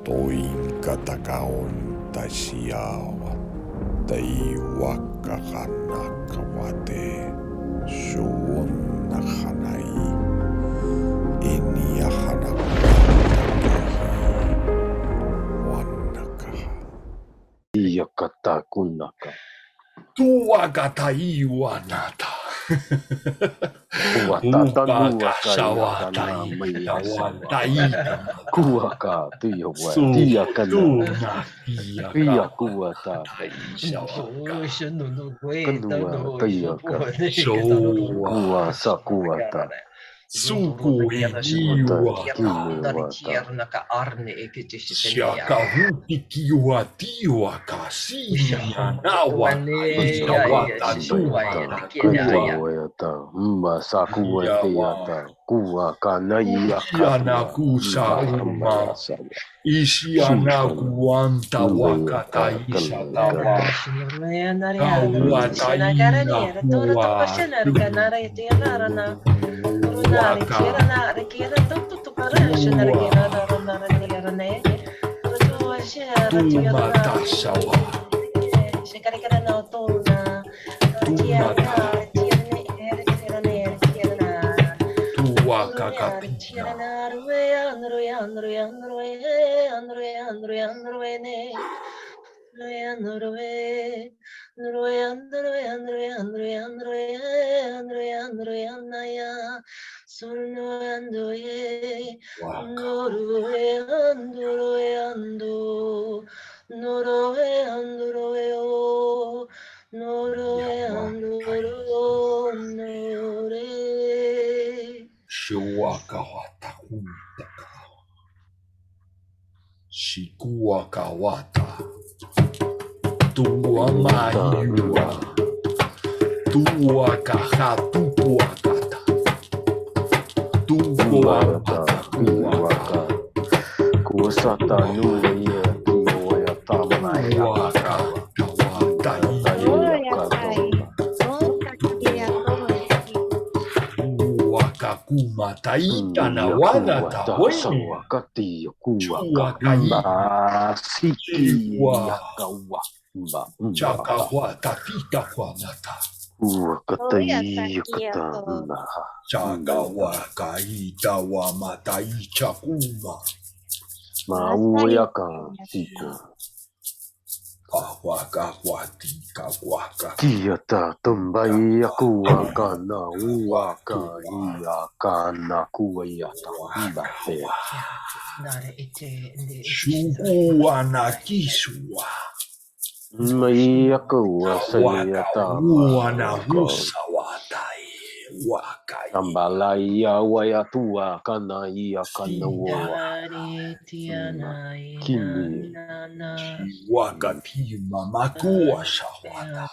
Toinka takaon taisiawa. Tai wakkakanakawate. Suon nakanai. Inia hanakuatakehi. Wannakaha. Iyakata kunaka. Tuakata iwanata. Uwatatanua Sawata kayakana mayasawa. taika Kuaka tuyawa. so Tiyakana. tuna Tiyakuata. Kanua tayaka. Kua sakuata. Suku iwa Shaka huti kiwa tiwa kasiya nawa wata tuwa Kutuayata. Sakuwa tiyata. Kua kanaya Yana kusa uma Ishiana kuanta wakata isha tawa Kawata ina kuwa Tumatasawa Shiwakawata kuntaka Shikuwakawata Tuwamayua Tuwakahatupuakata Tuwamata Kuwaka Kusata nuye tuya tamaya. Wakakumataita na wanata weni Wakati kuwa Siki yakawa Chakawata fita kwanata Chakawakaita wa mataicha kuma Mauayaka siko Kawakawatika waka Kiyata tumbai yakuwa na uwaka iyakana kuwayata mbate. Shuguana kiswa Mayakuwa sayata Uana husawatai Wakai Tambalaya wayatua kana iyakana wa Kimi Wakati mamakua shawata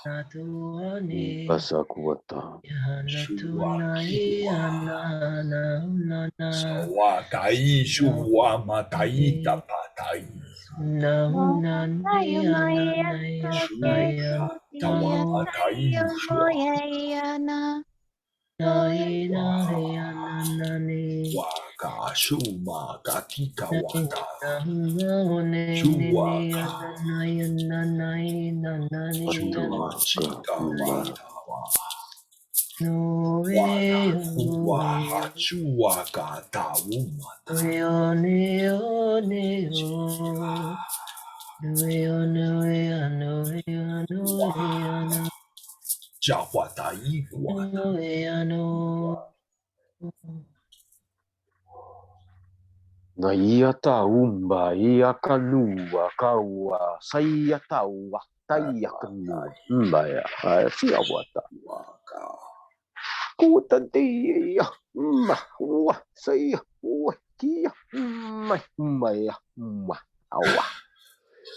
Basakuata Wakai shuwa mataita patai Waka shuma katika wata Chuwaka Chika wata Waha chuwaka taumata Chawata iguana Na iyata umba iyakanua kawa sayata wa tayakanua mbaya siya wata kutatiya wa saya wa kia mbaya awa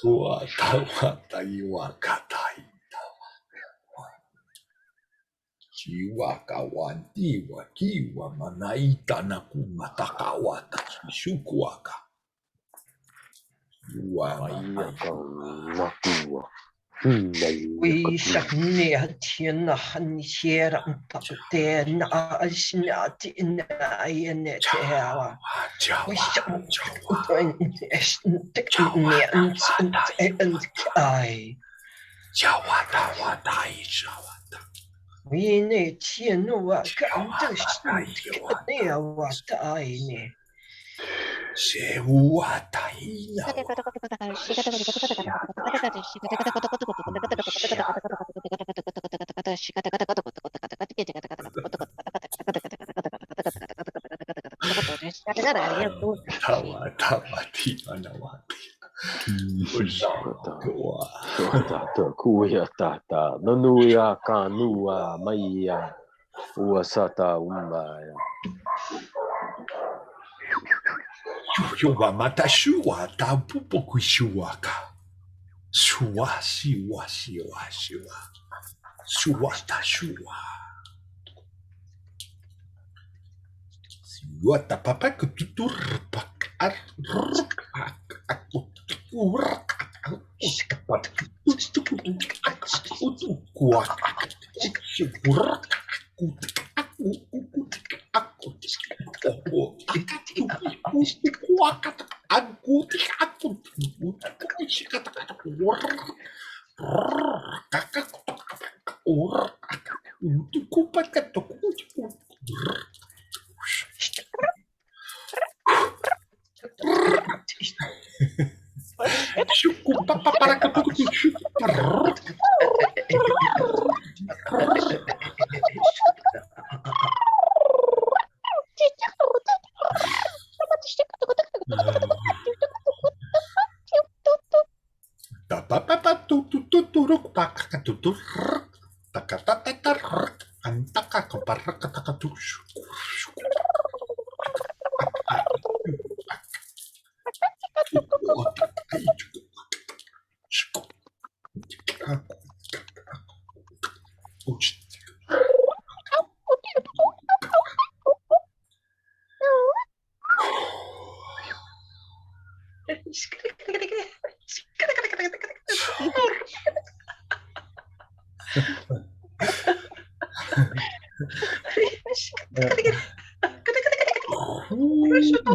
Wata iwakatai Chiwaka wantiwa kiwa manaita na kumatakawata Shukwaka iyaka nakua 为什么天呐，你先让到的那是那的那也那的哇？为什么对是的面子的开？为那天我感到是的那我的呢？谁哇大一呀？他哇提啊那哇提，我上个哇，说的哭呀哒哒，那努呀干努啊，没呀，我啥da嘛呀。有哇嘛大树哇大不不会树哇卡，树哇树哇树哇树哇，树哇大树哇。What the papa que tu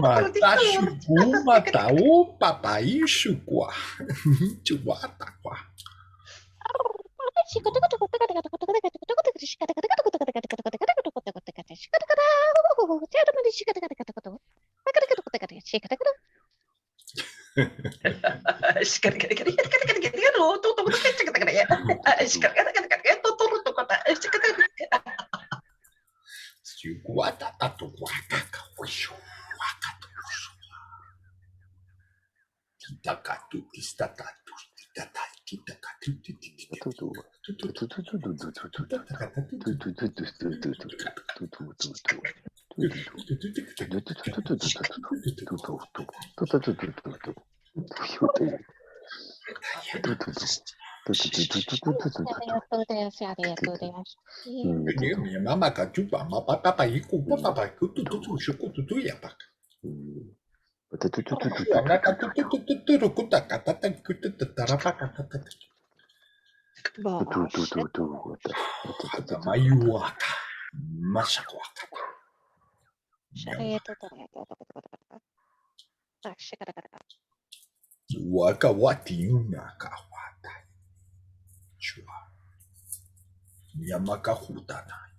mata suku mata o papai suku coba takwa mama kajuba ma papa iku papa kutu tu suku tu ya pak mayuaka masakwaka waka wati unaka wata chua yamaka hutana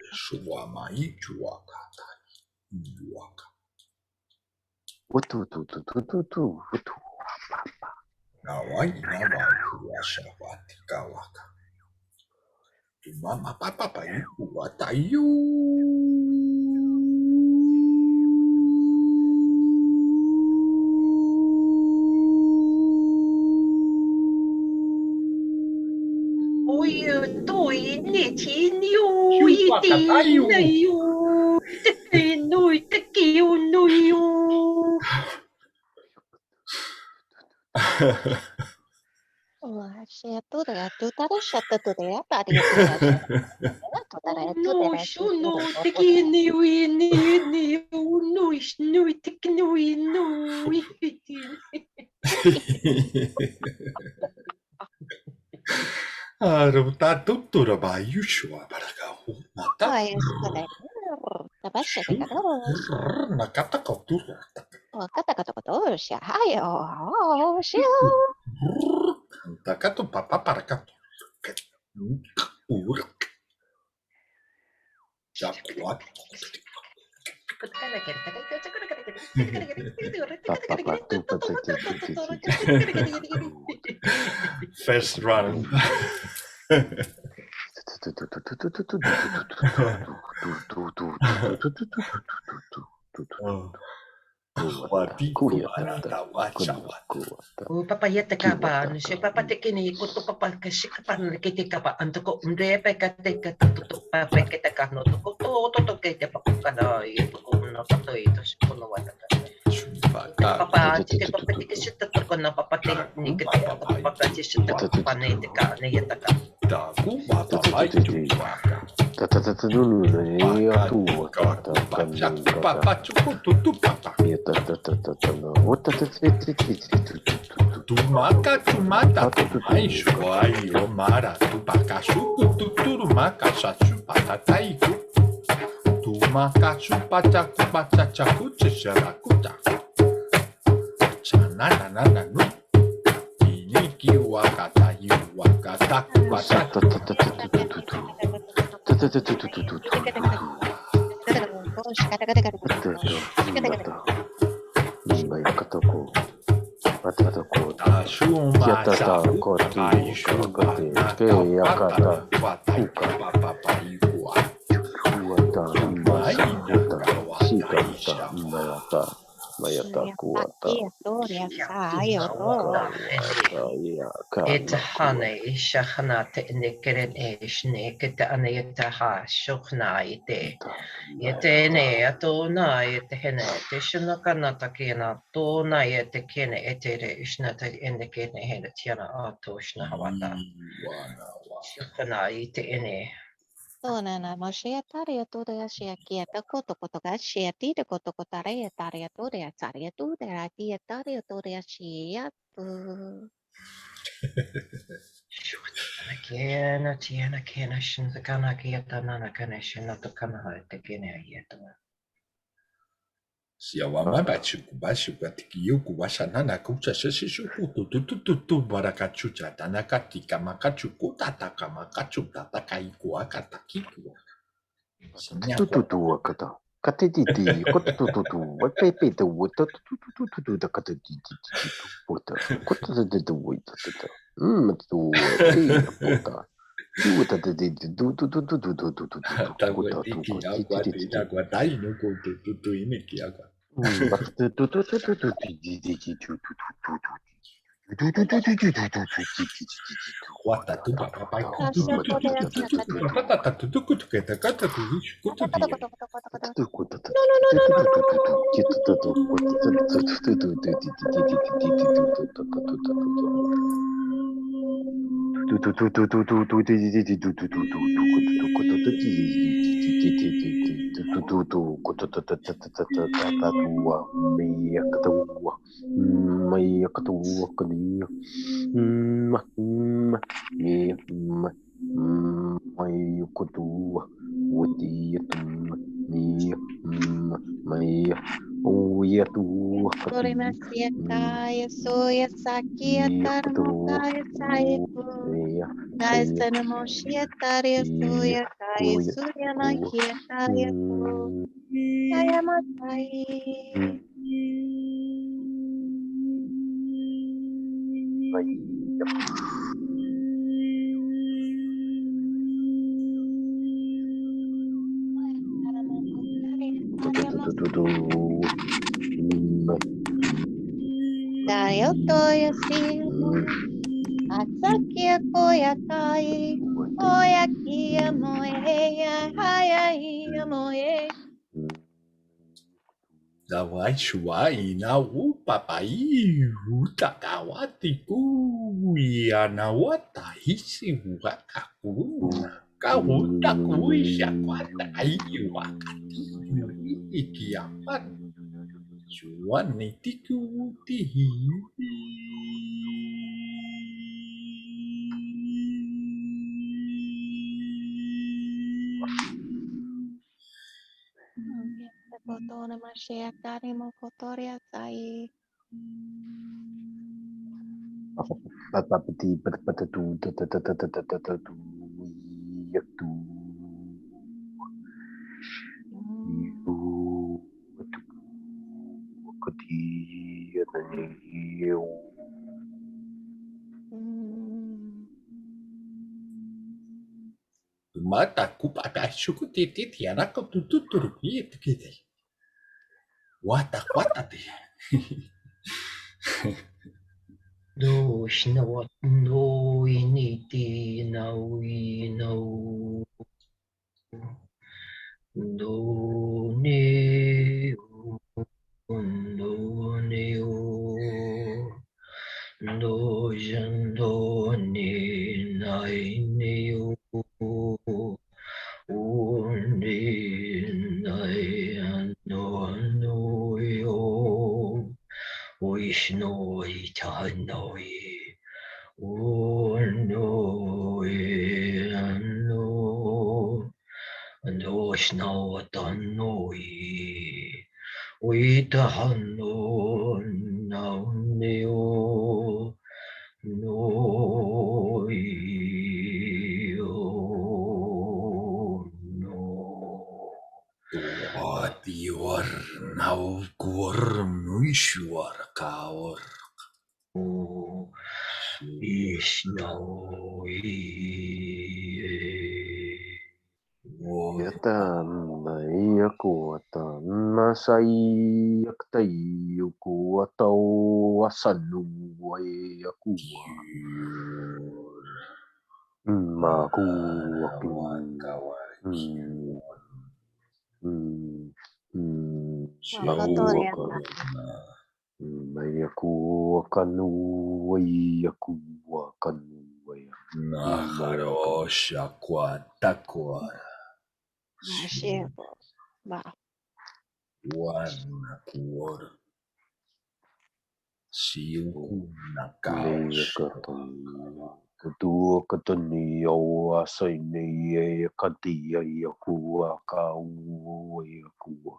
chua mai chuaka waka nawai washa wati kawaka mama papa iku watayu对，你天牛一定没有，对女的叫女哟。No, te que ni, no, te que no. Arvota tuttura baiushua baragahu mata. Ai, escalera. Tabasha de caros. Nakata kautura. O catacatocotosia. Ai, oh, shio. Takato papa parakato. Urak. Jakuat. First run. Papa yete kapa, si papa tekini ikuto papa kasi kapa nakiti kapa antoko umrepe kate katuto papa kita kano to to kete papa kada ito ko no to ito si kuno wata. Papa tike papa tike sita to ko na papa tekni kete papa kasi sita papa ne te ka ne yeta ka. Daku mata mai tu. Tumaka tumata ai shuai romara tupakashu tuturumaka shachu patataiku tumaka chupata kupata chakucha sharakuta chanana nana nu iniki wakata yuwakata kupata It's honey, shahana te nekeren eshne, kete aneta ha, shokna ite. Yete ne, atona, yete hene, te shunakana takena, tona yete kene etere, ishnata endekene hene tiana atoshna havata. Shokana ite ene. Tonana moshia taria toda shia kieta koto koto ga shia tira koto kotarea taria toda taria toda tia taria toda shia tu. Kena tiana kena shinzakana kieta nana kane shinato kana te kene yeto. Siawama bachuku bashuka tikiyoku washanana kucha sheshishuku tutututu barakachucha tanakatika makachuku tataka makachu tatakaiko akatakiku. Tututu wakata. Katiti, kotututu, wapepe the water to the katiti water. Kotutu water. To water. You would Aguatai no go to iniki agua. Wata tu papa pai Kaya soya sakia taramaya saiku. Nasa namoshia taria soya kaya suya makia taria ku. Kaya matai. Tayo toya siya. Atsakia koya kai. Oya kia moe haya ia moe. Zawai shuai na u papai utakawati ku na wata hisi wakaku kauta kuisha kwata ai wakati ikiapan Juan tiku tihi. Potone mashe kari mo kotoria sai. Patapati patapatu tatatatatatatu yatu yu kati yataniyo Mata kupata shuku titi tiara ko tututuru yet kiti. Wata te. Do shnawat no initi now no do ne do jando ne nai ne undi nai no no yo Vishnoi Chanoi Urnoi Anno Doshnautanoi Vitahano Naunio Noi No Dior now gorm nuishuar kaor. yatan yaku atan nasai yaktai yuku atau wasalu yaku maku aku Kotoria Mayaku akanu yaku akanu Naharo shakwa takwara. mashe ba. Wana kuor. Siuku Mayakatan Kedua katani asai ni kati yaku akau yaku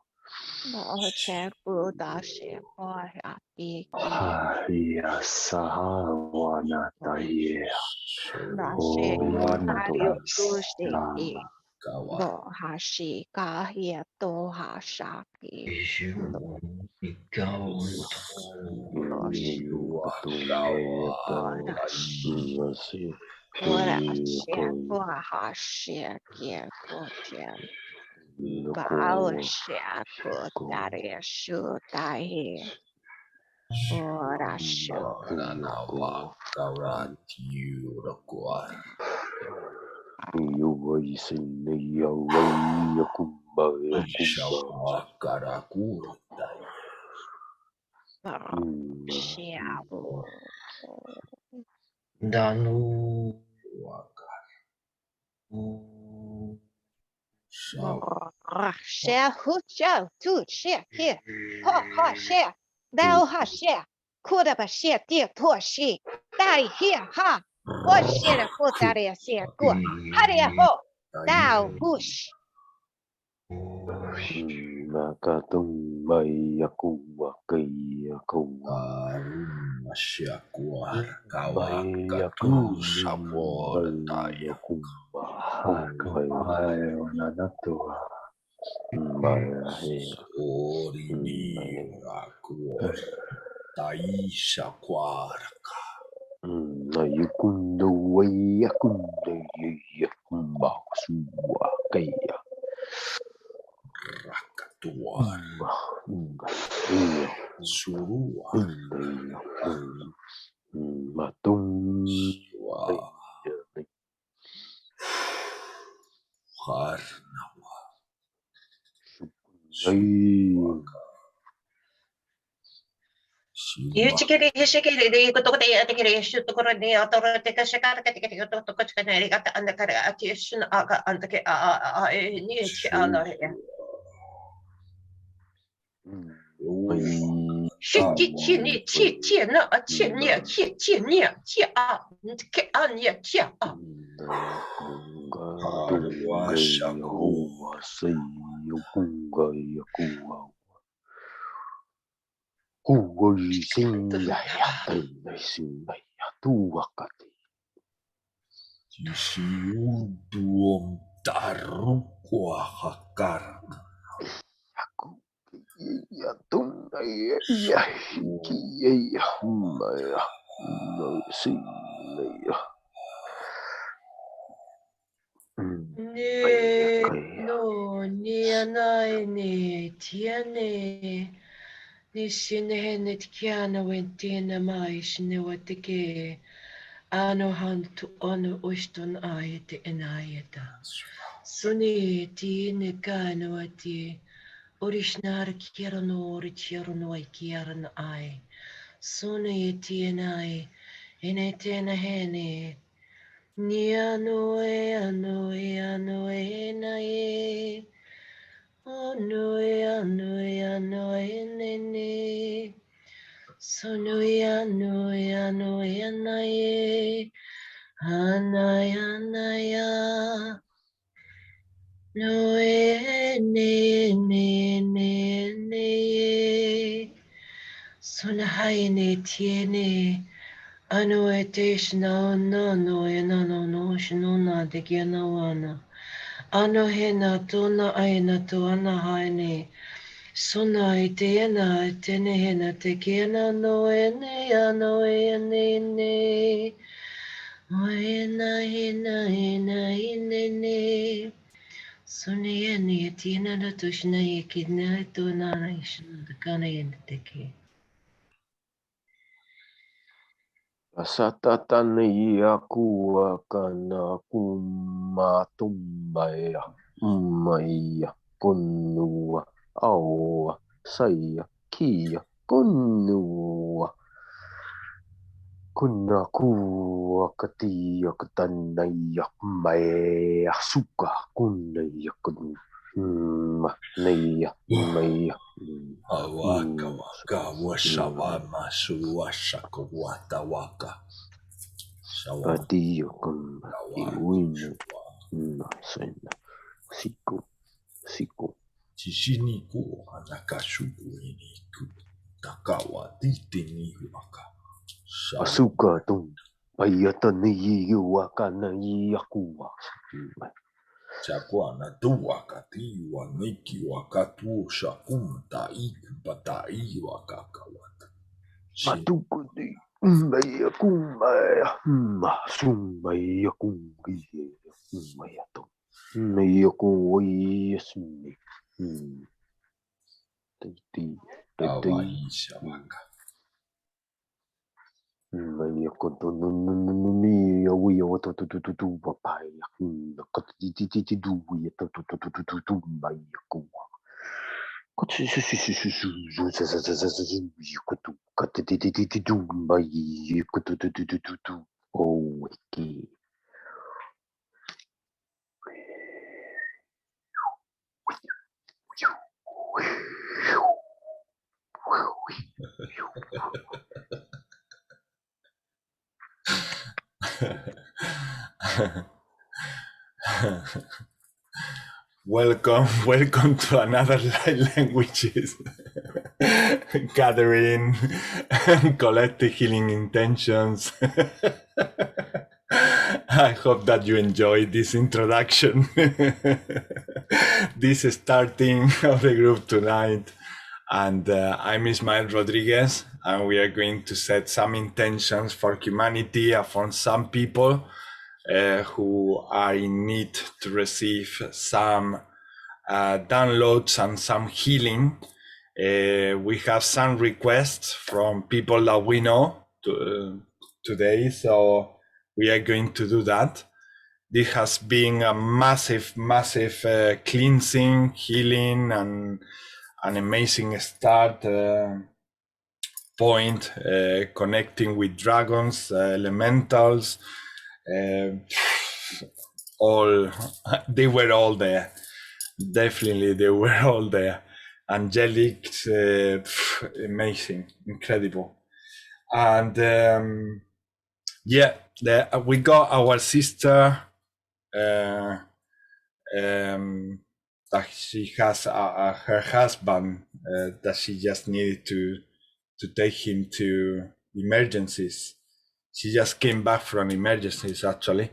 Ba che buda she boy ati ki. ya sahawana taye Da she wana tario tu she ki. kawa. Bo ha shi ka hia to ha sha ki. Ora she ko ha she ki ko chen. Bao she ko tari shu tai he. Ora shu. Nawa kaura tiura kuar. Shawakarakur. She Danu Share who shall to share here. Ha share. Thou ha share. Could have a share dear to she. Die here ha. What share put that is here. Good. Hurry ho. Thou bush. Nakatung bay aku wakai aku Masyakuar kawa bay katu aku sapor bay taya. aku bay nanato bay Orini akuor taisha kuarka. Ayukundo way akundo yakumbak suwa kaya Rakatuar surua matung harnawa Yuchikiri Hishikiri, the Kotoka, the Kirish, to Korani, Authority, Shakaka, to Kochkanari, and the Karatation Aga, and the Nichi Ala. Tisiuduom tarukwa hakar. No, ni anai ni tiene. Ni sinehene tiana wentina mai sinewatike. Ano hantu ono uston ayete enayeta. Suni tine kano ati. Orishnar kierano richierno ai kieran ai. Suni tienai. Enetena hene. Ni anoe anoe anoe nae. Anoe anoe anoe nene. Sonoe anoe anoe anae. Anaya anaya. Noe ne ne ne ne. Sonahai ne tiene. Anoe te shna no no ena no no shno na de gena wana. Ano hena tona aina to ana haine. Sona e te ena tene hena te kena no ene ano ene ne. O ena hena hena ene ne. Sona ene e tina na to shna e kidna to na shna da kana ene te ke. Asatatane aku akan aku matumbaya maya kunua aua saya kia kunua kunaku akatia katanaya maya suka kunaya kun naya maya Awaka waka wasawama suwasaka wata waka. adio kun iwinu sena siku Chishiniku anakashuku iniku. Takawa titi ni waka. asuka tung ayata ni waka na yakuwa Chakwana tu wakati wa niki wakatu shakumta iku patai wakakawata. matuku ni maya kumaya sumaya kungiye maya to maya kuwi sumi tati Awaisha waka. maya kontoni ya wata tu papaya katiti du ya tu maya kuwa oh, okay. Welcome to another languages gathering, collective healing intentions. I hope that you enjoyed this introduction, this starting of the group tonight. And I'm Ismael Rodriguez, and we are going to set some intentions for humanity and for some people who are in need to receive some downloads and some healing. We have some requests from people that we know today, so we are going to do that. This has been a massive cleansing, healing, and an amazing start point, connecting with dragons, elementals, they were all there. Definitely they were all there. Angelic, amazing, incredible. And yeah, we got our sister that she has her husband that she just needed to take him to emergencies. She just came back from emergencies, actually.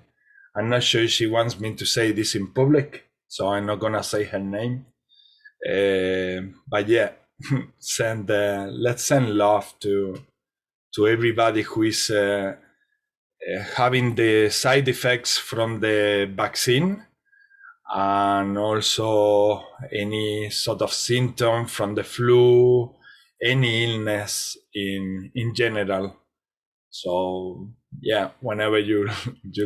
I'm not sure if she wants me to say this in public, so I'm not gonna say her name. But yeah, let's send love to everybody who is having the side effects from the vaccine, and also any sort of symptom from the flu, any illness in general. So yeah, whenever you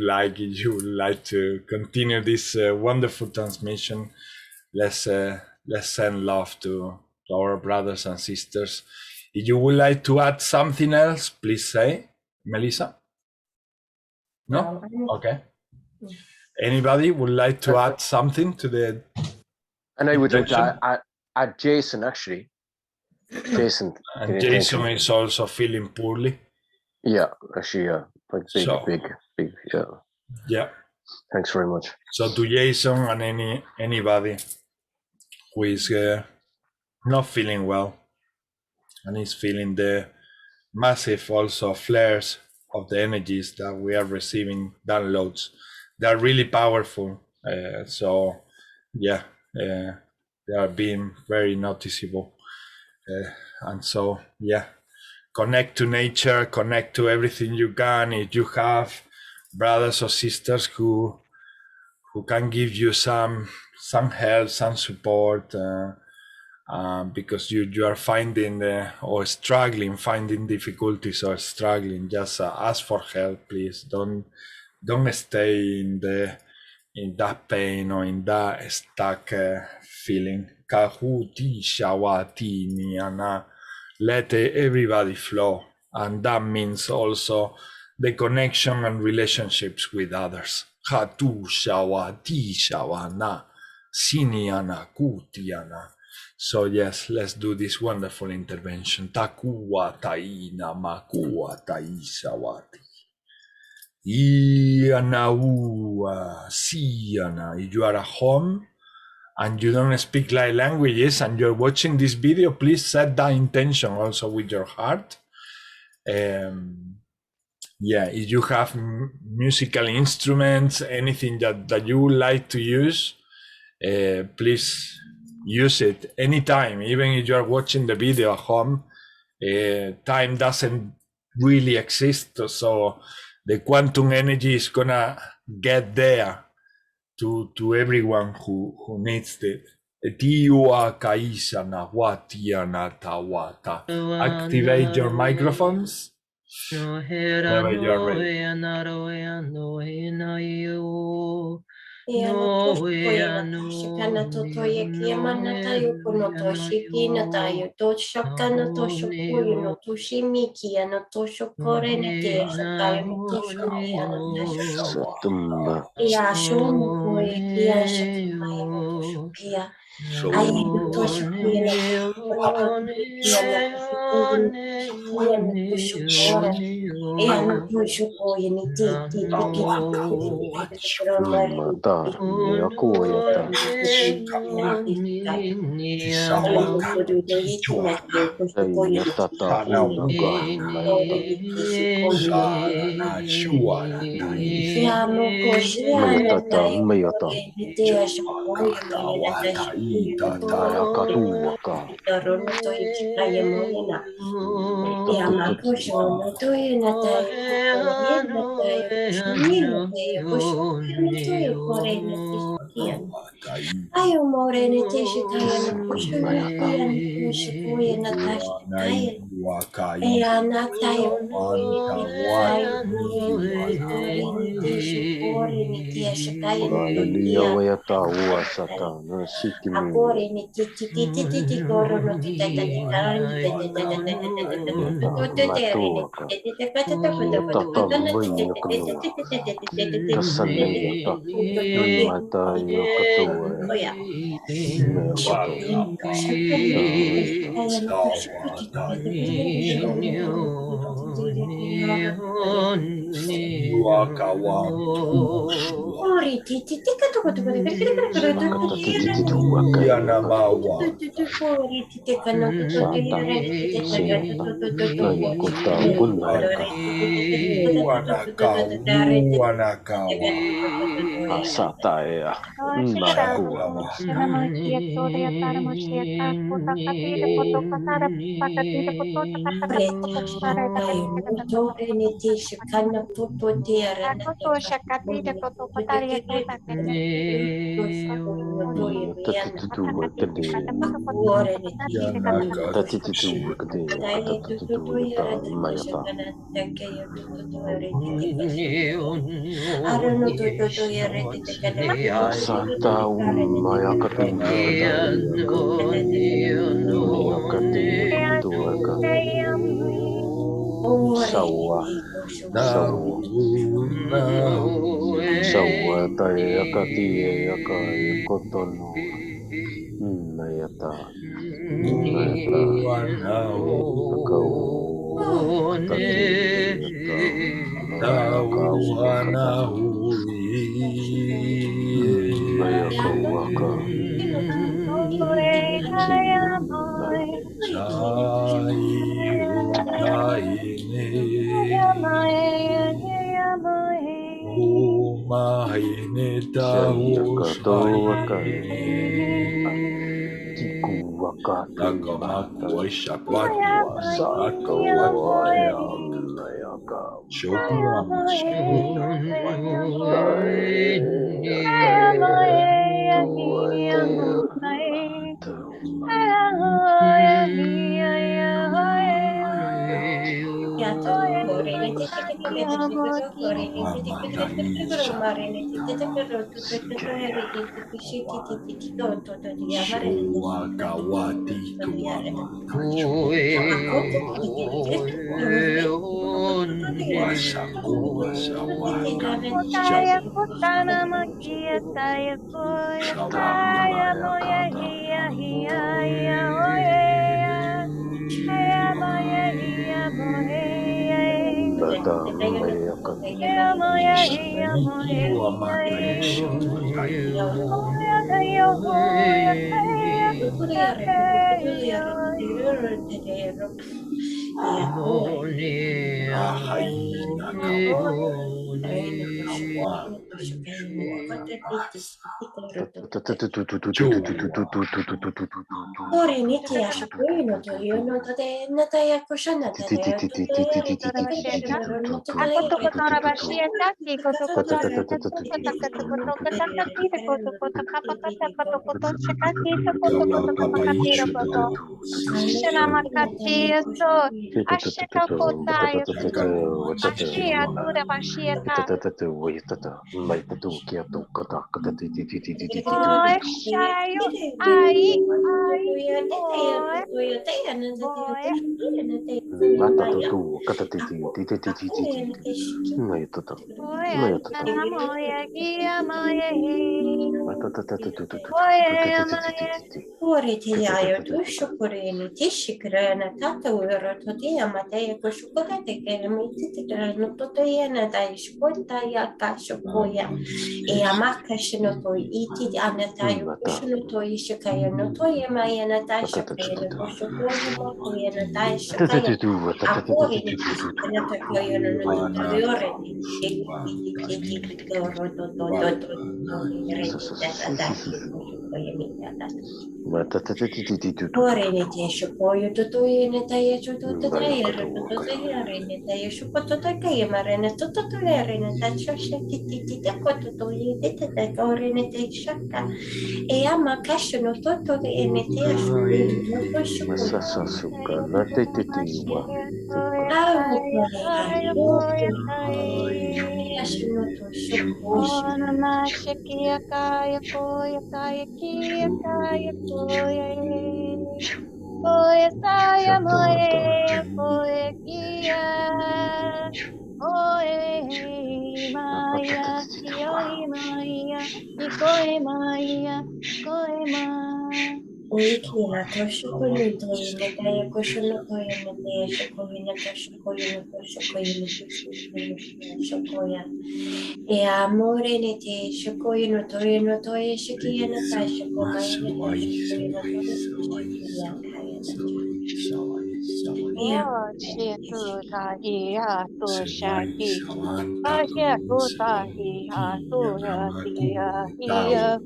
like, if you would like to continue this wonderful transmission, let's send love to our brothers and sisters. If you would like to add something else, please say, Melissa. No? Okay. Anybody would like to add something to the? And I would like to add Jason, actually. Jason. And Jason is also feeling poorly. Yeah, actually, yeah. Big, yeah. Yeah. Thanks very much. So to Jason and anybody who is not feeling well and is feeling the massive also flares of the energies that we are receiving, downloads, they're really powerful. So yeah, they are being very noticeable. And so, yeah, connect to nature, connect to everything you can. If you have brothers or sisters who can give you some help, some support, because you are finding or struggling, finding difficulties or struggling, just ask for help, please. Don't stay in that pain or in that stuck feeling. Let everybody flow, and that means also the connection and relationships with others. So yes, let's do this wonderful intervention. Takua taina makua taisawati. Ianaua siana. If you are at home and you don't speak light languages and you're watching this video, please set that intention also with your heart. Yeah, if you have musical instruments, anything that you would like to use, please use it anytime, even if you are watching the video at home. Time doesn't really exist, so the quantum energy is gonna get there to everyone who needs it. Activate your microphones whenever you're ready. No shikana totoye kiamana tayo kuno toshiki na tayo to shakana to shokuyo no toshimiki no to shokore ne te shakayo no to shomia no Satumba. ya shomu koe kia shakaya no to shokia ai no to shokuya no kia no to shokuya no to shokore ya no to shokuya ni ti Matar, Yakuayata. Tata Unaga. Mayata, Mayata. Yakatuaka. Ayo morene te shikaya no kushuya no kushikuya na tashikaya. Eya na tayo morene te shikore ni te shikaya no Hallelujah, Wayata, Uasata, no city. Akore ni titi koro no tita Maya, Yoi Maya, Nikoi Maya, Koi Maya. Uikila toshukoyu toyine daya koshono toyine daya shokoyine toshukoyine toshukoyine toshukoyine shokoya. E amore ne te shokoyine toyine toye shikiyana ta shokomayine ta shokoyine toye shikiya kayana e Oh, amore ne Shiku shikiyana. Tahi Hatu Shaki. Ashiku Tahi Hatu Yatia Hia.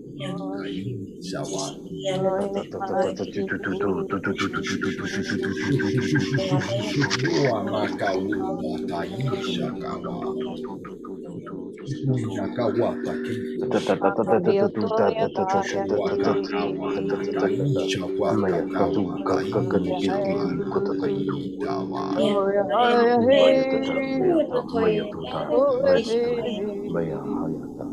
Maya tatu kakakani kirki E amore ne te Maya tata shokoyine mayata maya toye tuta kayana toye shikaya. maya hayata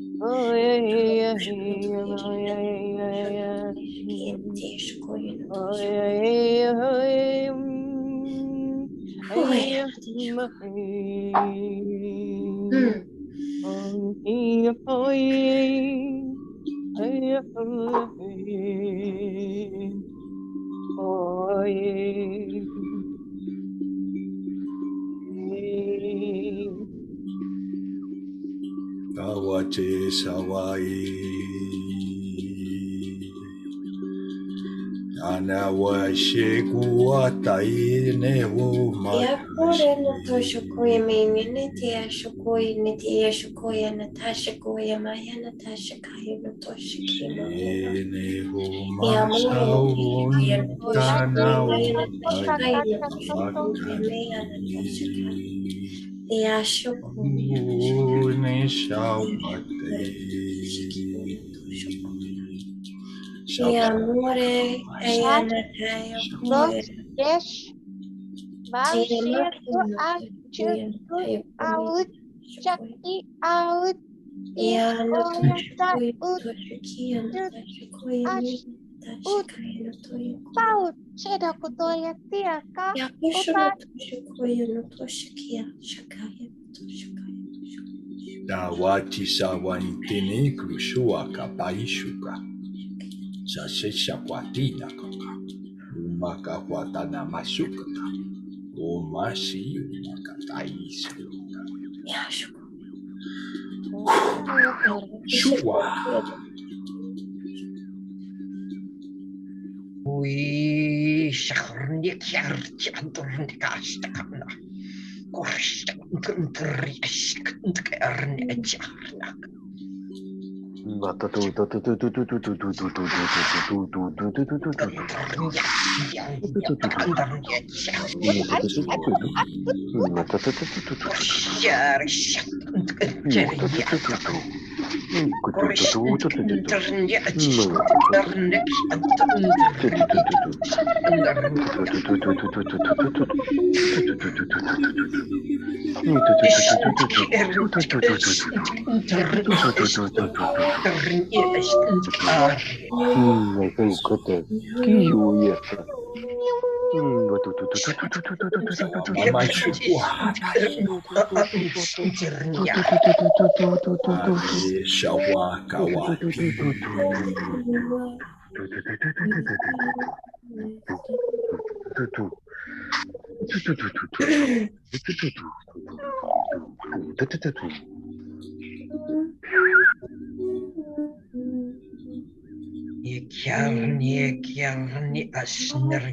Oh, yeah, yeah, Toshukoyine yeah, toyine koshono yeah, toye shikiyana te shokoyine oh, toshukoyine. yeah, yeah, Oh, yeah, yeah, te shokoyine. yeah, oh, yeah, oh, yeah, oh, yeah. Tawache Sawai Anawashi Kuatai Newo Ya kore Matashi no to shokoya me ne te ya shokoya ne te ya shokoya na ta shokoya maya na ta shakaya no to shiki no to ya. Neho Ya more ne te shikaya no Masaun to shiki Tanau maya na ta shakaya no to shokoya Wakani me ya na ta shakaya. Ya shokoya na Une shakaya Shawate te shiki no to shokoya. Ya Shawate more ya na ta ya koya. Yes, Ya Baushia maki to no out, to to shokoya no ta put ya koya out, no shokoya. Shakti out, the Ya no Oya that toshikoya ut, toshikia no to tashikoya ash, mi ut, tashikaya no toyoko. pout, Sheda Kotoya Tiaka, Ya kusho no Uta, toshikoya no toshikia shakaya no toshikaya. Dawati Sawaitini Krushua Kapaishuka Sasesha Kwatina Kaka Umaka Watana Masukata Umasi Umakatais Ya shuko. Shua We shahrnik yarti andurnik ashtakana. Korshtak ntri ashkntkarni acharnak. Matatu tatu tu tu tu tu tu tu tu tu tu tu tu tu tu tu tu tu tu. Anturnya yang yakandarnya Ut, charni. Matatu Ash, tu tu tu tu. Matatu tu tu tu tu tu tu tu. Korshar shakantkari Matatu tu tu tu. yakan. Kutu tu tu tu tu tu tu. Korshntkarni Matatu. ashkandarnik Tu tu tu antundri. tu tu. Shakandarnya. Tu tu tu tu tu tu tu tu tu tu. Tu tu tu tu tu tu tu tu tu. Ni tu tu tu tu tu tu tu. Tu tu tu tu tu tu tu. Tu tu tu tu tu tu tu. Aku kata kiu ya. Tu tu tu tu tu tu tu tu tu tu tu tu tu. Mama Shua Tu tu tu tu tu tu tu tu tu tu tu. Ade Shawa Tu tu tu tu tu Kawati tu tu tu tu. Tu tu tu tu tu tu tu tu tu. Tu tu. Tu tu tu tu tu. Tu tu tu. Tu tu tu tu. Yarni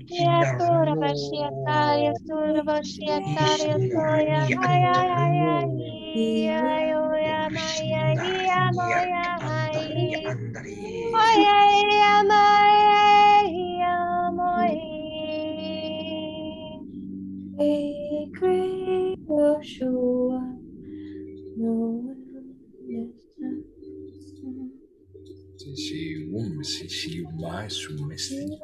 Bashia, Tura, asnarkinarno. Bashia, Taria, Tura, Bashia, Taria, Toya, Isnarni Haya, antarno. Haya, Hia, Yoya, Maya, Hia, Isnarni Moya, antarni Mai. andari. Oye, amai, amoi. Great Joshua, no one understands. Sisi Sisi Masumesti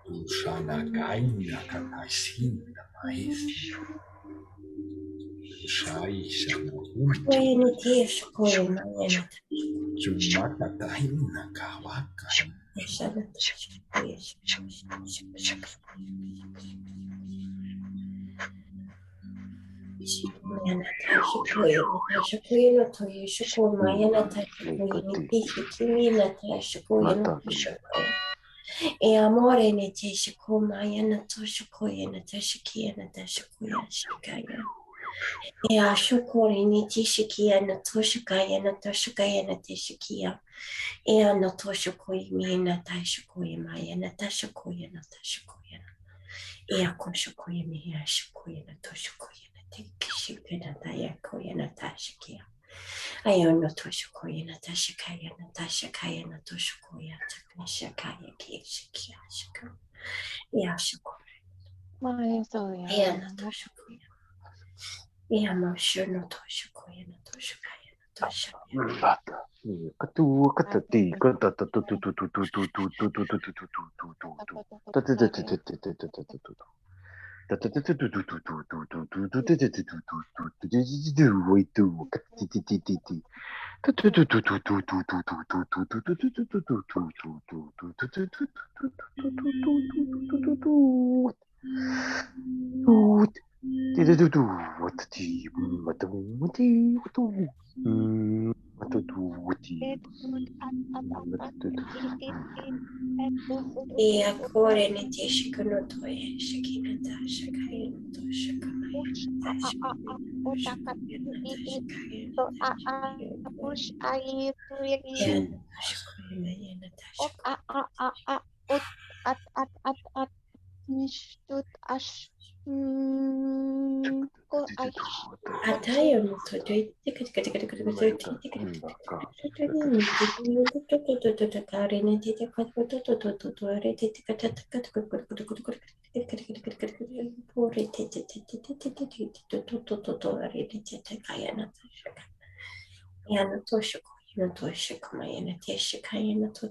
Ushana Gaina Katasinda Mais Shai Shana Ucha Koyani te shokoya mayana. Jumaka Taina Kawaka E amore ne te shikomaya na to shikoya na te shikia na te shikoya shikaya. E a shukori ni te shikia na to shikaya na to shikaya na te shikia. E a na to shikoi mi na te shikoya maya na te shikoya na te shikoya. E a ko shikoya mi a shikoya na to shikoya na te kishika na te koya na te shikia. Ayo no to shikoya na te shikaya na te shikaya na to shikoya te shikaya ki shikia shika. E a shikoya. E a na to shikoya. E a ma sure no to shikoya na to shikaya na to shikaya. E a kore ne te shika no to e shikina ta shikaya no to shikamaya ta shikaya no shikaya na ta shikaya na ta shikaya push I to ya na ta shikaya maya na ta shikaya at nishut ash ko aish atayo no to te tika tika tika tika tika tika tika tika kare ne te tika to are te tika tika pore te to are te kaya na ta shikaya ya na to shikaya no to shikamaya na te shikaya na to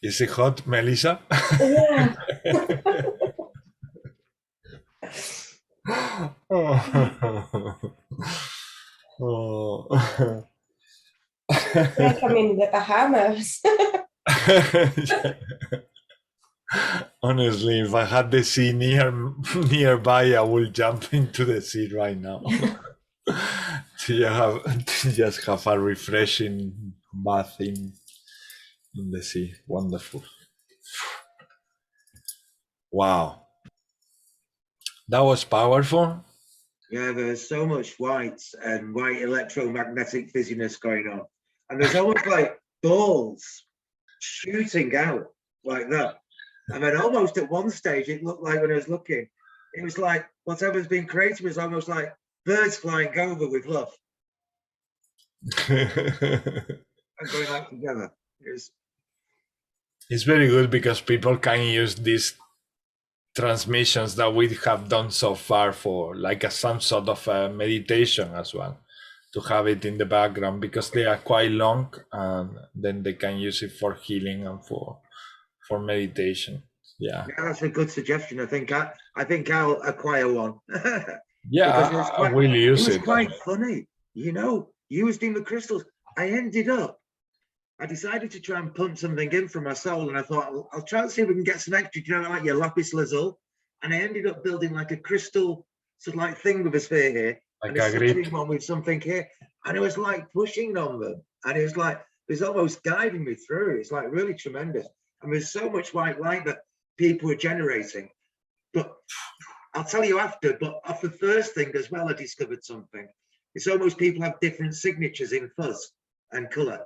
Is it hot, Melissa? Yeah. Like I'm in the Bahamas. Honestly, if I had the sea nearby, I would jump into the sea right now. To just have a refreshing bath in the sea. Wonderful. Wow. That was powerful. Yeah, there's so much white and white electromagnetic fizziness going on. And there's almost like balls shooting out like that. And then almost at one stage, it looked like when I was looking, it was like whatever's been created was almost like birds flying over with love and going out together. It's very good because people can use these transmissions that we have done so far for like some sort of meditation as well, to have it in the background because they are quite long, and then they can use it for healing and for meditation. Yeah, that's a good suggestion. I think I'll acquire one. Yeah, I will use it. It was quite funny, you know, using the crystals. I decided to try and punt something in from my soul, and I thought I'll try and see if we can get some extra, you know, like your lapis lazuli. And I ended up building like a crystal sort of like thing with a sphere here, like and a one with something here, and it was like pushing on them, and it was like it was almost guiding me through. It's like really tremendous, and there's so much white light that people are generating. But I'll tell you after. But off the first thing as well, I discovered something. It's almost people have different signatures in fuzz and color.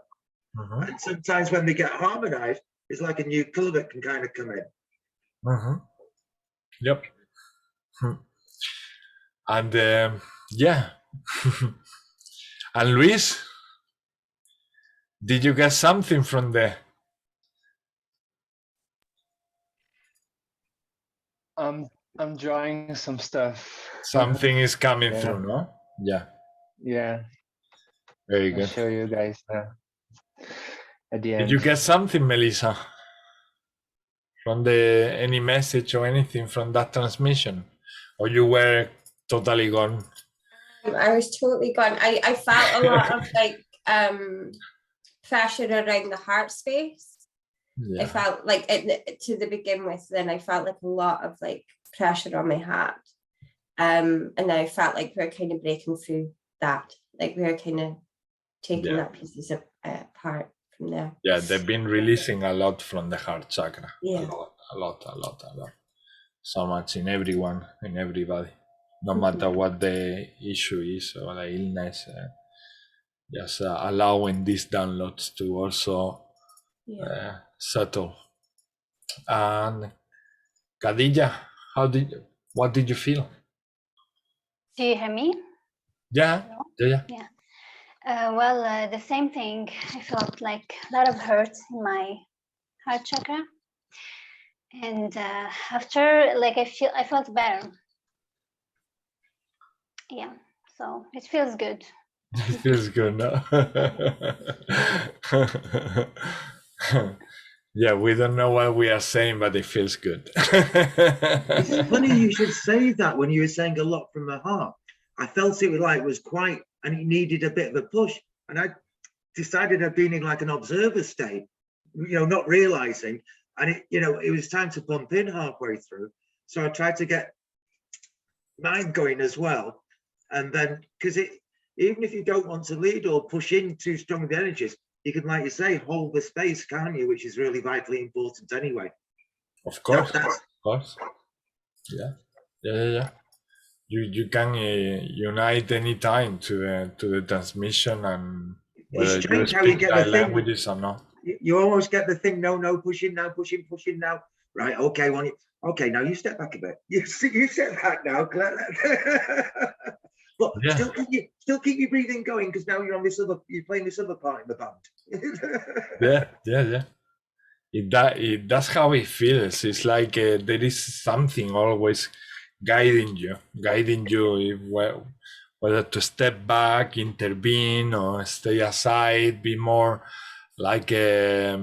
And sometimes when they get harmonized, it's like a new color that can kind of come in. Yep. And yeah. And Luis, did you get something from there? I'm drawing some stuff. Something is coming through, no? Yeah. Yeah. Very good. I'll show you guys at the end. Did you get something, Melissa? From any message or anything from that transmission? Or you were totally gone? I was totally gone. I felt a lot of like pressure around the heart space. Yeah. I felt like to begin with, then I felt like a lot of like pressure on my heart. And then I felt like we're kind of breaking through that. Like we're kind of taking that pieces apart from there. Yeah, they've been releasing a lot from the heart chakra. Yeah. A lot. So much in everyone, in everybody. No matter what the issue is or the illness. Just allowing these downloads to also settle. And Khadija, what did you feel? Do you hear me? Yeah. No? Yeah. Well, the same thing. I felt like a lot of hurt in my heart chakra, and after, like, I felt better. Yeah. So it feels good. It feels good, no? Yeah, we don't know what we are saying, but it feels good. It's funny you should say that when you were saying a lot from the heart. I felt it was quite, and it needed a bit of a push. And I decided I'd been in like an observer state, you know, not realizing. And it was time to pump in halfway through. So I tried to get mine going as well. And then, because even if you don't want to lead or push in too strong with the energies, you can, like you say, hold the space, can't you? Which is really vitally important anyway. Of course, of course. Yeah. You can unite any time to the transmission, and whether you speak languages or not. You almost get the thing. No, pushing now. Right? Okay, okay. Now you step back a bit. You step back now. But still keep your breathing going, because now you're playing this other part in the band. Yeah. That's how it feels. It's like there is something always guiding you whether to step back, intervene, or stay aside, be more like I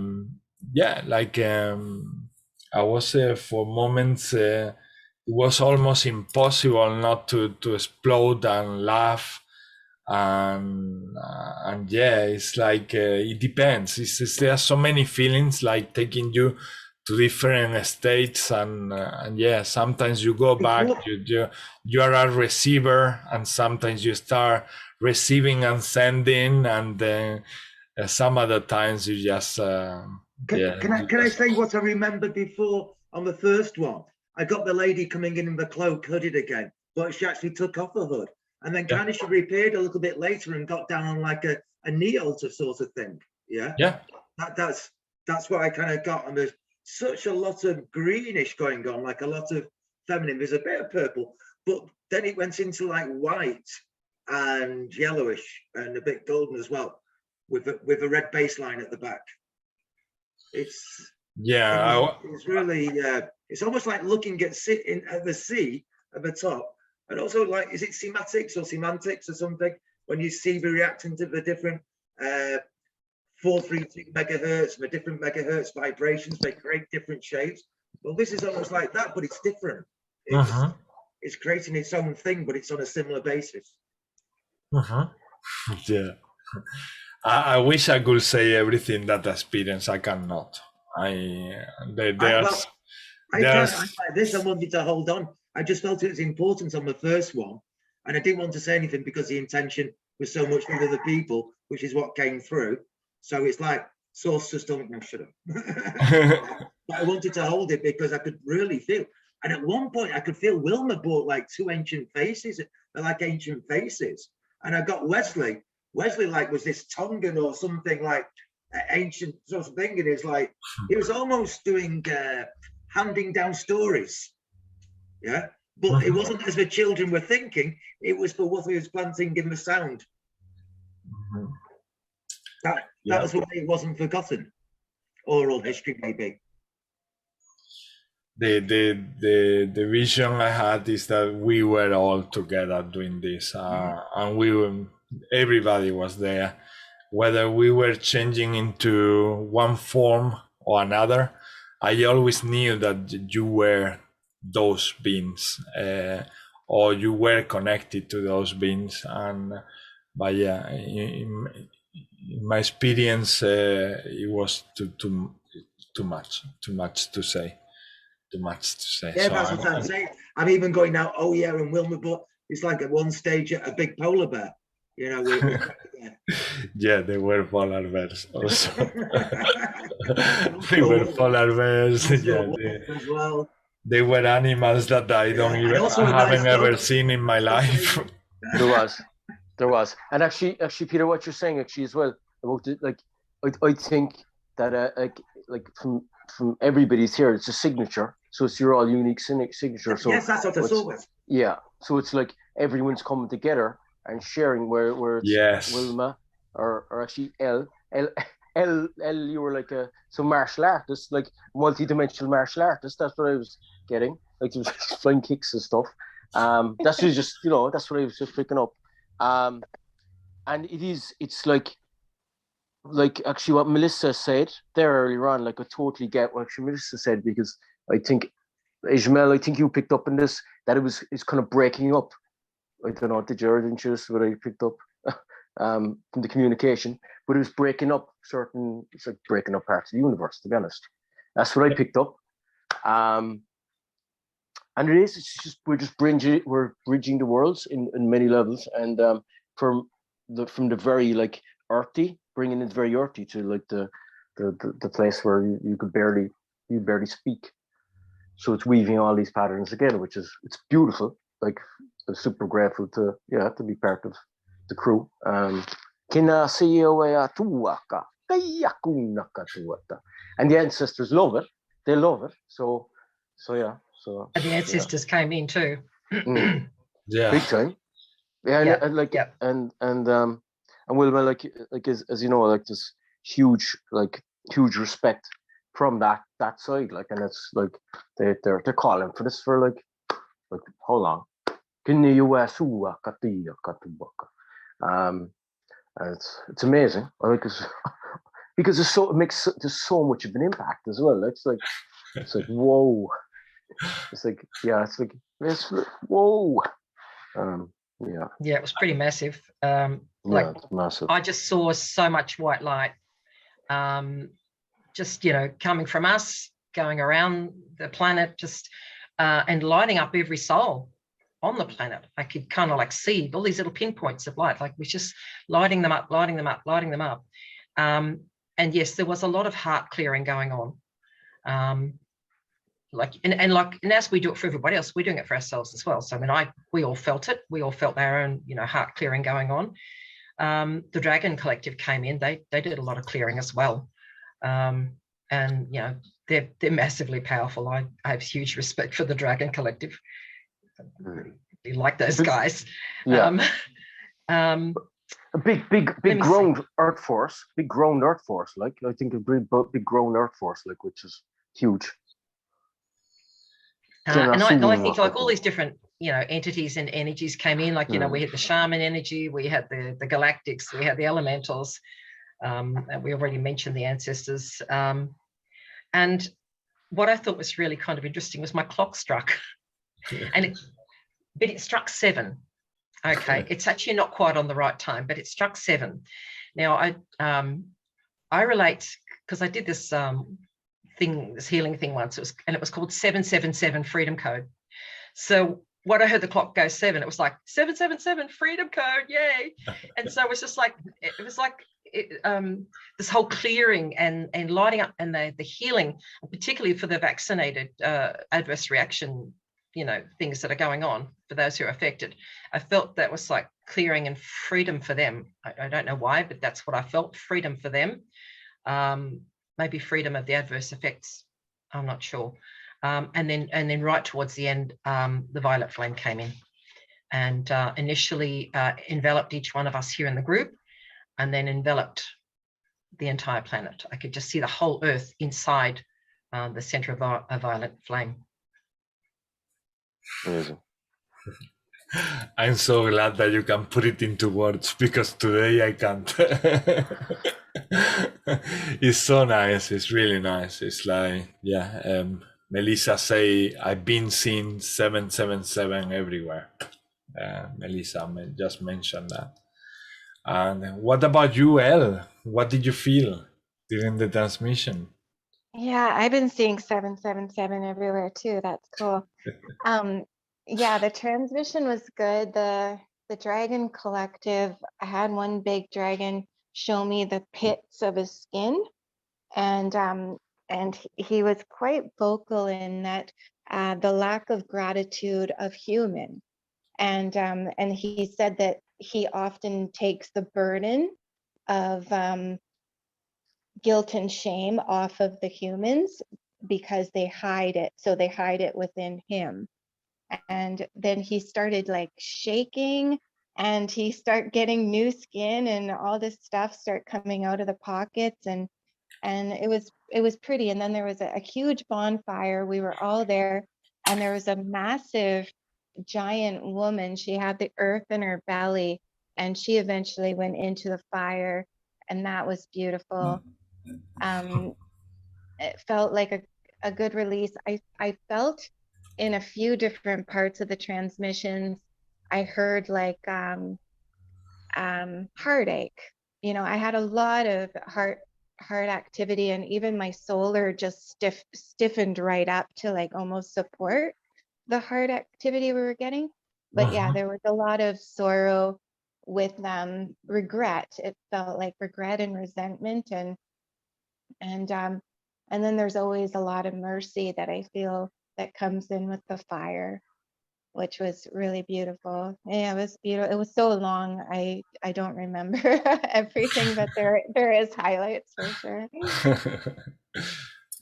was for moments it was almost impossible not to explode and laugh, and yeah, it's like it depends. There are so many feelings like taking you to different states, and yeah, sometimes you go back, you are a receiver, and sometimes you start receiving and sending, and then some other times you just Can I say what I remembered before on the first one? I got the lady coming in the cloak hooded again, but she actually took off the hood, and then kind of she reappeared a little bit later and got down on like a knee altar sort of thing. Yeah. That's what I kind of got. And there's such a lot of greenish going on, like a lot of feminine. There's a bit of purple, but then it went into like white and yellowish and a bit golden as well, with a red baseline at the back. It's really it's almost like looking at the sea at the top, and also like, is it semantics or something, when you see the reacting to the different 432 megahertz and the different megahertz vibrations, they create different shapes. Well, this is almost like that, but it's different. It's creating its own thing, but it's on a similar basis. Yeah. I wish I could say everything that experience. I cannot. I wanted to hold on. I just felt it was important on the first one, and I didn't want to say anything because the intention was so much with other people, which is what came through. So it's like, source just don't know, shut up. But I wanted to hold it because I could really feel, and at one point I could feel Wilma brought like two ancient faces. They're like ancient faces, and I got Wesley like was this Tongan or something, like ancient sort of thing, and it's like he was almost doing handing down stories, but it wasn't as the children were thinking, it was for what he was planting in the sound. That was the way it wasn't forgotten. Oral history, maybe. The vision I had is that we were all together doing this, and everybody was there, whether we were changing into one form or another. I always knew that you were those beings, or you were connected to those beings. But yeah, in my experience, it was too much to say. Yeah, so that's what I'm saying. I'm even going now, oh yeah, and Wilma, but it's like at one stage a big polar bear, Yeah, they were polar bears also. They were polar bears. Yeah, they were animals that I haven't ever seen in my life. There was, and actually, Peter, what you're saying actually as well about it, like I think that like from everybody's here, it's a signature, so it's your all unique signature. So yes, that's what it's always. Yeah, so it's like everyone's coming together and sharing. Where it's Wilma or actually Elle, you were like some martial artist, like multi-dimensional martial artist. That's what I was getting, like there was flying kicks and stuff. That's just that's what I was just picking up. And it's like actually what Melissa said there earlier on, like I totally get what actually Melissa said, because I think, Ismail, I think you picked up on this, that it's kind of breaking up. I don't know, did you or didn't you? That's what I picked up from the communication, but it was breaking up it's like breaking up parts of the universe, to be honest. That's what I picked up. And it's just, we're bridging the worlds in many levels, and from the very like earthy, bringing it very earthy to like the place where you could barely speak. So it's weaving all these patterns together, which is, it's beautiful. Like I'm super grateful to be part of the crew. And the ancestors love it. They love it. So yeah. So and the ancestors came in too. Yeah, big time. Yeah, and Wilma, like as you know, like this huge respect from that side, like, and it's like they're calling for this for like how long? And it's amazing. I like this because there's so much of an impact as well. It's like whoa. It's like it's whoa. Yeah, it was pretty massive. It's massive. I just saw so much white light, just coming from us going around the planet, just and lighting up every soul on the planet. I could kind of like see all these little pinpoints of light, like we're just lighting them up, lighting them up, lighting them up. And yes, there was a lot of heart clearing going on. And as we do it for everybody else, we're doing it for ourselves as well. So I mean, we all felt it. We all felt our own, heart clearing going on. The Dragon Collective came in. They did a lot of clearing as well. And they're massively powerful. I have huge respect for the Dragon Collective. I really like those guys. Yeah. A big grown earth force. Big grown earth force. Like I think a big grown earth force, like, which is huge. And I think like all these different, entities and energies came in, like, we had the shaman energy, we had the galactics, we had the elementals, and we already mentioned the ancestors. And what I thought was really kind of interesting was my clock struck, but it struck 7. Okay, it's actually not quite on the right time, but it struck 7. Now I relate, because I did this this healing thing once, it was called 777 Freedom Code. So what I heard the clock go 7, it was like 777 Freedom Code, yay! And so it was just like, this whole clearing and lighting up and the healing, particularly for the vaccinated, adverse reaction, things that are going on for those who are affected. I felt that was like clearing and freedom for them. I don't know why, but that's what I felt, freedom for them. Maybe freedom of the adverse effects, I'm not sure. And then right towards the end, the violet flame came in and initially enveloped each one of us here in the group, and then enveloped the entire planet. I could just see the whole earth inside the center of a violet flame. Amazing. I'm so glad that you can put it into words, because today I can't. It's so nice. It's really nice. It's like, Melissa say, I've been seeing 777 everywhere. Melissa just mentioned that. And what about you, Elle? What did you feel during the transmission? Yeah, I've been seeing 777 everywhere too. That's cool. Yeah, the transmission was good. The Dragon Collective, I had one big dragon show me the pits of his skin, and he was quite vocal in that the lack of gratitude of human, and he said that he often takes the burden of guilt and shame off of the humans because they hide it. So they hide it within him. And then he started like shaking, and he started getting new skin, and all this stuff start coming out of the pockets, and it was pretty. And then there was a huge bonfire. We were all there, and there was a massive giant woman. She had the earth in her belly, and she eventually went into the fire, and that was beautiful. It felt like a good release. I felt in a few different parts of the transmissions, I heard like heartache. I had a lot of heart activity, and even my solar just stiffened right up to like almost support the heart activity we were getting. But yeah, there was a lot of sorrow with regret. It felt like regret and resentment, and then there's always a lot of mercy that I feel that comes in with the fire, which was really beautiful. Yeah, it was beautiful. It was so long, I don't remember everything, but there is highlights for sure.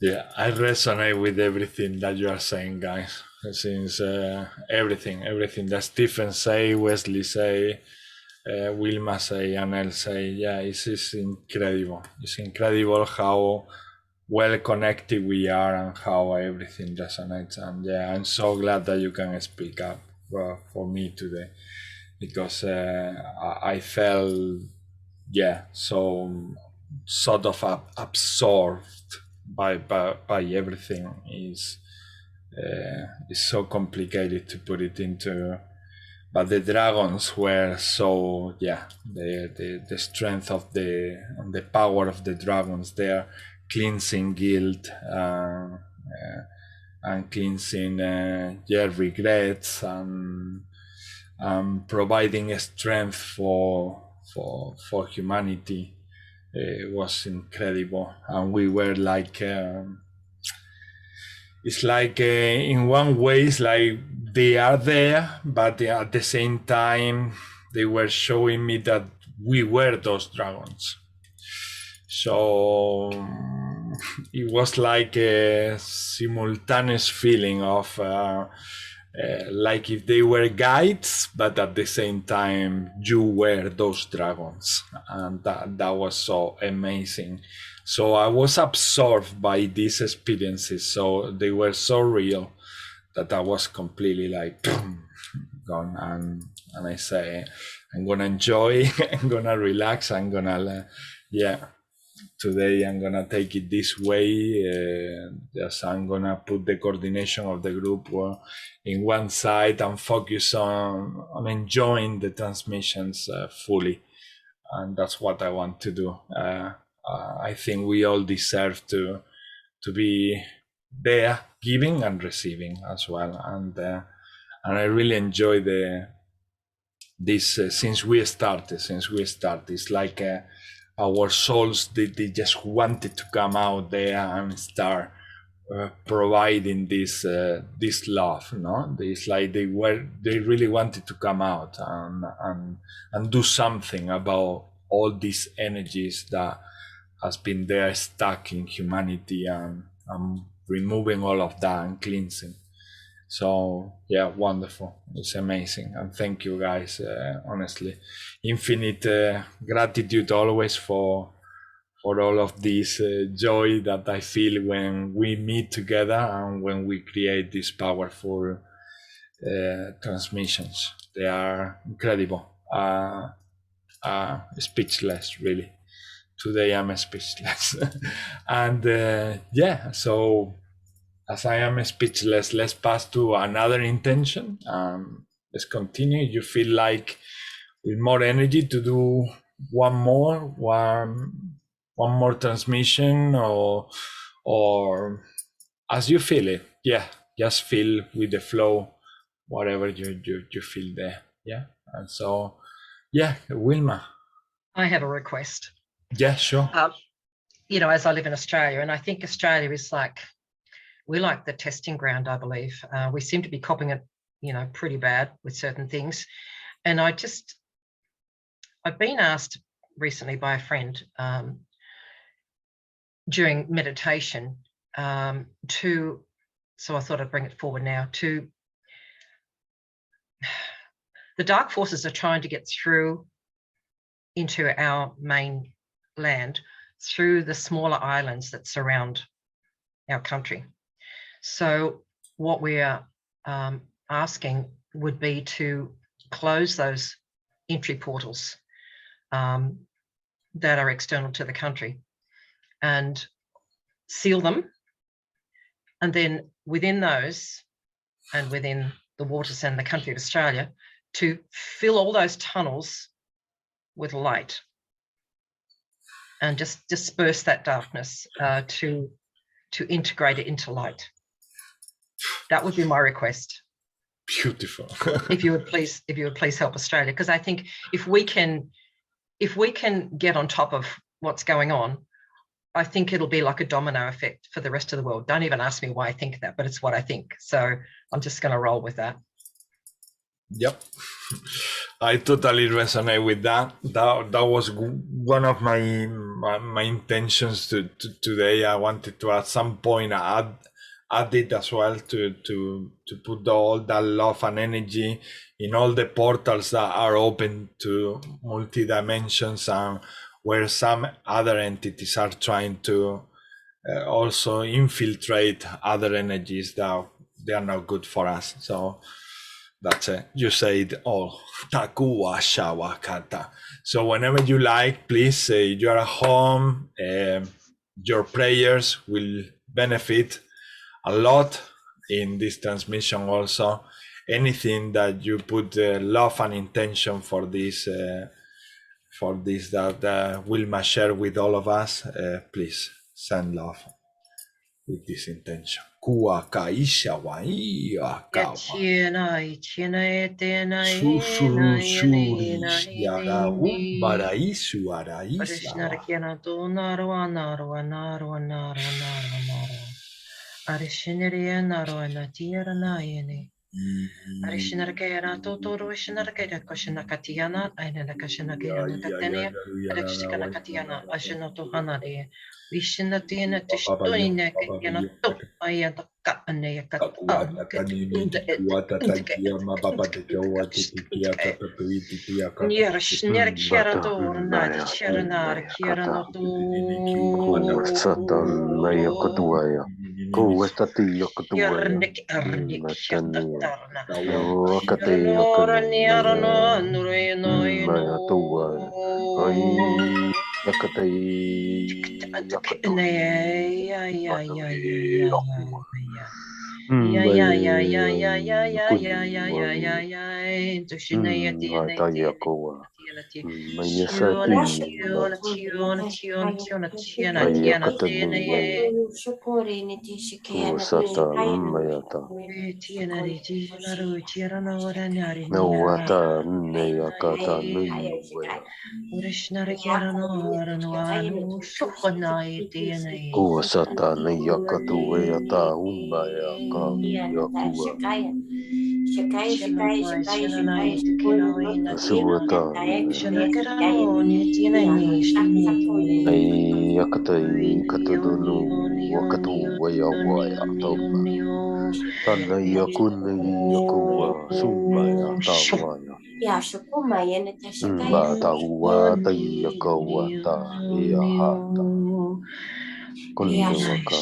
Yeah, I resonate with everything that you are saying, guys. Since everything that Stephen say, Wesley say, Wilma say, and Elle say, yeah, it's incredible. It's incredible how well connected we are and how everything resonates. And yeah, I'm so glad that you can speak up for me today, because I felt so sort of absorbed by everything. Is so complicated to put it into, but the dragons were so the strength of the power of the dragons there, cleansing guilt, and cleansing regrets and providing strength for humanity. It was incredible, and we were like it's like in one way it's like they are there, but at the same time they were showing me that we were those dragons. So it was like a simultaneous feeling of like if they were guides, but at the same time you were those dragons, and that was so amazing. So I was absorbed by these experiences, so they were so real that I was completely like gone. And I say I'm gonna enjoy, I'm gonna relax, I'm gonna today I'm gonna take it this way. Just I'm gonna put the coordination of the group in one side and focus on enjoying the transmissions fully, and that's what I want to do. I think we all deserve to be there, giving and receiving as well, and I really enjoy this since we started. It's like our souls, they just wanted to come out there and start providing this love, no? It's like they really wanted to come out and do something about all these energies that has been there stuck in humanity, and removing all of that and cleansing. So yeah, wonderful. It's amazing, and thank you guys. Honestly, infinite gratitude always for all of this joy that I feel when we meet together and when we create these powerful transmissions. They are incredible. Speechless, really. Today I'm speechless. And so as I am speechless, let's pass to another intention. Let's continue. You feel like with more energy to do one more transmission, or as you feel it. Yeah, just feel with the flow, whatever you feel there. Yeah, and so Wilma. I have a request. Yeah, sure. As I live in Australia, and I think Australia is we're like the testing ground, I believe. We seem to be copying it, pretty bad with certain things. And I've been asked recently by a friend during meditation so I thought I'd bring it forward now, to the dark forces are trying to get through into our main land through the smaller islands that surround our country. So what we are asking would be to close those entry portals that are external to the country and seal them. And then within those and within the waters and the country of Australia, to fill all those tunnels with light and just disperse that darkness to integrate it into light. That would be my request. Beautiful. if you would please help Australia, because I think if we can get on top of what's going on, I think it'll be like a domino effect for the rest of the world. Don't even ask me why I think that, but it's what I think. So I'm just going to roll with that. Yep, I totally resonate with that. That was one of my intentions today. I wanted to at some point add it as well to put all that love and energy in all the portals that are open to multi dimensions, and where some other entities are trying to also infiltrate other energies that they are not good for us. So that's it. You say it all. So whenever you like, please say you're at home. Your prayers will benefit a lot in this transmission also. Anything that you put love and intention for this that Wilma share with all of us, please send love. with this intention. Kuakaisha waia kawa. Susuru suri yara baraisu araisa. Arishinarkayana Totoro Shinarkaya Koshinakatiana, Ainakashinakayana Katania, Arishinakatiana, Ashinoto Hanade, Vishinatina Tishtoina Yana Topayana Katane Katan, Yarishnerkiarator, Nadi Sheranar, Kiranoto. Satan Maya Kotuaya. Kuwestati Yokotuaya. Yarnik Arnik Shatatarna. Wakate Maya Tuaya. Yakate Kuwasata na yakatuwe yata umbaya ka yakuwa. Suwata ay yakatai katadunu wakatu waya waya tawma. Tana yakuna yakuwa sumbaya tawaya. Ba tawa tayakawa ta yahata. Kunduwaka.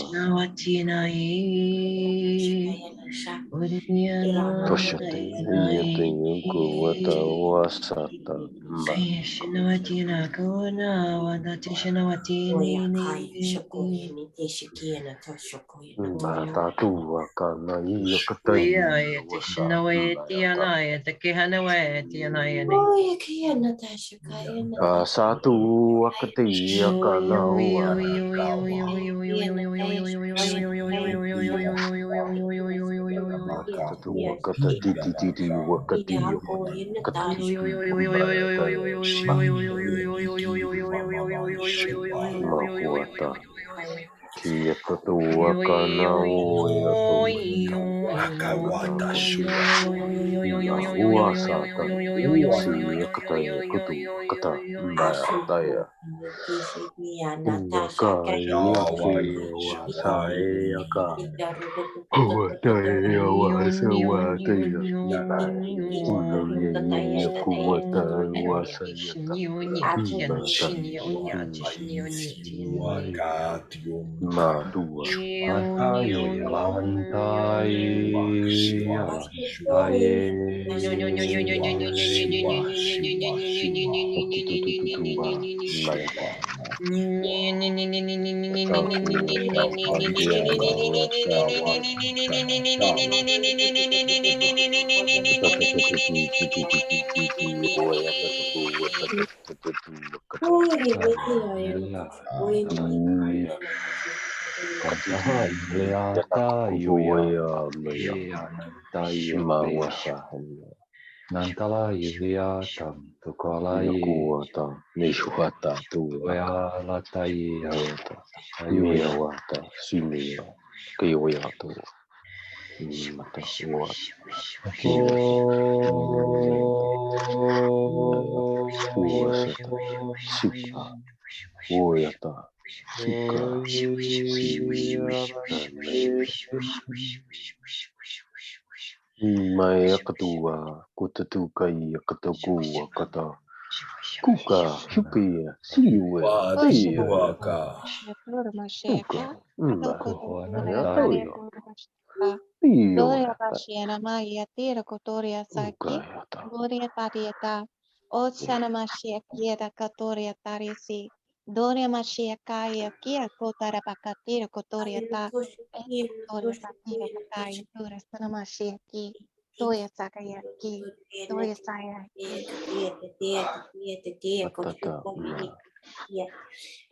Toshate yate yukuwata wasata mba. Tatuwa kana yakatai wasa mbayata. Satu wakati kana wakata titi titi wakati makuata kia tatua kana Wakawata shua. Uasata si yakataya kutu kata mbataya wakaya wasaya ka wataya wasawataya unaya kuwata wasayata mbata madua Nantala Yulia Tam Tukala Nishuata Wea Latai Mia wata simia kiyoyato mata wata uwasata sika woyata sika maya katua kutatuka ya katakuwa kata kuka shukia siwe Waka. kuka ya toyo Gloria iyo Bashiana Maya Tira Kotoria Saki, Gloria Tarieta, O Sana Mashia Kieta Katoria Tarisi, Doria Mashia Kaya Kia Kotara Bakatira Kotoria Ta, Kotoria Satira Bakaya, Dura Sana Mashia Ki, Toya Sakaya Ki, Toya Saya Ki.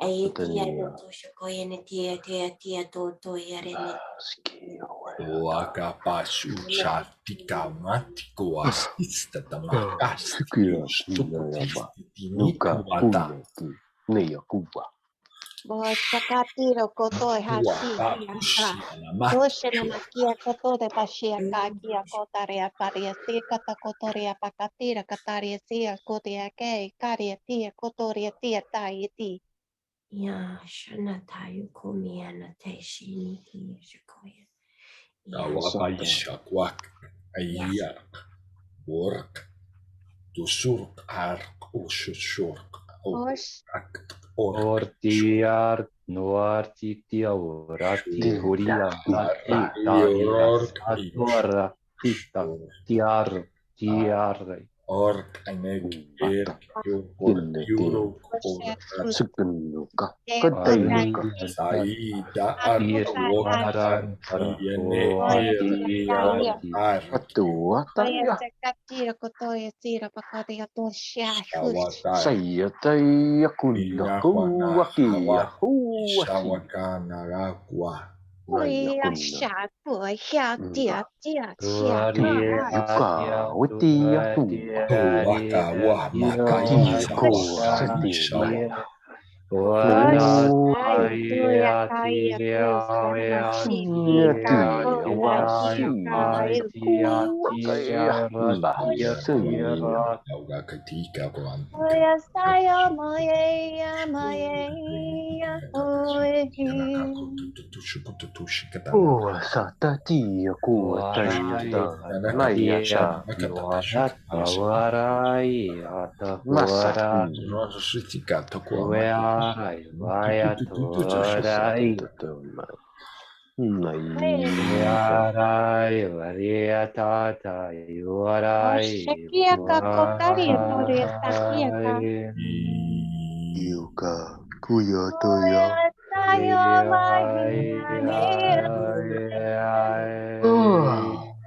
Ai tia no to shokoya ne tia to yarene. Wakapasu chatika matiko asista tamakasti stuputisti nikuata. Bochakatiro kotoi hasi kiaka. Doshena makia koto de bashia kakia kotaria paria sika takotoria pakatira kataria sia kotia kei karia tia kotoria tia taiti. Ya shana tayu komiana taishini tia shokoya. Kawapaisha kwak aiyak work to surk ark ushurk Ortiar nuarti orati huria atora tita tiar ork anek euro saida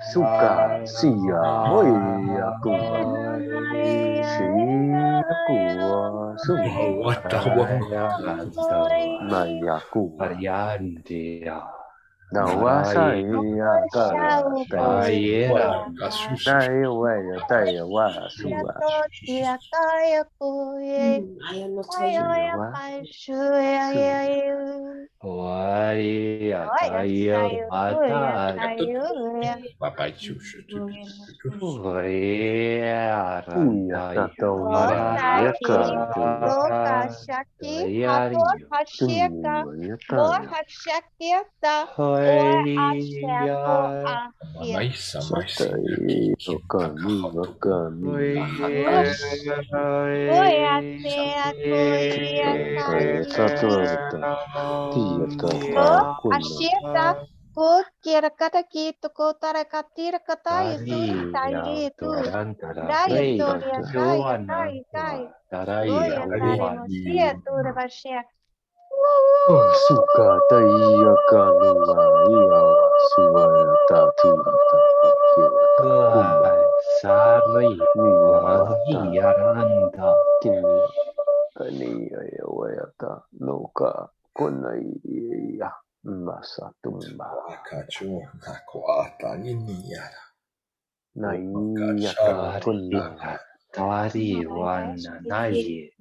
Suka sia hoia kua sia kua maya kua nawasaya kara dai wa sua Kira kata gitu kota katira kata itu tai itu daya tuh dia tai oh ya tai manusia tuh udah pasnya suka taya kanua ia suaya tatu Sari Yaranda kini kani ya wayata noka konai ya masa tumba nakuata niniara naiyata kunna Tari wana nai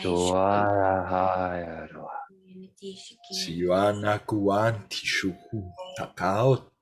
Suara hayarwa Siwana kuanti shuku takaot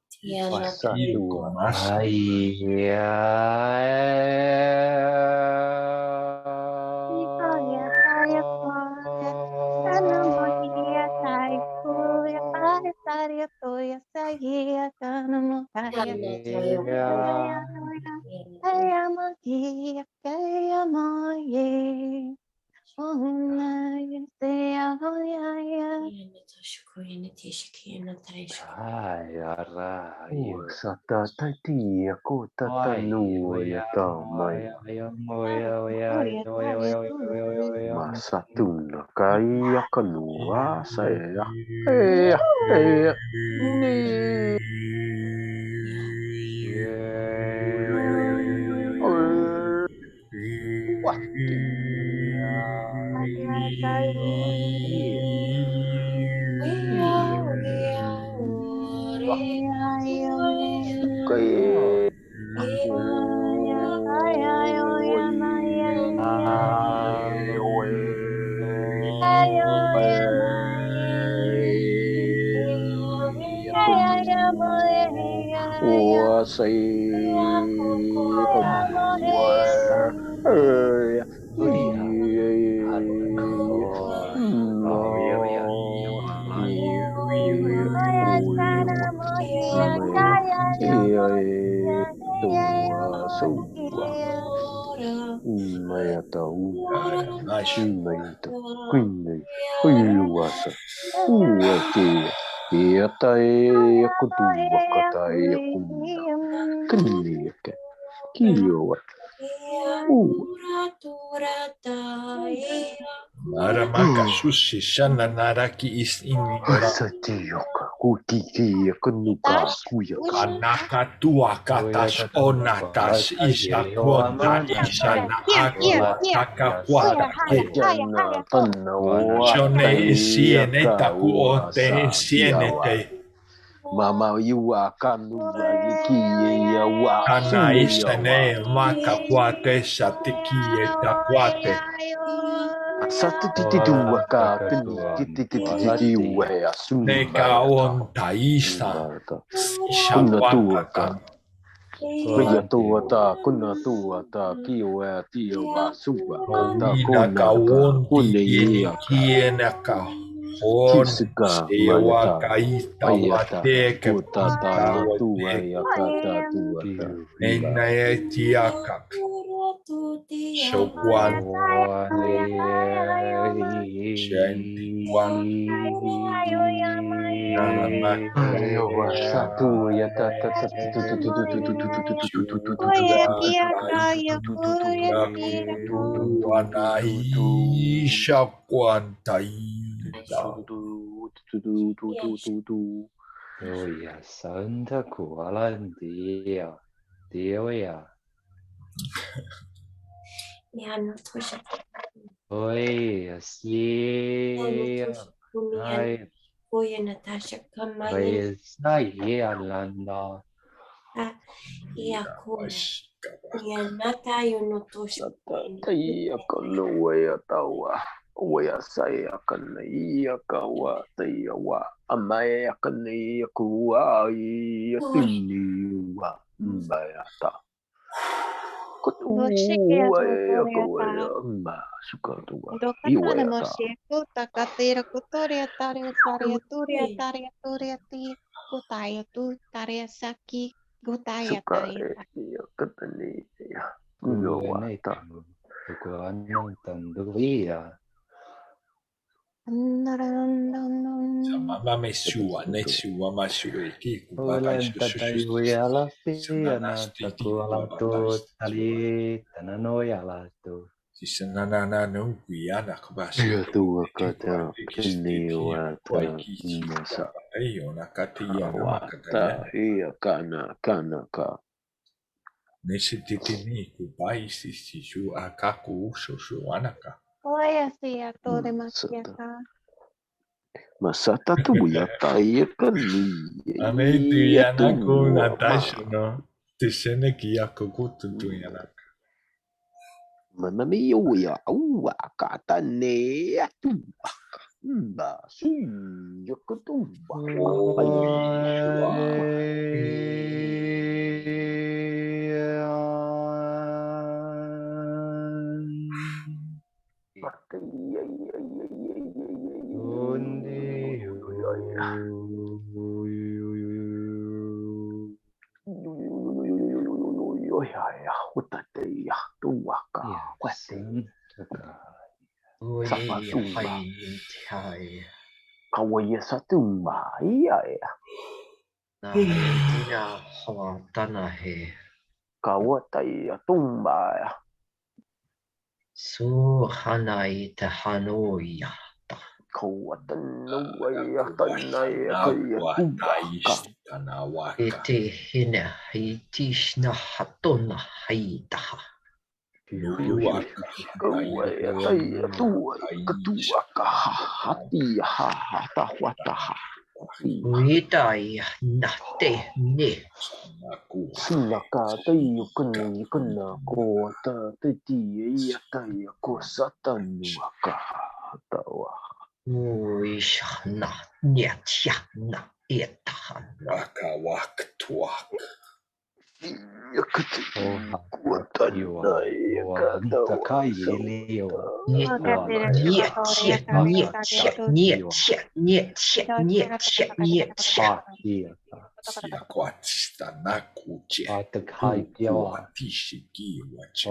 sata tati aku tatanu ya tamai masa tuna kaya kanua saya ni wati Maramaka sushi shana naraki is inigora. Anaka tuakatas onatas isha konta ishana aqua takakwata te. Shone isiene taku onte isienete. Mama yua kanu kiye wa Kana isane makakwate shatikie takwate. Satititu waka kiti wea Neka onta isa. Isha kuna kwantaka. kuna tuata kiwa tiwa suwa kata Ina ka wonti kune kiena ka. Hon Kisuka sewa mayata kaita ayata wateke utata pita na tua wateke. yakata tuata Nena tiakak. Shokwan shanti wan nalamaka. Ayowa satu yata Wanaisha kwantaita. Doya Santa Kualandia, Dioya. Oi, Asia. Hai, Saya Landa. Taya kana wea tawa wea saya kana ia kawa taya wa amaya kana ia kuwa ia tini wa mbayata kutu wea kawea mba suka tuwa iwea ta suka ia katani ya Kuenaitu, Kuanang Tanduia. Mama mesua nesua masue ki kubaka Ulan tatayuya lasti, sananasti anata ki kualatu, kubakas tali, tananoya lastu. si sananana no kuyana kubasi ia tuwa ki kata kubaki kini stiki wata kwai ki masa ayo nakati ya wata namakataya ia kana ka nesititi ni kubai si su akaku so anaka Masata tu ya taya kani ane tu ya ya tu naku ma natasho no tisene ki yakuku tu ya naka mana mi ya uwa kata ne ya tu ba su ya kutu ba Kawaya satu iya ya. Kawataya tumba ya. Suhanai tahanoya. Kawatan waya tanaya kaya kubaka. tanawaka Ete hina hitishna hatona haitaha. Uitaya nate ne. Sinaka tayo kana ko ta ti ya tayo ko satanu ka tawa. Uisha na nyatya na etana. Waka wak tuak. Siakwatista nakuche. Kuatishiki wache.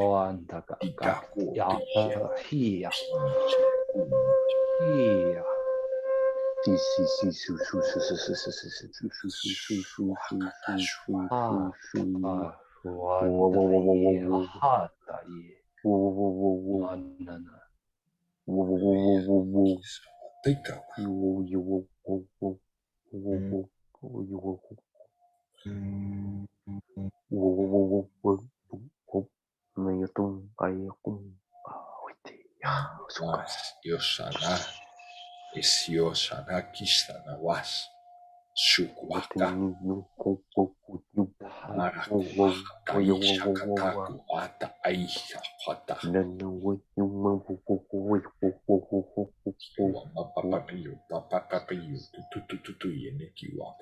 Yoshana is Yoshana Kishana was Shukwaka Kaisha Kataku Ata Aisha Hata Papapayu Tututu Yenekiwa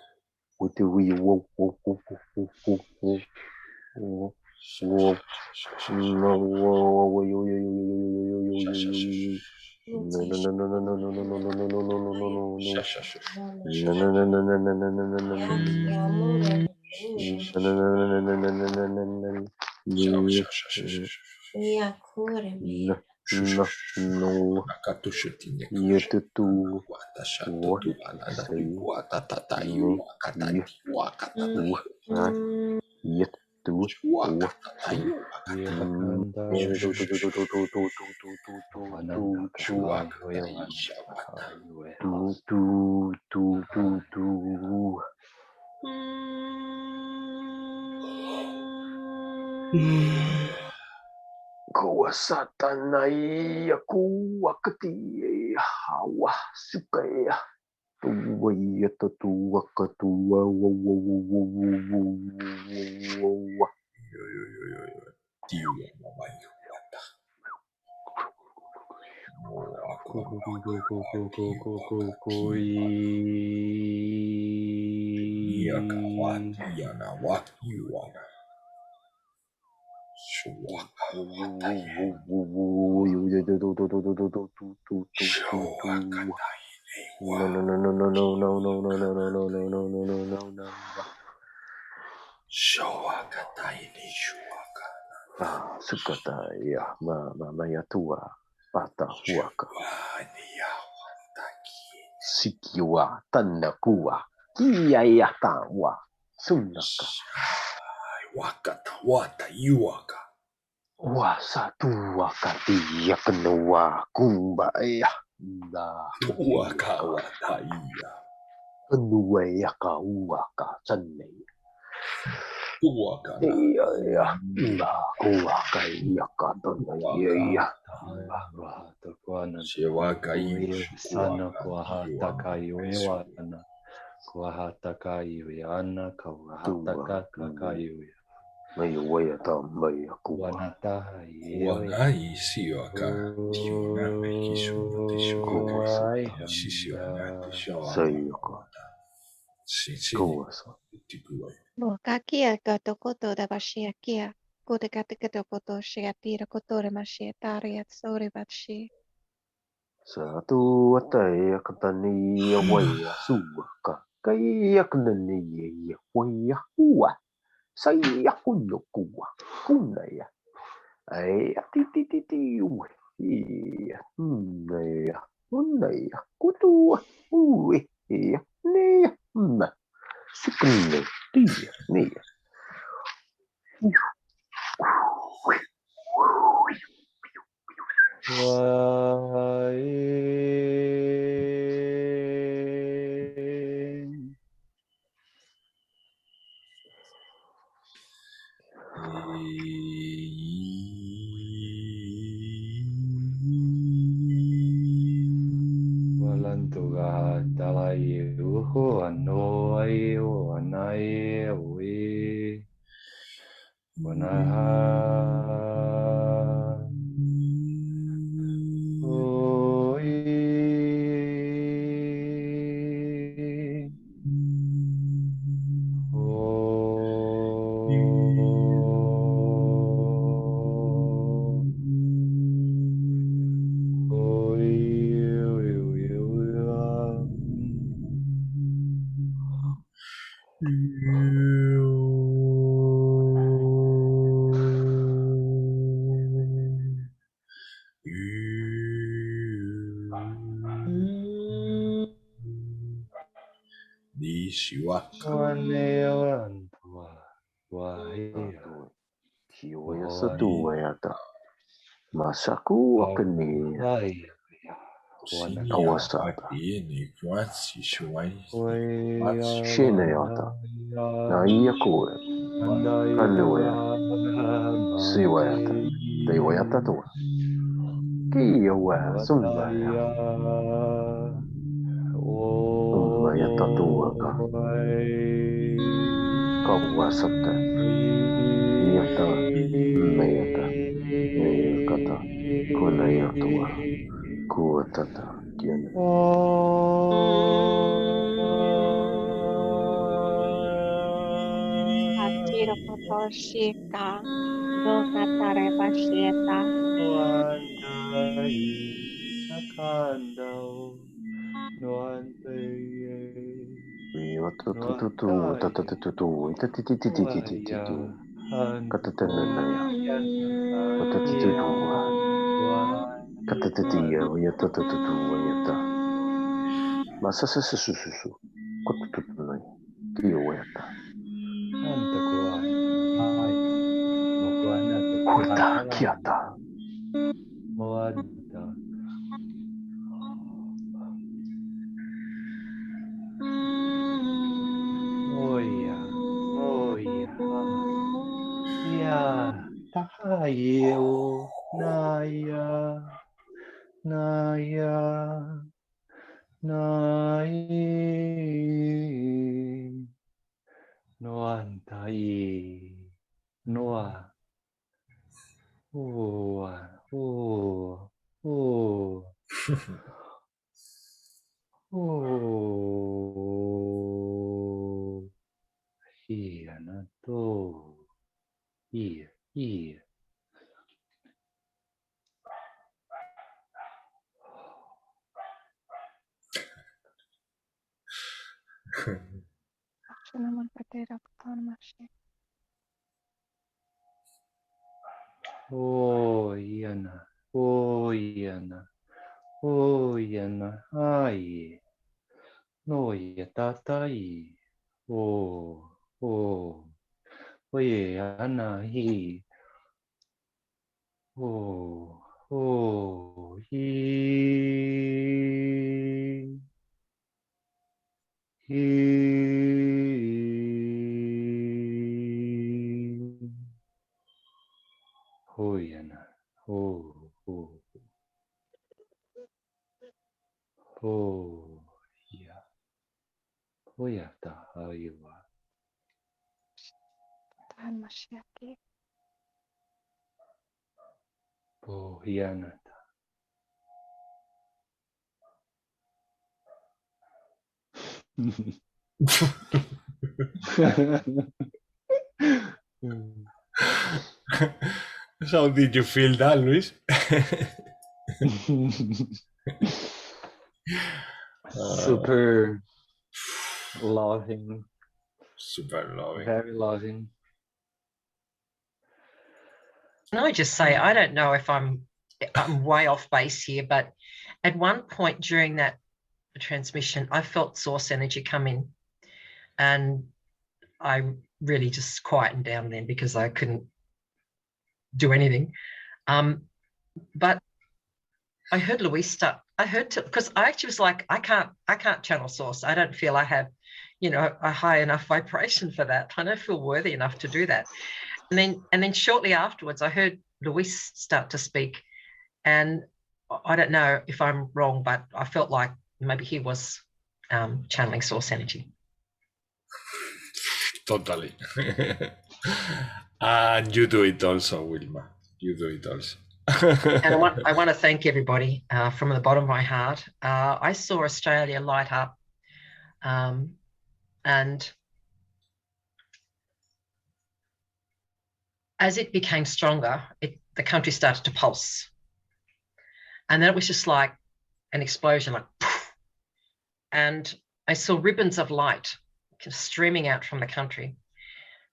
Kuwa satanai aku wakati hawa sukaya tuwa tuwa katua tiwa mamayu kata iya kawati yana wakiwana Sukataya mama ya tua pata huaka sikiwa tanakuwa kiya tawa sunaka wakata wata yuaka wasatu wakati ya kenuwa kumba ya da waka wataiya kenuwa ya kauaka sanne waka ya da kuwaka ya katana ya Shewaka sana kuahataka iwewana kuahataka iweana kuahataka kakaiwe Maya tambaya kuwa wanataha Wanai siwaka Shona Mekishuna Tishuna Shishona sayaka kuwa sa Kakia koto da bashia kia. Kote kata koto shia tira kotore mashia tariat sori batshi. satu ataya katani waya suwaka kaya kanani waya huwa saya kunyo kuwa kunaya ay titi uwe iya naya unaya kutua uwe iya neya na sukne tia neya Antuga dalai uhu anoi anai ui wanaha ui Masaku akani awasata. Shinayata. Naiakue. Kaluea. Siwayata. Dewayata tua. Kiawa sumaya. Ummayata tuaka. Kawasata. Yata. Mayata. Kata. Kulayatua. Kuatata. Kiana. Atira potoshika. Doga tarebasheta. Wandai nakandau nuanteye Tahayo Naya Naya Nai Noantai Noa Oa O O O Hianato Here Oh Yana Oh Yana Oh Yana Ai No Yatatai Oh Oh Oye Ana Hi Oh Oh He Hoyana Ho Ho Ho Ya Hoyata Aywa Bohyanata How did you feel that, Luis? Super loving. Super loving. Very loving. Can I just say, I don't know if I'm way off base here, but at one point during that transmission, I felt source energy come in, and I really just quietened down then because I couldn't do anything. But I heard Luis start. I heard, because I actually was like, I can't channel source. I don't feel I have, a high enough vibration for that. I don't feel worthy enough to do that. And then shortly afterwards, I heard Luis start to speak, and I don't know if I'm wrong, but I felt like maybe he was channeling source energy. Totally. And you do it also, Wilma. You do it also. And I want to thank everybody from the bottom of my heart. I saw Australia light up, and as it became stronger, the country started to pulse. And then it was just like an explosion, like poof. And I saw ribbons of light streaming out from the country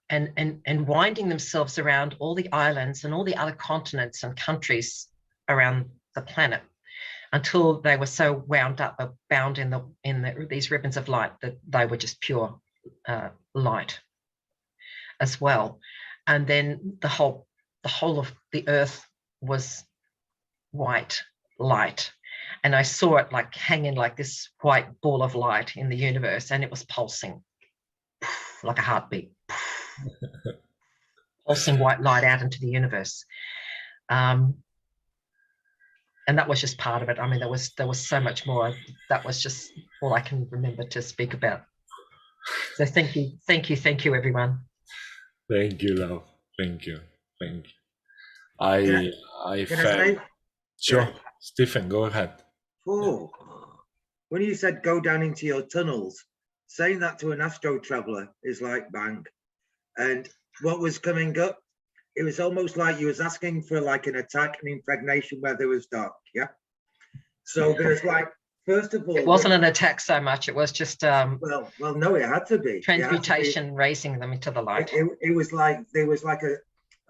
and winding themselves around all the islands and all the other continents and countries around the planet until they were so wound up or bound in these ribbons of light that they were just pure light as well. And then the whole of the earth was white light. And I saw it like hanging like this white ball of light in the universe, and it was pulsing like a heartbeat. Pulsing white light out into the universe. And that was just part of it. I mean, there was so much more. That was just all I can remember to speak about. So thank you, everyone. Thank you, love. Thank you. I felt. Sure, Stephen, go ahead. Oh, when you said go down into your tunnels, saying that to an astro traveler is like bang. And what was coming up, it was almost like you was asking for like an attack and impregnation where there was dark. Yeah. So there's like, first of all, it wasn't an attack so much. It was just well, no, it had to be transmutation, raising them into the light. It was like there was like a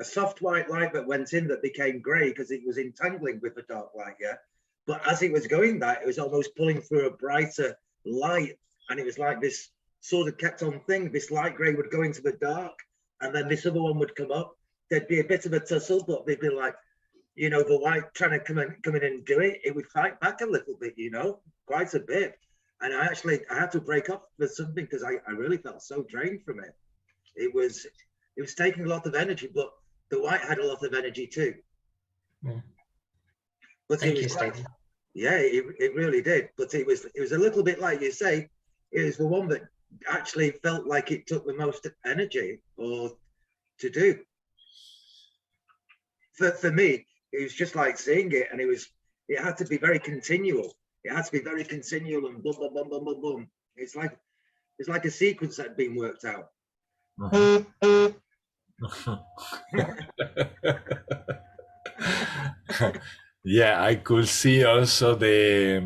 soft white light that went in that became grey because it was entangling with the dark light. Yeah. But as it was going that, it was almost pulling through a brighter light, and it was like this sort of kept on thing. This light grey would go into the dark, and then this other one would come up. There'd be a bit of a tussle, but they'd be like, you know, the white trying to come in and do it. It would fight back a little bit, you know, quite a bit. And I had to break up with something because I really felt so drained from it. It was taking a lot of energy, but the white had a lot of energy too. Mm. But Thank you, Stephen. Yeah, it really did. But it was a little bit like you say, it was the one that actually felt like it took the most energy or to do. For me, it was just like seeing it, and it had to be very continual. It had to be very continual and boom, boom, boom, boom, boom, boom. It's like a sequence that had been worked out. Yeah, I could see also the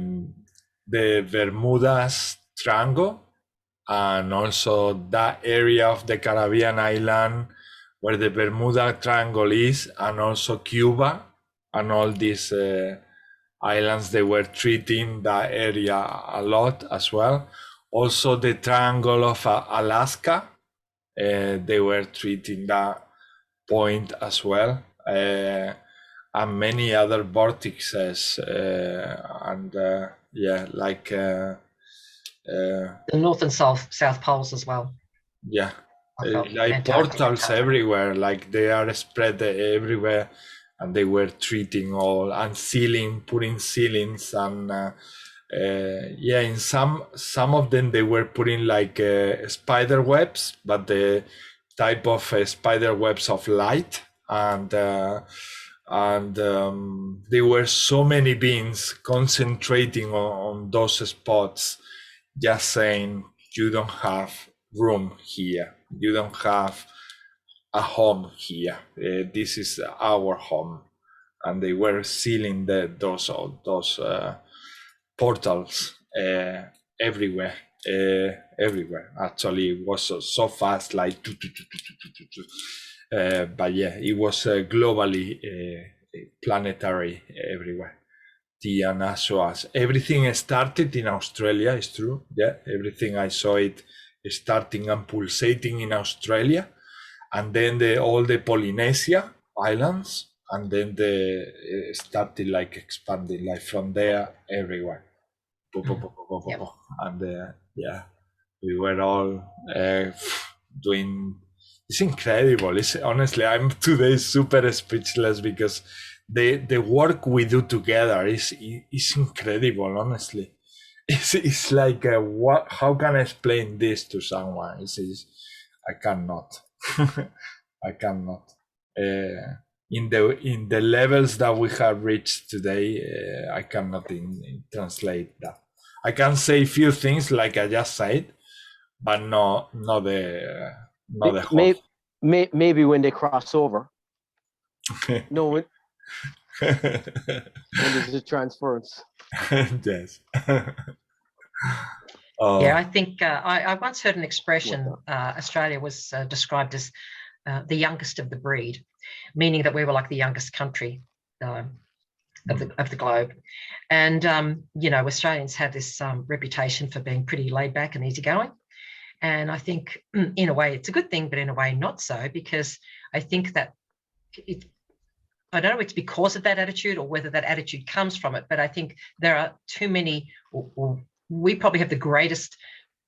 Bermudas Triangle, and also that area of the Caribbean island where the Bermuda Triangle is, and also Cuba and all these islands. They were treating that area a lot as well. Also the Triangle of Alaska, they were treating that point as well. And many other vortexes, and yeah, like the north and south poles as well. Yeah, like portals everywhere, like they are spread everywhere, and they were treating all and putting ceilings, and yeah, in some of them they were putting like spider webs, but the type of spider webs of light, and there were so many beings concentrating on those spots, just saying, you don't have room here, you don't have a home here, this is our home. And they were sealing those portals everywhere. Actually, it was so fast, like but yeah, it was globally planetary everywhere. And also as everything started in Australia, it's true. Yeah, everything I saw it starting and pulsating in Australia, and then all the Polynesia islands, and then they started like expanding, like from there everywhere. Yep. And yeah, we were all doing. It's incredible. It's honestly, I'm today super speechless because the work we do together is incredible. Honestly, it's like what? How can I explain this to someone? I cannot. I cannot. In the levels that we have reached today, I cannot translate that. I can say a few things like I just said, but not the whole. Maybe when they cross over. No, when there's a transference. Yes. Yeah, I think I once heard an expression. Australia was described as the youngest of the breed, meaning that we were like the youngest country of the globe. And you know, Australians have this reputation for being pretty laid back and easygoing. And I think in a way it's a good thing, but in a way not so, because I think that I don't know if it's because of that attitude or whether that attitude comes from it, but I think there are too many, or we probably have the greatest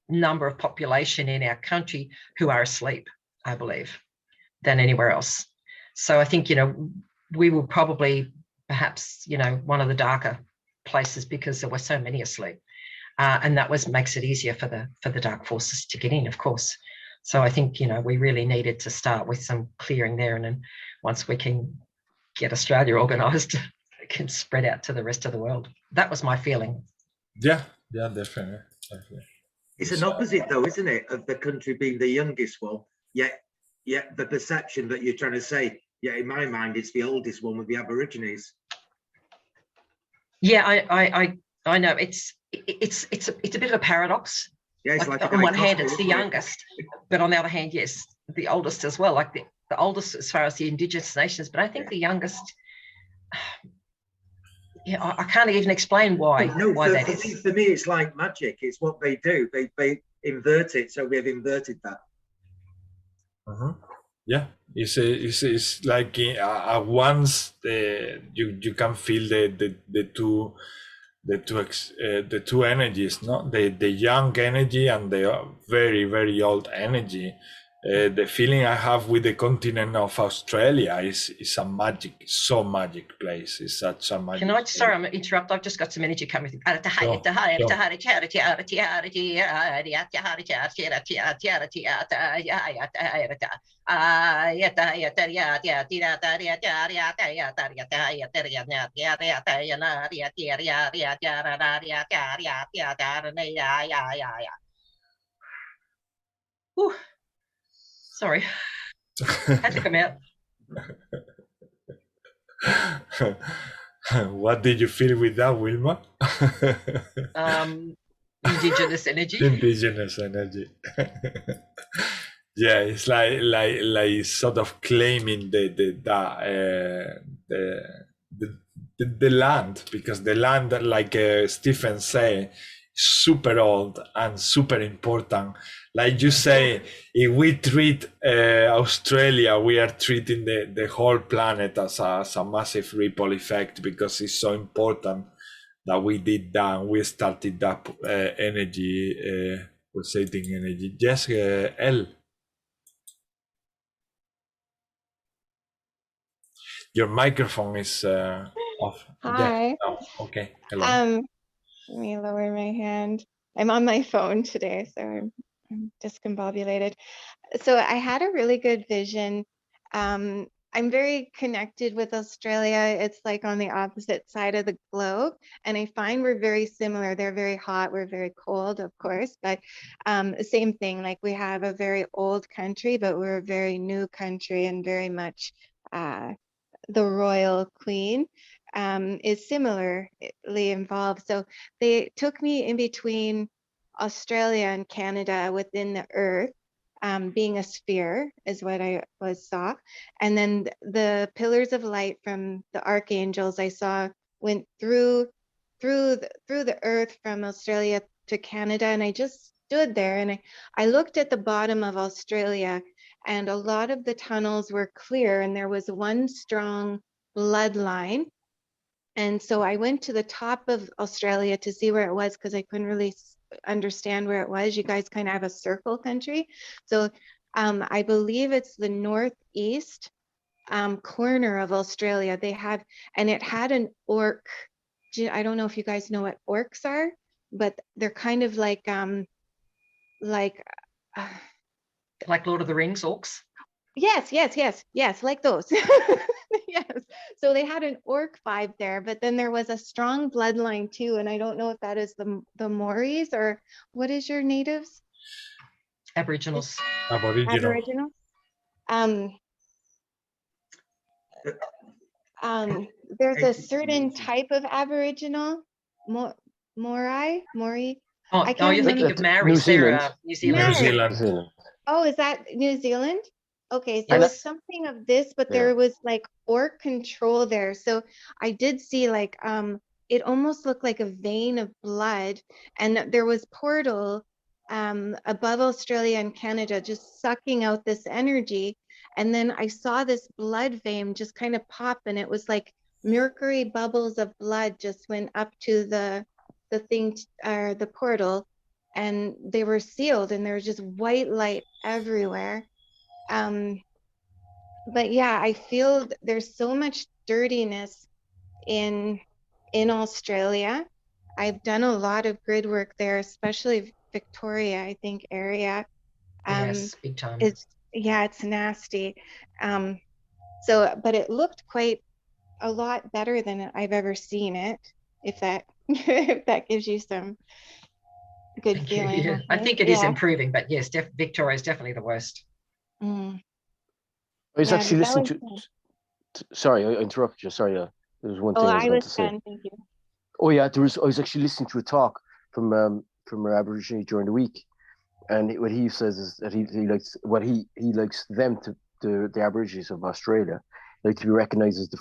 number of population in our country who are asleep, I believe, than anywhere else. So I think, you know, we will probably perhaps, you know, one of the darker places because there were so many asleep. And that makes it easier for the dark forces to get in, of course. So I think, you know, we really needed to start with some clearing there. And then once we can get Australia organised, it can spread out to the rest of the world. That was my feeling. Yeah, definitely. It's an opposite though, isn't it, of the country being the youngest one, yet the perception that you're trying to say, yeah, in my mind, it's the oldest one with the Aborigines. Yeah, I know it's a bit of a paradox. Yeah, it's like on one hand, it's the youngest, but on the other hand, yes, the oldest as well, like the oldest as far as the Indigenous nations, but I think the youngest, yeah, I can't even explain why. That is. For me, it's like magic. It's what they do. They invert it, so we have inverted that. Yeah, it's like at once you can feel the two energies, no, the young energy and the very, very old energy. The feeling I have with the continent of Australia is a magic place. It's such a magic. Can I? Sorry, I'm interrupt. I've just got some energy coming through. Sorry, had to come out. What did you feel with that, Wilma? Indigenous energy. Indigenous energy. Yeah, it's like sort of claiming the land, because the land, like Stephen say, super old and super important. Like you say, if we treat Australia, we are treating the whole planet as a massive ripple effect, because it's so important that we did that. We started that energy, pulsating energy. Yes, El. Your microphone is off. Hi. Yeah. Oh, okay. Hello. Let me lower my hand. I'm on my phone today, so I'm discombobulated. So I had a really good vision. I'm very connected with Australia. It's like on the opposite side of the globe, and I find we're very similar. They're very hot, we're very cold, of course, but the same thing. Like, we have a very old country, but we're a very new country, and very much the royal queen is similarly involved. So they took me in between Australia and Canada within the earth, being a sphere is what I saw. And then the pillars of light from the archangels I saw went through the earth from Australia to Canada. And I just stood there and I looked at the bottom of Australia, and a lot of the tunnels were clear, and there was one strong bloodline. And so I went to the top of Australia to see where it was, because I couldn't really understand where it was. You guys kind of have a circle country. So I believe it's the northeast corner of Australia. They have, and it had an orc. I don't know if you guys know what orcs are, but they're kind of like Lord of the Rings orcs. Yes, like those. Yes. So they had an orc vibe there, but then there was a strong bloodline too, and I don't know if that is the Maoris or what is your natives? Aboriginals. Aboriginal. There's a certain type of Aboriginal, Mori. Oh, you're thinking of Maoris. They're New Zealand. Oh, is that New Zealand? Okay, so there was something of this, but there was like orc control there. So I did see like it almost looked like a vein of blood, and there was portal above Australia and Canada just sucking out this energy. And then I saw this blood vein just kind of pop, and it was like mercury bubbles of blood just went up to the thing or the portal, and they were sealed, and there was just white light everywhere. But yeah, I feel there's so much dirtiness in Australia. I've done a lot of grid work there, especially Victoria, I think, area. Yes, big time. It's nasty. So, but it looked quite a lot better than I've ever seen it, if that if that gives you some good feeling. Yeah. I think it is improving, but yes, Victoria is definitely the worst. I was actually listening to sorry, I interrupted you. Sorry, there was one thing I was going to say. Thank you. Oh yeah, I was actually listening to a talk from an Aborigine during the week, and what he says is that he likes he likes them the Aborigines of Australia like to be recognized as the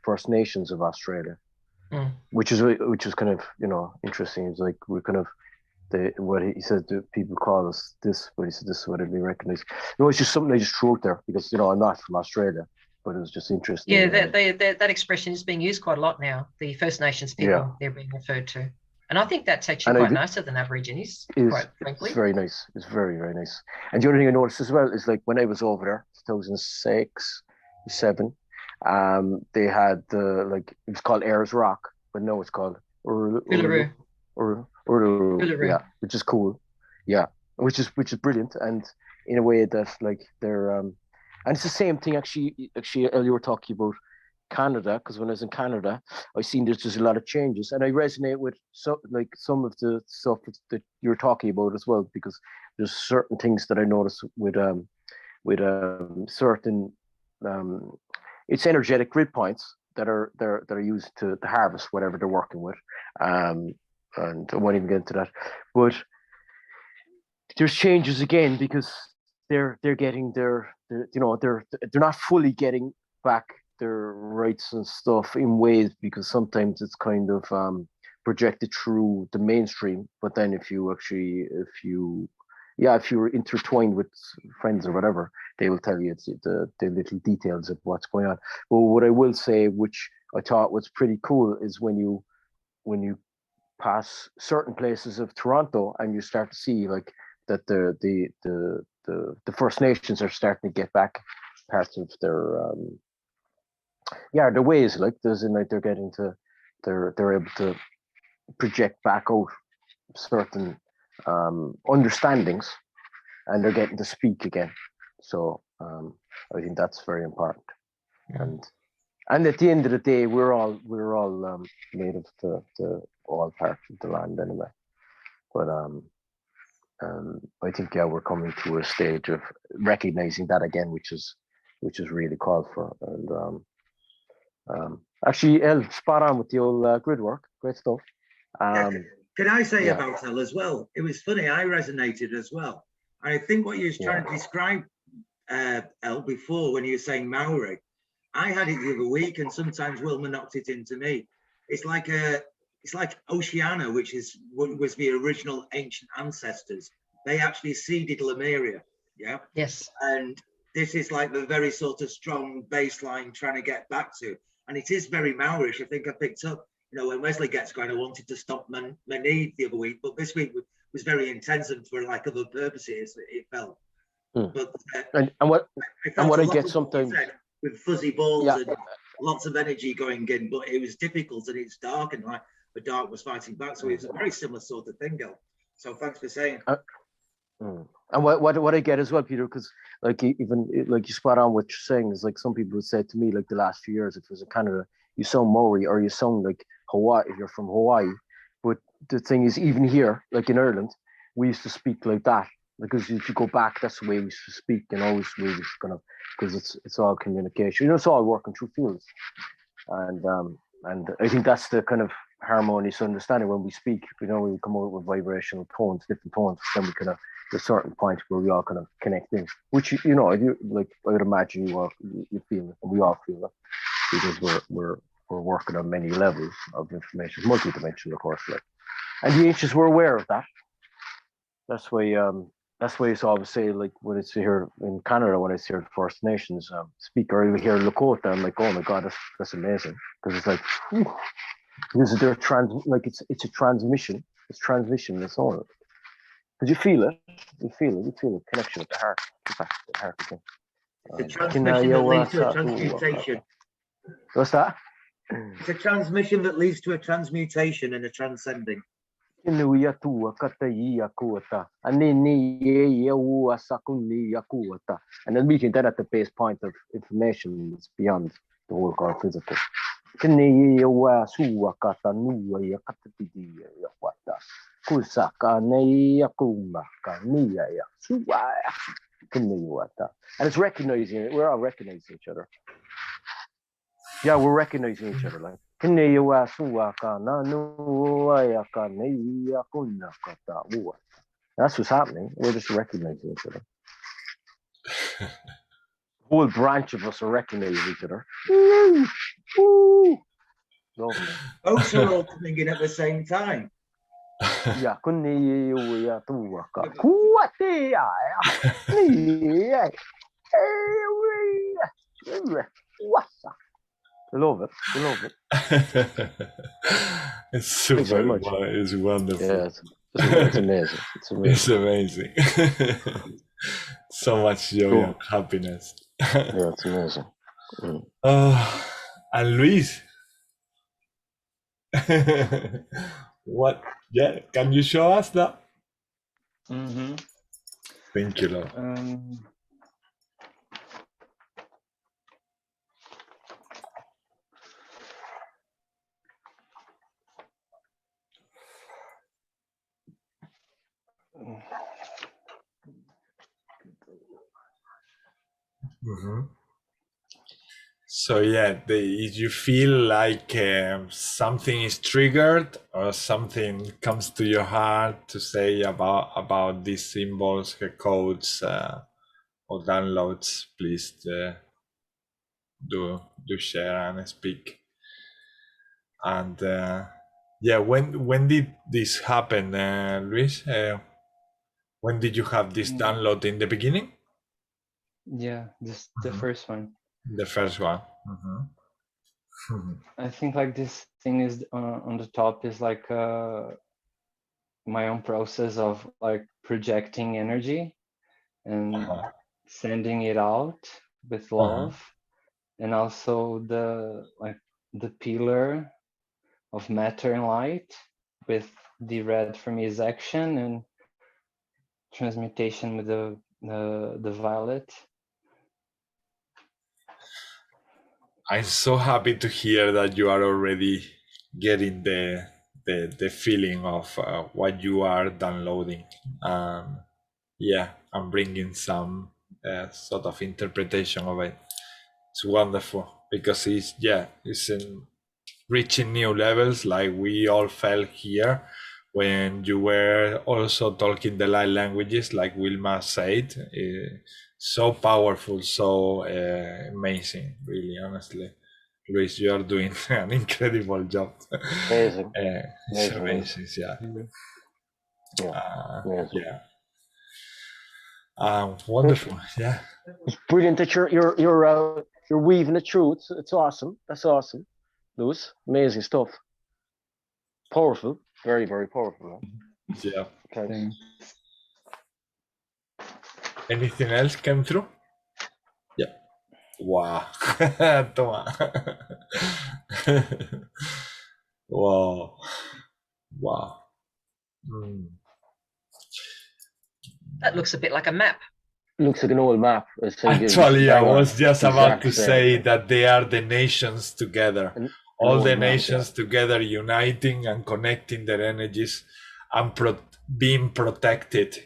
First Nations of Australia, which is kind of interesting. It's like we're kind of what he said that people call us this, but he said this is what it'd be recognized. It's just something I just threw out there because I'm not from Australia, but it was just interesting. Yeah, that expression is being used quite a lot now. The First Nations people, they're being referred to, and I think that's actually quite nicer than Aborigines. Quite frankly, it's very nice. It's very, very nice. And the other thing I noticed as well is like when I was over there, 2006, 2007, they had it was called Ayers Rock, but no, it's called Uluru. Yeah, which is cool. Yeah, which is brilliant, and in a way that like they're and it's the same thing actually you were talking about Canada, because when I was in Canada I've seen there's just a lot of changes, and I resonate with some of the stuff that you're talking about as well, because there's certain things that I notice with certain it's energetic grid points that are used to harvest whatever they're working with. And I won't even get into that, but there's changes again because they're getting they're not fully getting back their rights and stuff in ways, because sometimes it's kind of projected through the mainstream. But then if you're intertwined with friends or whatever, they will tell you the little details of what's going on. But what I will say, which I thought was pretty cool, is when you pass certain places of Toronto and you start to see like that the First Nations are starting to get back parts of their ways, like there's in like they're able to project back out certain understandings, and they're getting to speak again. So I think that's very important. And at the end of the day, we're all native to all parts of the land anyway. But I think we're coming to a stage of recognizing that again, which is really called for. And actually, El, spot on with the old grid work, great stuff. Can I say about El as well? It was funny. I resonated as well. I think what you was trying to describe, El, before when you were saying Maori, I had it the other week, and sometimes Wilma knocked it into me. It's like Oceania, which is what was the original ancient ancestors. They actually seeded Lemuria. Yeah. Yes. And this is like the very sort of strong baseline trying to get back to, and it is very Maorish. I think I picked up, when Wesley gets going, I wanted to stop Manid the other week, but this week was very intense and for like other purposes. It felt. But and what I get sometimes with fuzzy balls and lots of energy going in, but it was difficult and it's dark, and like the dark was fighting back. So it's a very similar sort of thing, Gil. So thanks for saying. And what I get as well, Peter, because like even like you spot on what you're saying is like some people would say to me like the last few years, if it was in Canada, you sound Maori or you sound like Hawaii if you're from Hawaii. But the thing is, even here, like in Ireland, we used to speak like that. Because if you go back, that's the way we used to speak, and always we was kind of, because it's all communication. You know, it's all working through fields, and I think that's the kind of harmonious understanding when we speak. You know, we come out with vibrational tones, different tones, then we kind of a certain point where we all kind of connect in, which you know, like I would imagine you feel it, and we all feel it, because we're working on many levels of information, multidimensional, of course. Like, and the ancients were aware of that. That's why it's always say, like when it's here in Canada, when it's here First Nations speak, or even here in Lakota, I'm like, oh my God, that's amazing, because it's like because they're it's a transmission. It's transmission. It's all. Because you feel it, you feel a connection with the heart. In fact, the heart again. It's a transmission that leads to a transmutation. What's that? It's a transmission that leads to a transmutation and a transcending. And then we get to that at the base point of information that's beyond the whole core physical. And it's recognizing it. We're all recognizing each other. Yeah, we're recognizing each other. Like, that's what's happening. We're just recognizing each other. A whole branch of us are recognizing each other. Both are all coming in at the same time. Yeah. I love it. It's super. It's wonderful. Yeah, it's amazing. It's amazing. So much joy and happiness. Yeah, it's amazing. And Luis, what? Yeah, can you show us that? Mm-hmm. Thank you, Lord. So yeah, if you feel like something is triggered or something comes to your heart to say about these symbols, codes, or downloads, please do share and speak. And yeah, when did this happen, Luis? When did you have this download? In the beginning? Yeah, this the first one. The first one. I think like this thing is on the top is like my own process of like projecting energy and sending it out with love, and also the pillar of matter and light, with the red for me is action and transmutation with the violet. I'm so happy to hear that you are already getting the feeling of what you are downloading. Yeah, I'm bringing some sort of interpretation of it. It's wonderful because it's in reaching new levels, like we all felt here when you were also talking the light languages, like Wilma said. So powerful, so amazing, really, honestly. Luis, you are doing an incredible job. Amazing. It's amazing, wonderful, yeah. It's brilliant that you're weaving it through. It's awesome. That's awesome, Lewis. Amazing stuff. Powerful, very, very powerful. Yeah. Thanks. Anything else came through? Yeah. Wow. Toma. Wow. Wow. Mm. That looks a bit like a map. Looks like an old map. Actually, I was just about to Exact say same. that they are the nations together. An All the old map, nations together uniting and connecting their energies and being protected.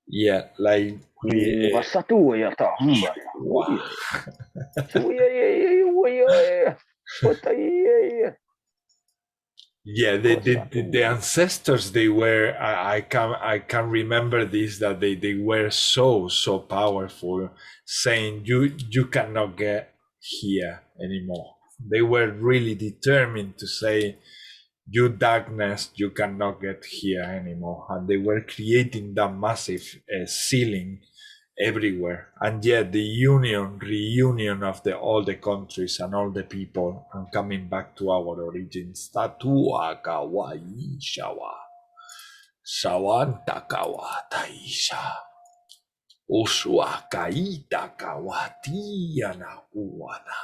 Yeah, like we. Yeah, the ancestors, they were, I can remember this, that they were so powerful, saying you cannot get here anymore. They were really determined to say, you darkness, you cannot get here anymore. And they were creating that massive ceiling everywhere. And yet the reunion of all the countries and all the people, and coming back to our origins. Tatua kawaii shawa. Sawanta kawataisha. Usua kaita kawatiana uwana.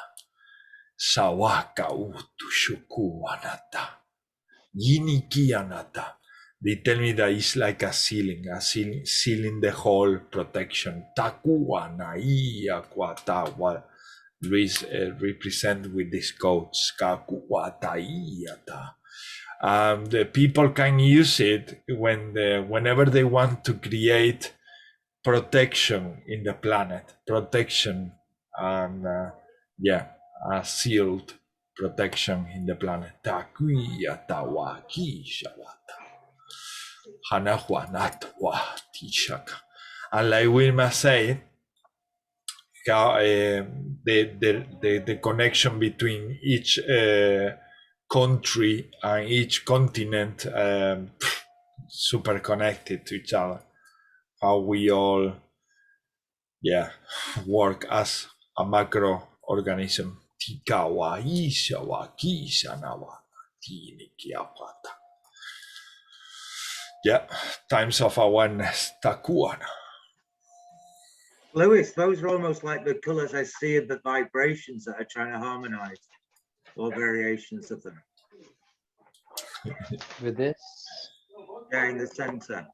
Sawaka utushukuanata. Yinikianata. They tell me that it's like a ceiling the whole protection. Takuana iya kwatawa represent with these codes. Kakuataiyata. The people can use it whenever they want to create protection in the planet, protection and a sealed protection in the planet. Takuya tawaki shawata. Hanahuanatwa tishaka. And like Wilma said, the connection between each country and each continent, super connected to each other. How we all, work as a macro organism. Tikawa ishawa kishanawa tinikiapata. Yeah, times of awareness. Takuana. Lewis, those are almost like the colors I see in the vibrations that are trying to harmonize, or variations of them. With this? Yeah, in the center.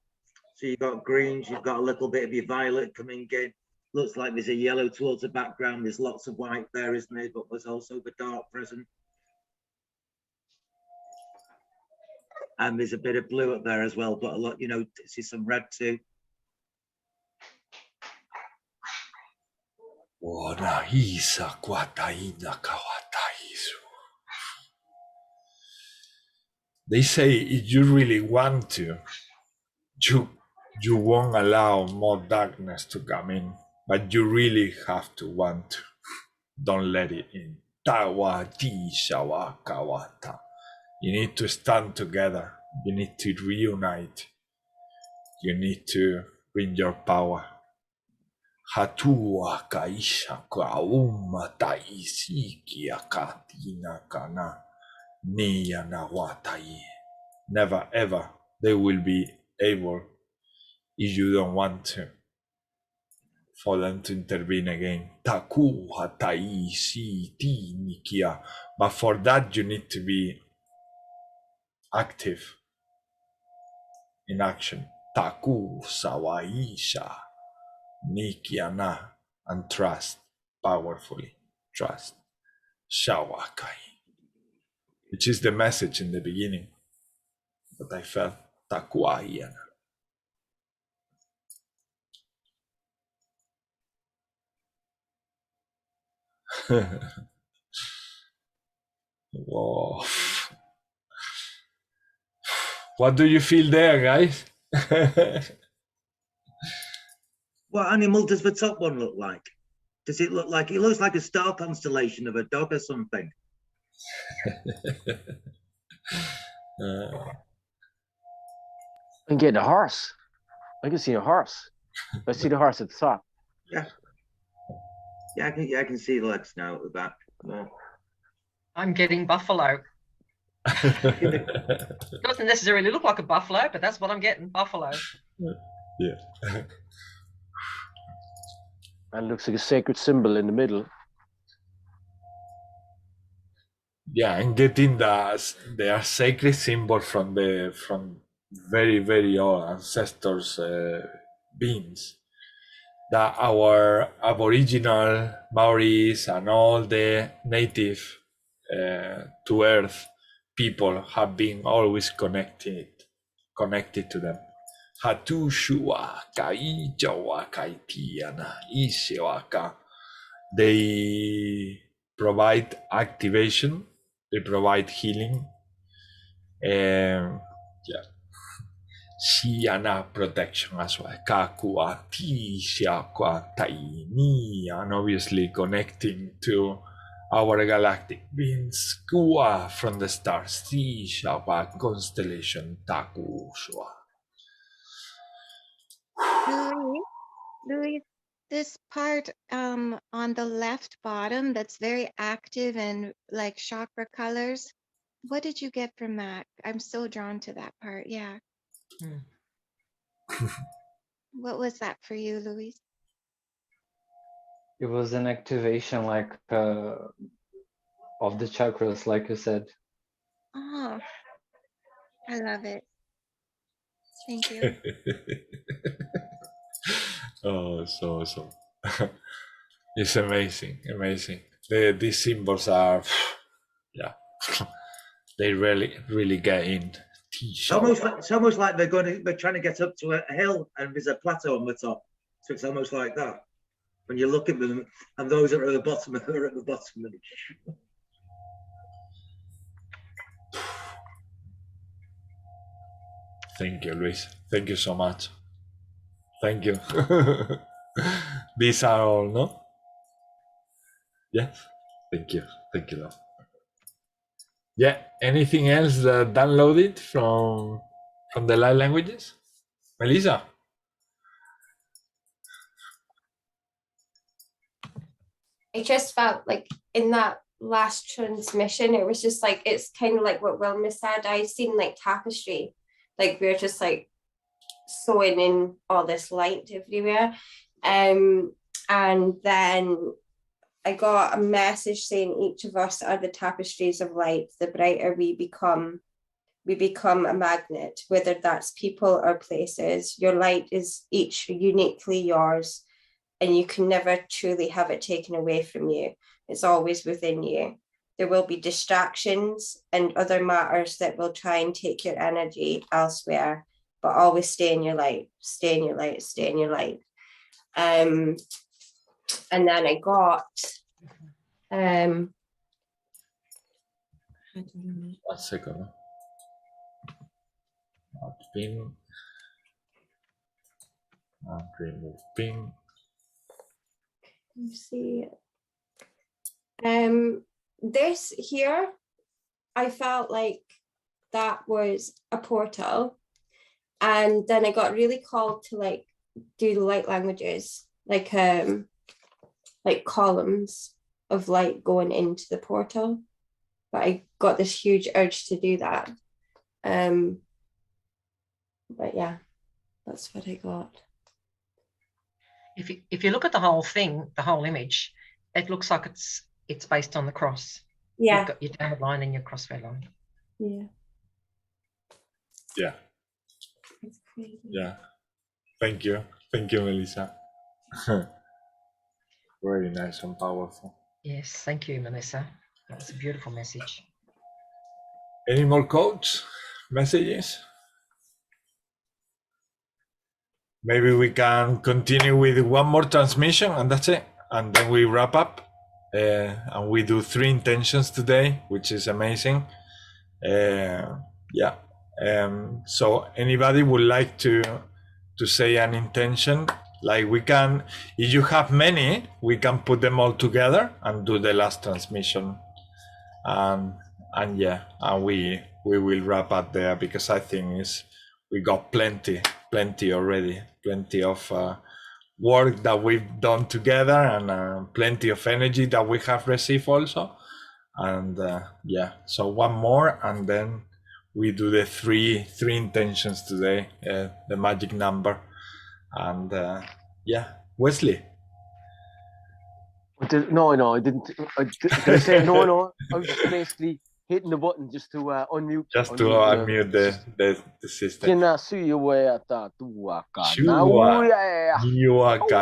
So you've got greens, you've got a little bit of your violet coming in. Looks like there's a yellow towards the background. There's lots of white there, isn't there? But there's also the dark present. And there's a bit of blue up there as well, but a lot, see some red too. They say if you really want to, you won't allow more darkness to come in, but you really have to want to. Don't let it in. You need to stand together. You need to reunite. You need to bring your power. Hatua kaisha kwa taisiki akatina kana niya na watai. Never ever they will be able, if you don't want to, for them to intervene again. Taku hatai si ti nikia. But for that you need to be active in action. Taku sawaisha nikiana, and trust powerfully. Trust. Shawakai. Which is the message in the beginning that I felt. Takuaiana. Whoa. What do you feel there, guys? What animal does the top one look like? Does it look like, it looks like a star constellation of a dog or something? I'm getting a horse. I can see a horse. I see the horse at the top. Yeah. Yeah, I can see the legs now at the back. Yeah. I'm getting buffalo. It doesn't necessarily look like a buffalo, but that's what I'm getting, buffalo. Yeah. And it looks like a sacred symbol in the middle. yeah, and getting their sacred symbol from very old ancestors beings, that our Aboriginal Maoris and all the native to Earth people have been always connected to them. Hatushua kai jawa kai tiana isewaka. They provide activation, they provide healing, and yeah, Shiana protection as well. Kakua Tisha Tai Ni, and obviously connecting to our galactic beings, Kua from the stars, Tisha constellation Taku Shua. Louis, this part on the left bottom that's very active and like chakra colors, what did you get from that? I'm so drawn to that part. Yeah. What was that for you, Louis? It was an activation like of the chakras, like you said. Oh, I love it. Thank you. Oh, so it's amazing. These symbols are, yeah, they really get in. It's almost like they're trying to get up to a hill and there's a plateau on the top. So it's almost like that. When you look at them, and those that are at the bottom are at the bottom. Thank you, Luis. Thank you so much. Thank you. These are all, no? Yes. Thank you. Thank you, love. Yeah. Anything else that downloaded from the light languages? Melissa? I just felt like in that last transmission, it was just like, it's kind of like what Wilma said. I seen like tapestry, like we're just like sewing in all this light everywhere. And then I got a message saying each of us are the tapestries of light. The brighter we become a magnet, whether that's people or places. Your light is each uniquely yours, and you can never truly have it taken away from you. It's always within you. There will be distractions and other matters that will try and take your energy elsewhere, but always stay in your light, stay in your light, stay in your light. And then I got, one second. Pin. Remove pin. You see, this here, I felt like that was a portal, and then I got really called to like do the light languages, like columns of light going into the portal, but I got this huge urge to do that. But yeah, that's what I got. If you look at the whole thing, the whole image, it looks like it's based on the cross. Yeah. You've got your downward line and your crossfade line. Yeah. Yeah. That's crazy. Yeah. Thank you, Melissa. Very nice and powerful. Yes, thank you, Melissa. That was a beautiful message. Any more quotes, messages? Maybe we can continue with one more transmission and that's it. And then we wrap up. And we do 3 intentions today, which is amazing. Yeah. So anybody would like to say an intention? Like we can, if you have many, we can put them all together and do the last transmission. And yeah, and we will wrap up there, because I think we got plenty already, plenty of work that we've done together, and plenty of energy that we have received also. And yeah, so one more, and then we do the three intentions today, the magic number. And yeah, Wesley. No, I didn't. Did I say no? I was just basically hitting the button just to unmute. Just to unmute the system. Kina suya ta tuaka. Shua. Yuaka.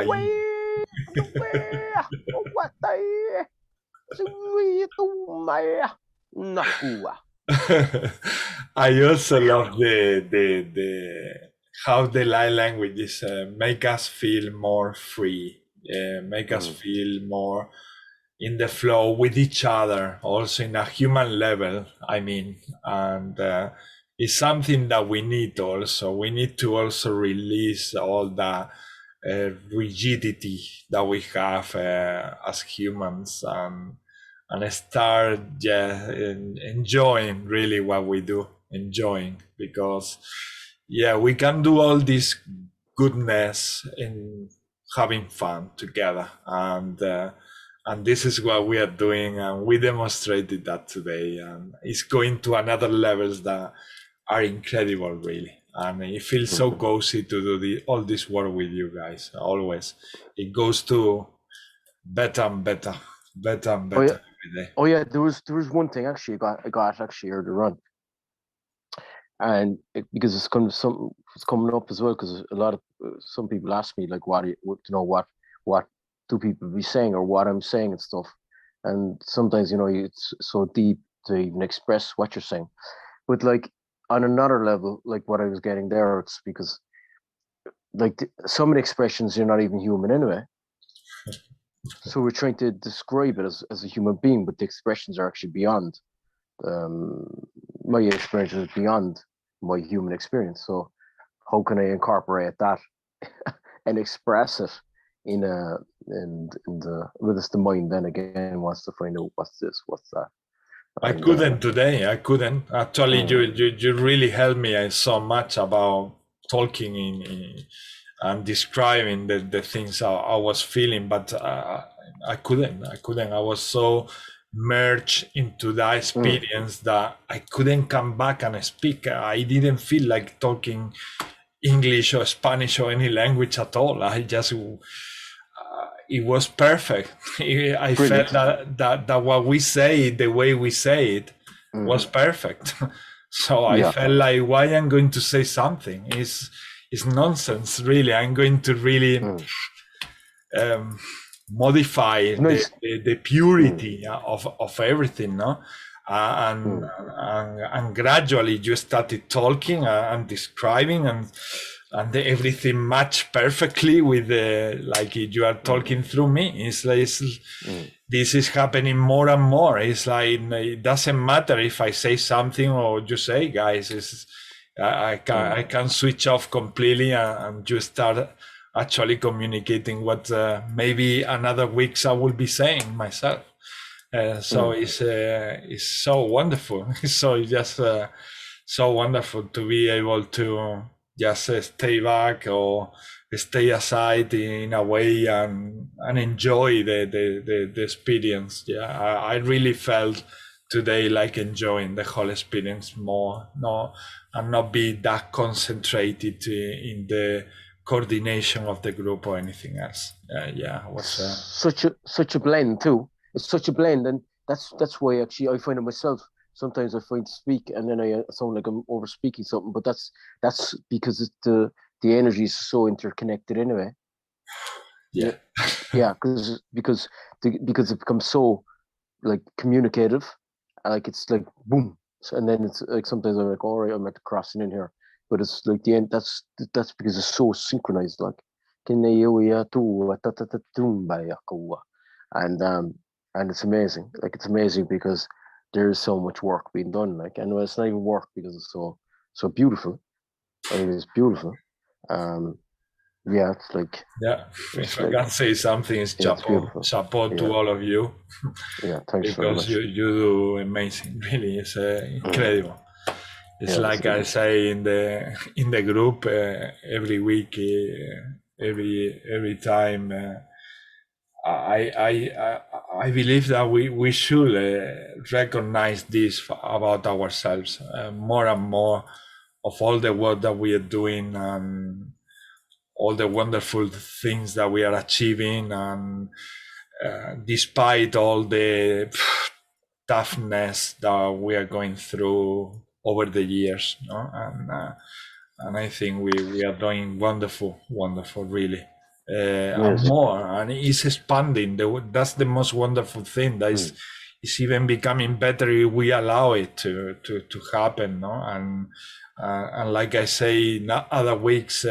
I also love the how the light languages make us feel more free, make us feel more in the flow with each other, also in a human level, I mean, and it's something that we need also. We need to also release all the rigidity that we have as humans, and start enjoying really what we do, because we can do all this goodness in having fun together, and this is what we are doing, and we demonstrated that today, and it's going to another levels that are incredible, really. And it feels so cozy to do all this work with you guys. Always, it goes to better and better every day. Oh yeah, there was one thing actually I got actually earlier on, and because it's coming up as well, because a lot of some people ask me like, what do people be saying or what I'm saying and stuff, and sometimes it's so deep to even express what you're saying, but like on another level, like what I was getting there, it's because like some of the expressions you're not even human anyway. So we're trying to describe it as a human being, but the expressions are actually beyond. My experience is beyond my human experience. So how can I incorporate that and express it in the with us? The mind then again wants to find out what's this, what's that. I couldn't today. I couldn't actually. You really helped me so much about talking and describing the things I was feeling, but I couldn't. I was so merged into the experience that I couldn't come back and speak. I didn't feel like talking English or Spanish or any language at all. I just it was perfect. I felt that what we say, the way we say it, was perfect. So I felt like, why I'm going to say something? It's nonsense, really. I'm going to really modify the purity of everything, no? And gradually you started talking and describing, and everything matched perfectly with like you are talking through me. It's like this is happening more and more. It's like it doesn't matter if I say something or you say, guys. I can switch off completely and just start actually communicating what maybe another weeks I will be saying myself. So it's so wonderful. So just so wonderful to be able to just stay back or stay aside in a way and enjoy the experience. I really felt today like enjoying the whole experience more, and not be that concentrated in the coordination of the group or anything else. It was such a blend too. It's such a blend, and that's why actually I find it myself. Sometimes I find to speak and then I sound like I'm over speaking something, but that's because the energy is so interconnected anyway. Because it becomes so like communicative, like it's like boom, and then it's like sometimes I'm like, all right, I'm at the crossing in here, but it's like the end. That's because it's so synchronized, like, and it's amazing. Like it's amazing because there's so much work being done. Like, and it's not even work because it's so beautiful. It is beautiful. It's like if I can say something, it's chapeau to all of you. Thanks very much. Because you do amazing. Really, it's incredible. It's like I say in the group every week, every time. I believe that we should recognize this about ourselves more and more, of all the work that we are doing and all the wonderful things that we are achieving, and despite all the toughness that we are going through over the years, no? And I think we are doing wonderful, really. And more, and it's expanding. That's the most wonderful thing. That is, it's even becoming better if we allow it to happen, no? And like I say in other weeks,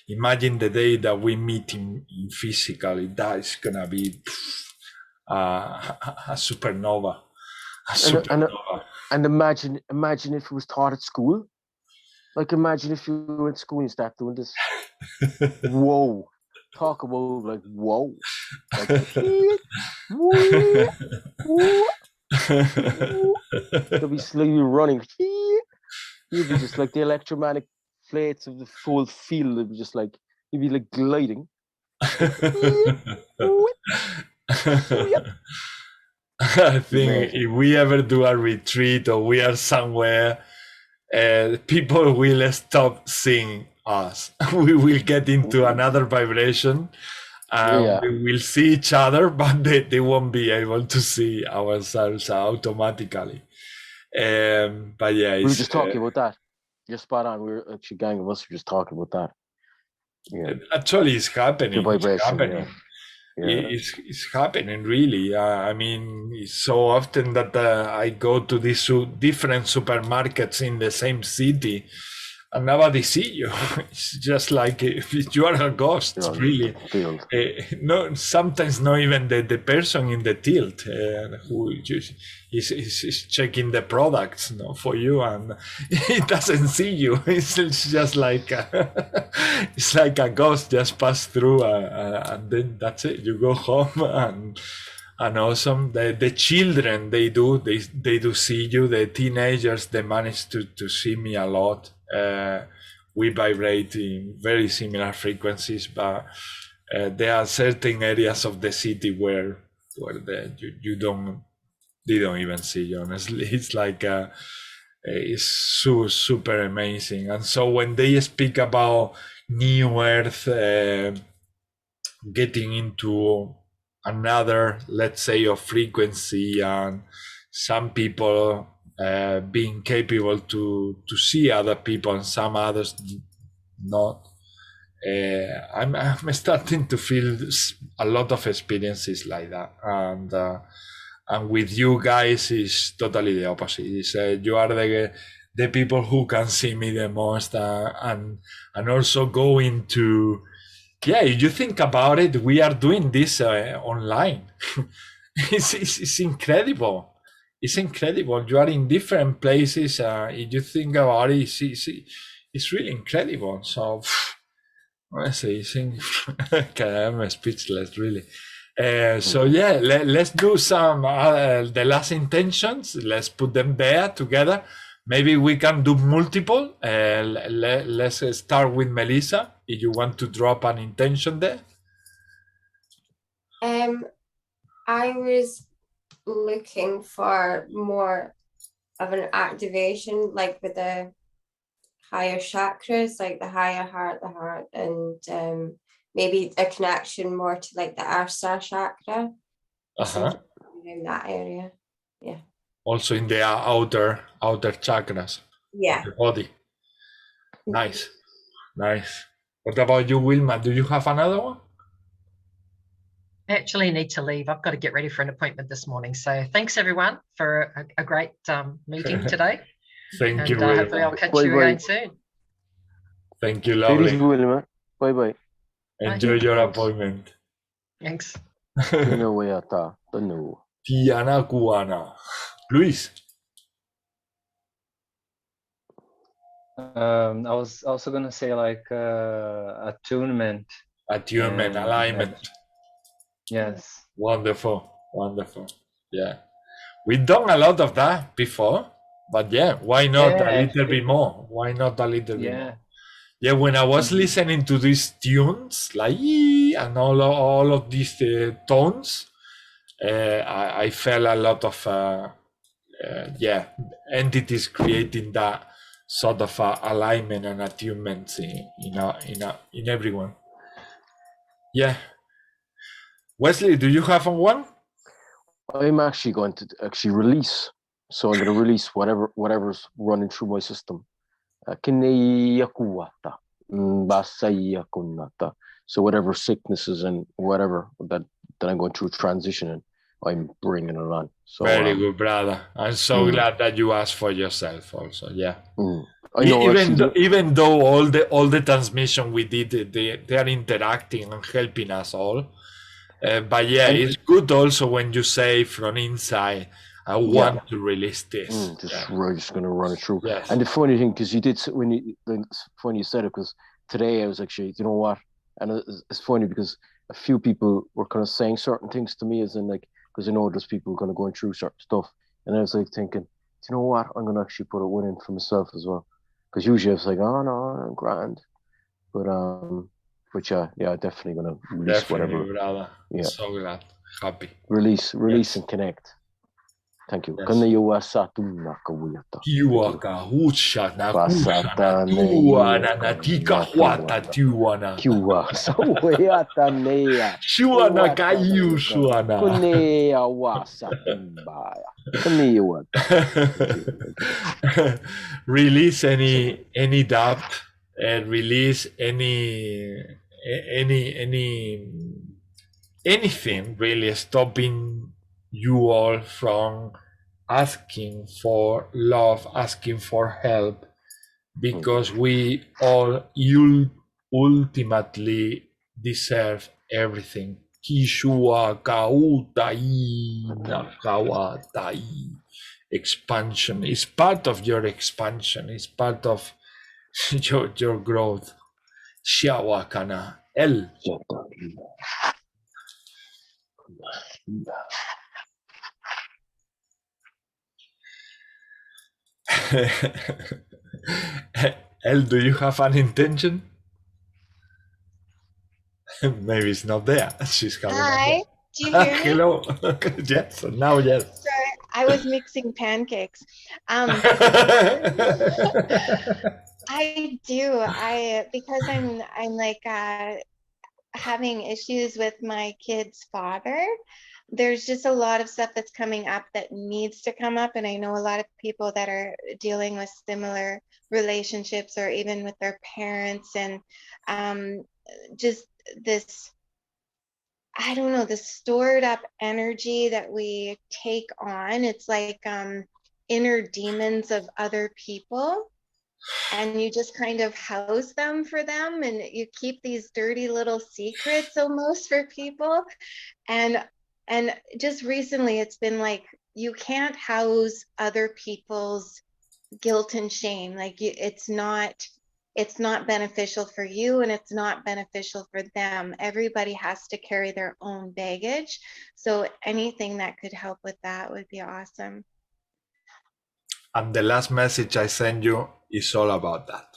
imagine the day that we meet in physically. That is gonna be a supernova. And imagine if it was taught at school. Like, imagine if you were in school and start doing this. Whoa. Talk about, like, whoa. Like, they'll be slowly running. You'd be just like the electromagnetic plates of the full field. It'd be just like, you'd be like gliding. I think if we ever do a retreat or we are somewhere, people will stop seeing us. We will get into another vibration, and we will see each other, but they won't be able to see ourselves automatically. But yeah, we were just talking about that. You're spot on. We were actually, gang of us were just talking about that. Yeah, actually, it's happening. The vibration, it's happening. It's happening, really. I mean, it's so often that I go to these different supermarkets in the same city and nobody see you. It's just like you are a ghost, really. No, sometimes not even the person in the tilt who is checking the products, for you, and it doesn't see you. It's just like it's like a ghost just passed through, and then that's it. You go home, and awesome. The children, they do see you. The teenagers, they manage to see me a lot. We vibrate in very similar frequencies, but there are certain areas of the city where they don't even see you. Honestly, it's like it's super amazing. And so when they speak about New Earth getting into another, let's say, of frequency, and some people being capable to see other people and some others not, I'm starting to feel a lot of experiences like that, and with you guys is totally the opposite. It's, you are the people who can see me the most, and also go into, if you think about it, we are doing this online. It's incredible. It's incredible. You are in different places. If you think about it, it's really incredible. So, honestly, I'm speechless, really. So yeah, let's do some the last intentions. Let's put them there together. Maybe we can do multiple. Let's start with Melissa. If you want to drop an intention there. I was looking for more of an activation, like with the higher chakras, like the higher heart, and maybe a connection more to like the Arsa chakra. In that area. Yeah. Also in the outer chakras. Yeah. Of the body. Nice. What about you, Wilma? Do you have another one? I actually need to leave. I've got to get ready for an appointment this morning. So thanks everyone for a great meeting today. Thank you. Hopefully I'll catch you again soon. Thank you, lovely. Bye. Enjoy your appointment. Thanks. Tiana Cubana. Luis. I was also going to say like attunement. Alignment. Yes. Wonderful. Yeah. We've done a lot of that before, but yeah, why not a little bit more? Why not a little bit more? Yeah, when I was listening to these tunes, like, and all of these tones, I felt a lot of, entities creating that sort of alignment and attunement in everyone. Yeah. Wesley, do you have one? I'm actually going to release. So I'm going to release whatever's running through my system. So whatever sicknesses and whatever that I'm going through transitioning, I'm bringing it on. So very good, brother. I'm so glad that you asked for yourself also. Yeah. I know, even though all the transmission we did, they are interacting and helping us all. But yeah, it's good also when you say from inside, I want to release this. Just going to run it through. Yes. And the funny thing, because it's funny you said it, because today I was actually, you know what? And it's funny because a few people were kind of saying certain things to me, as in like, because I know there's people kind of going through certain stuff. And I was like thinking, you know what? I'm going to actually put a one in for myself as well. Because usually I was like, oh no, I'm grand. But yeah, definitely going to release whatever. Brother. Yeah. So glad. Happy. Release and connect. Thank you. Release any doubt and release anything really stopping you all from asking for love, asking for help, because we all ultimately deserve everything. Expansion is part of your expansion, is part of your growth. Shawakana El. El, do you have an intention? Maybe it's not there. She's coming. Hi, do you hear me? Hello. Yes, now yes. Sorry, I was mixing pancakes. I do. Because I'm like having issues with my kid's father. There's just a lot of stuff that's coming up that needs to come up, and I know a lot of people that are dealing with similar relationships or even with their parents, and just this, I don't know, the stored up energy that we take on. It's like inner demons of other people, and you just kind of house them for them, and you keep these dirty little secrets almost for people. And just recently it's been like, you can't house other people's guilt and shame. Like it's not beneficial for you, and it's not beneficial for them. Everybody has to carry their own baggage. So anything that could help with that would be awesome. And the last message I send you is all about that.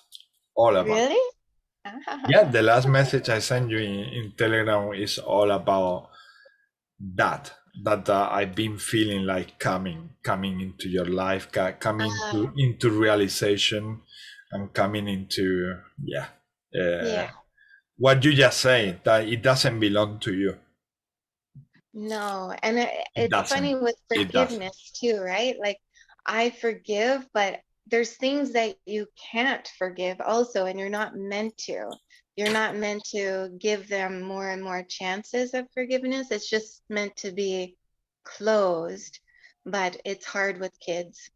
All about really? Yeah, the last message I send you in Telegram is all about that I've been feeling like coming into your life, coming into realization, and coming into what you just say, that it doesn't belong to you. No, and it's funny with forgiveness too, right? Like I forgive, but there's things that you can't forgive also, and you're not meant to. You're not meant to give them more and more chances of forgiveness. It's just meant to be closed, but it's hard with kids.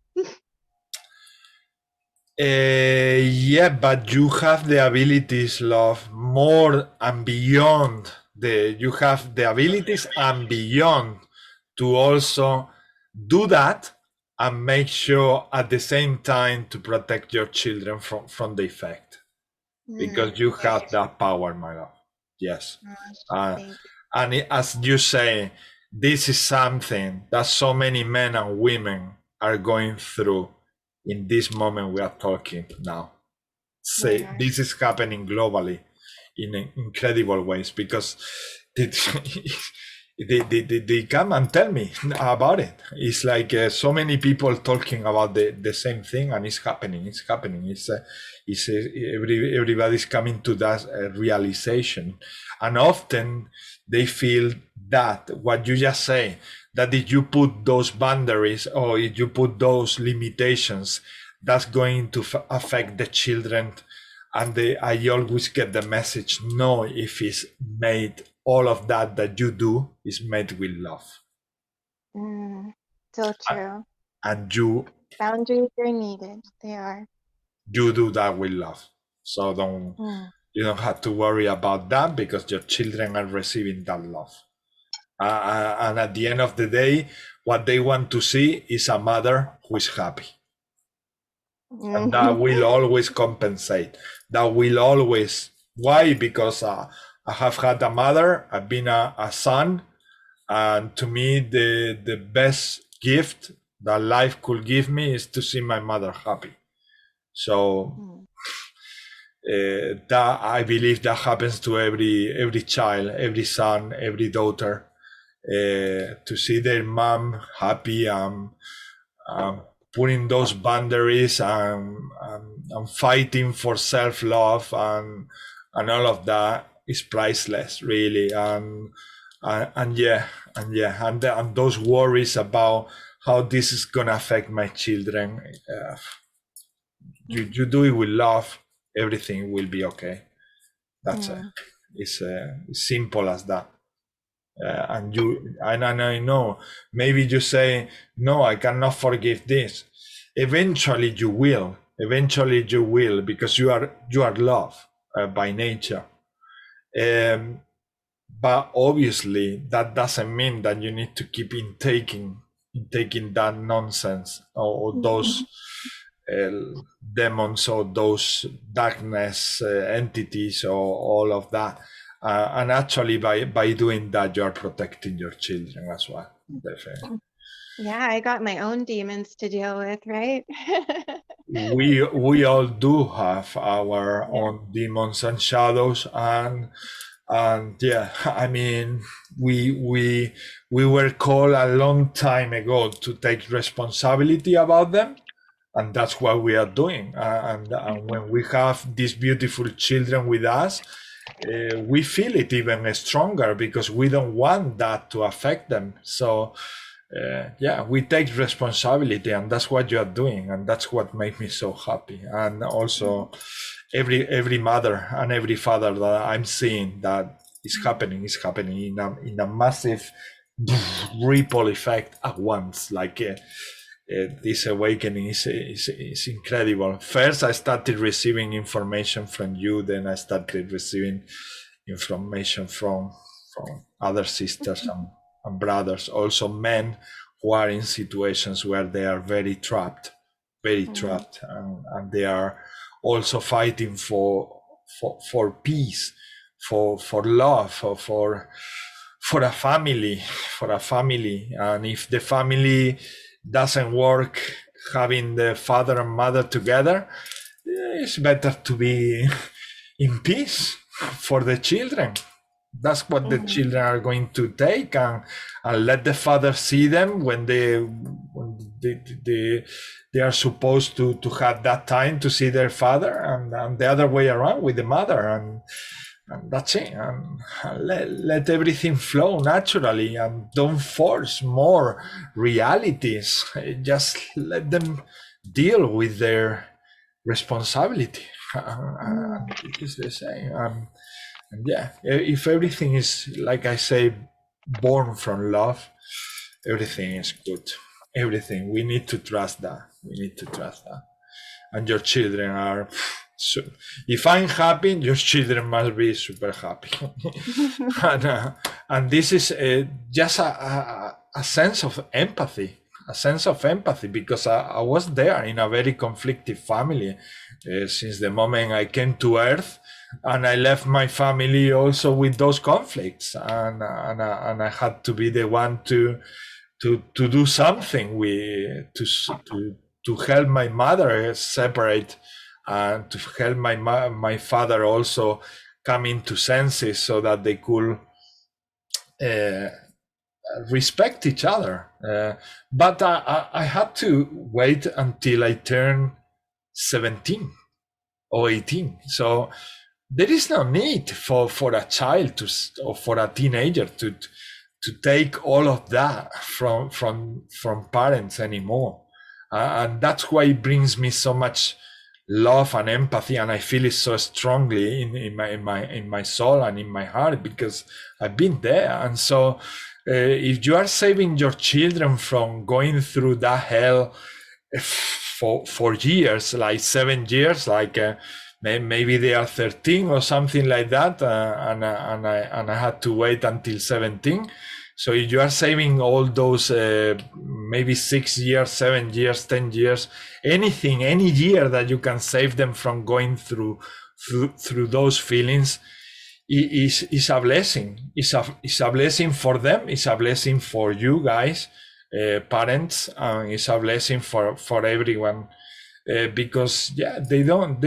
Yeah, but you have the abilities, love, more and beyond. You have the abilities and beyond to also do that and make sure at the same time to protect your children from the effect. Because you have that power, my love. Yes. And as you say, this is something that so many men and women are going through in this moment we are talking now. Say this is happening globally in incredible ways, because they come and tell me about it. It's like so many people talking about the same thing, and it's happening. It's happening. Everybody's coming to that realization, and often they feel that what you just say, that if you put those boundaries or if you put those limitations, that's going to affect the children. And I always get the message, no, if it's made, all of that you do is made with love. So true. And you boundaries are needed. They are. You do that with love. So you don't have to worry about that, because your children are receiving that love. And at the end of the day, what they want to see is a mother who is happy. And that will always compensate. That will always. Why? Because I have had a mother, I've been a son, and to me, the best gift that life could give me is to see my mother happy. So that I believe that happens to every child, every son, every daughter, to see their mom happy, putting those boundaries and fighting for self-love and all of that is priceless, really. And those worries about how this is gonna affect my children, you do it with love, everything will be okay. That's it. It's simple as that. And I know maybe you say, no, I cannot forgive this. Eventually you will, because you are love by nature. But obviously that doesn't mean that you need to keep taking that nonsense or those demons or those darkness entities or all of that. And actually by doing that, you are protecting your children as well. Definitely. Yeah, I got my own demons to deal with, right? we all do have our own demons and shadows, and yeah, I mean, we were called a long time ago to take responsibility about them, and that's what we are doing. And when we have these beautiful children with us, we feel it even stronger, because we don't want that to affect them. So yeah, we take responsibility, and that's what you are doing, and that's what makes me so happy. And also every mother and every father that I'm seeing that is happening in a massive ripple effect at once. Like this awakening is incredible. First, I started receiving information from you, then I started receiving information from other sisters and brothers, also men who are in situations where they are very trapped, and they are also fighting for peace, for love, for a family, and if the family doesn't work, having the father and mother together, it's better to be in peace for the children. That's what the children are going to take, and let the father see them when they are supposed to have that time to see their father, and the other way around with the mother, and that's it. And let everything flow naturally, and don't force more realities. Just let them deal with their responsibility. It is the same. And yeah, if everything is, like I say, born from love, everything is good. Everything. We need to trust that. And your children are. So, if I'm happy, your children must be super happy. And this is just a sense of empathy. Because I was there in a very conflicted family since the moment I came to Earth. And I left my family also with those conflicts, and I had to be the one to do something to help my mother separate, and to help my father also come into senses, so that they could respect each other. But I had to wait until I turned 17 or 18. So there is no need for a child or for a teenager to take all of that from parents anymore. And that's why it brings me so much love and empathy, and I feel it so strongly in my soul and in my heart, because I've been there. And so if you are saving your children from going through that hell for years, like 7 years, like maybe they are 13 or something like that, and I had to wait until 17. So if you are saving all those maybe 6 years, 7 years, 10 years, anything, any year that you can save them from going through those feelings, is a blessing. It's a blessing for them. It's a blessing for you guys, parents, and it's a blessing for everyone, because they don't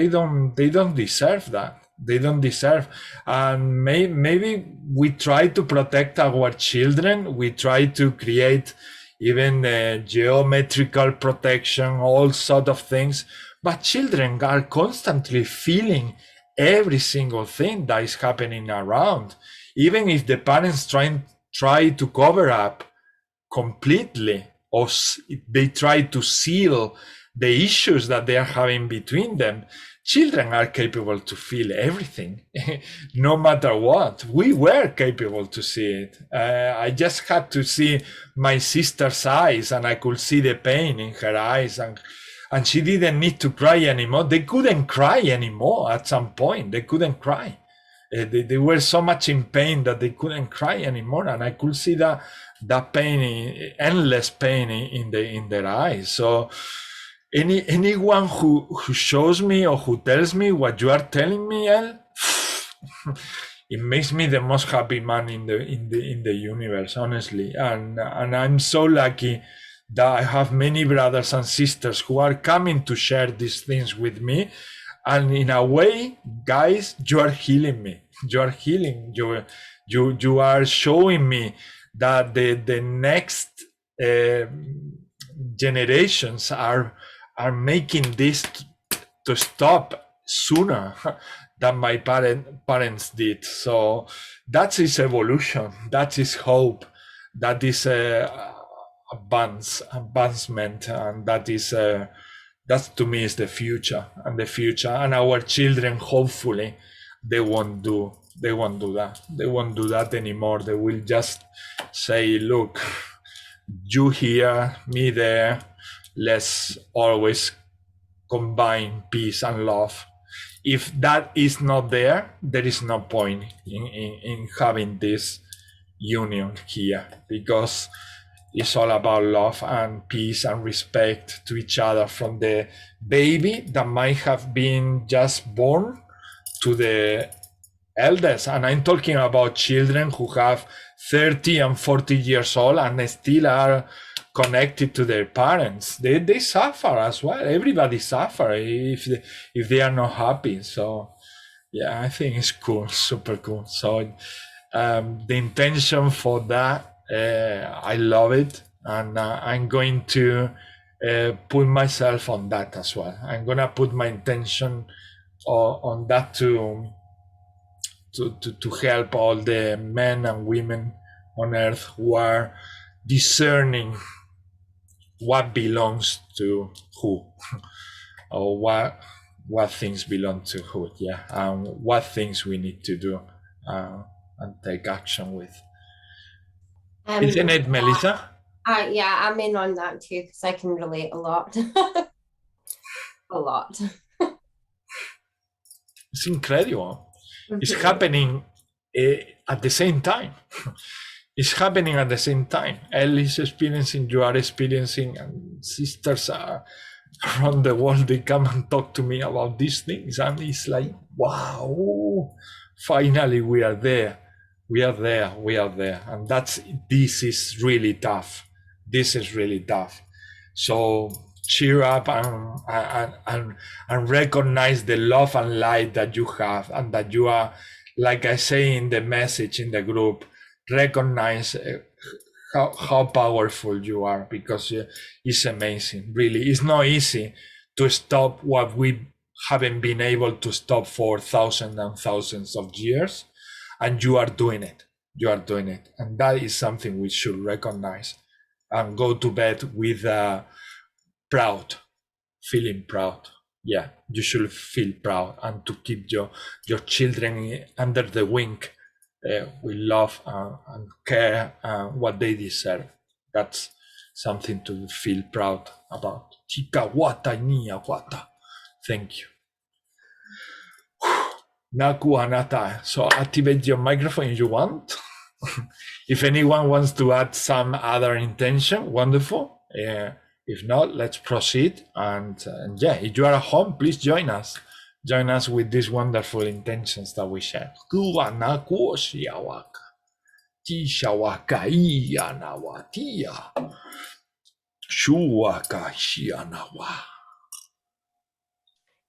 deserve that. They don't deserve. And maybe we try to protect our children. We try to create even geometrical protection, all sort of things. But children are constantly feeling every single thing that is happening around. Even if the parents try to cover up completely, or they try to seal the issues that they are having between them, children are capable to feel everything, no matter what. We were capable to see it. I just had to see my sister's eyes, and I could see the pain in her eyes, and she didn't need to cry anymore. They couldn't cry anymore at some point. They couldn't cry. They were so much in pain that they couldn't cry anymore, and I could see that pain, endless pain in their eyes. So anyone who shows me or who tells me what you are telling me, El, it makes me the most happy man in the universe, honestly. And I'm so lucky that I have many brothers and sisters who are coming to share these things with me. And in a way, guys, you are healing me. You are healing. You are showing me that the next generations are making this to stop sooner than my parents did. So that is evolution. That is hope. That is advancement, and that to me is the future. And our children, hopefully, they won't do that. They won't do that anymore. They will just say, look, you here, me there, let's always combine peace and love. If that is not there, there is no point in having this union here, because it's all about love and peace and respect to each other, from the baby that might have been just born to the elders. And I'm talking about children who have 30 and 40 years old and still are connected to their parents. They suffer as well. Everybody suffers if they are not happy. So yeah, I think it's cool, super cool. So the intention for that, I love it, and I'm going to put myself on that as well. I'm gonna put my intention on that to help all the men and women on earth who are discerning what belongs to who, or what things belong to who, and what things we need to do and take action with. Isn't it, Melissa? Yeah, I'm in on that too, because I can relate a lot. A lot. It's incredible. It's happening at the same time. It's happening at the same time. Elle is experiencing, you are experiencing, and sisters around the world, they come and talk to me about these things. And it's like, wow, finally we are there. We are there. And this is really tough. This is really tough. So cheer up and recognize the love and light that you have, and that you are, like I say in the message in the group, recognize how powerful you are, because it's amazing. Really, it's not easy to stop what we haven't been able to stop for thousands and thousands of years, and you are doing it. You are doing it, and that is something we should recognize and go to bed with feeling proud. Yeah, you should feel proud, and to keep your children under the wing with love and care, what they deserve. That's something to feel proud about. Thank you. Naku Anata. So activate your microphone if you want. If anyone wants to add some other intention, wonderful. If not, let's proceed. And yeah, if you are at home, please join us. Join us with these wonderful intentions that we share.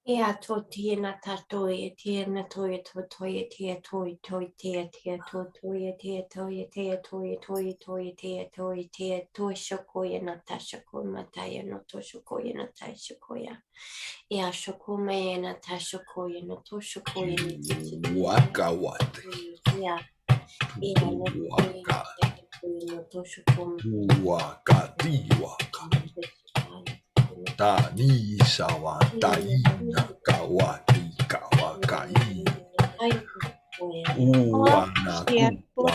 Yeah, to tina tatoya, tina toya, toya, tia, toy, tia, toya, tia, toya, tia, toya, tia, toya, tia, toy, shokoya, natasha, mataya, no toshokoya, natasha, koya. Yeah, shokome, natasha, koya, no toshokoya, Waka wate. yeah, Waka. Waka di waka. Tani sawa taina kawati kawakai. Uwana kuwa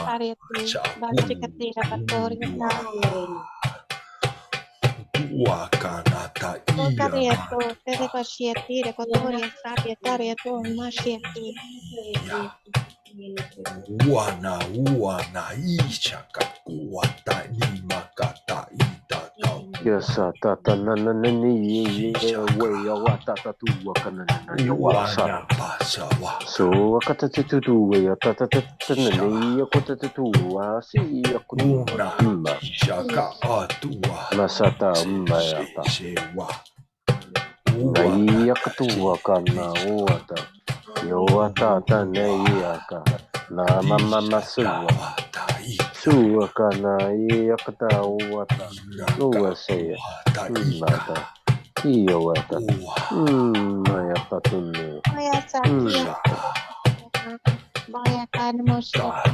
wakanata Uwana ishaka kuwata ni makata ita kau. Yes, tata na ni way awata tu wakana na Uwana pasawa. so akata tu way tata ni akota tu si akuna Una ishaka atua. masata mayata Sewa. na akatu kana wata yo tata ne yaka na mama masuwa suwa kana yakata wata no say mata iyo wata mayata tunne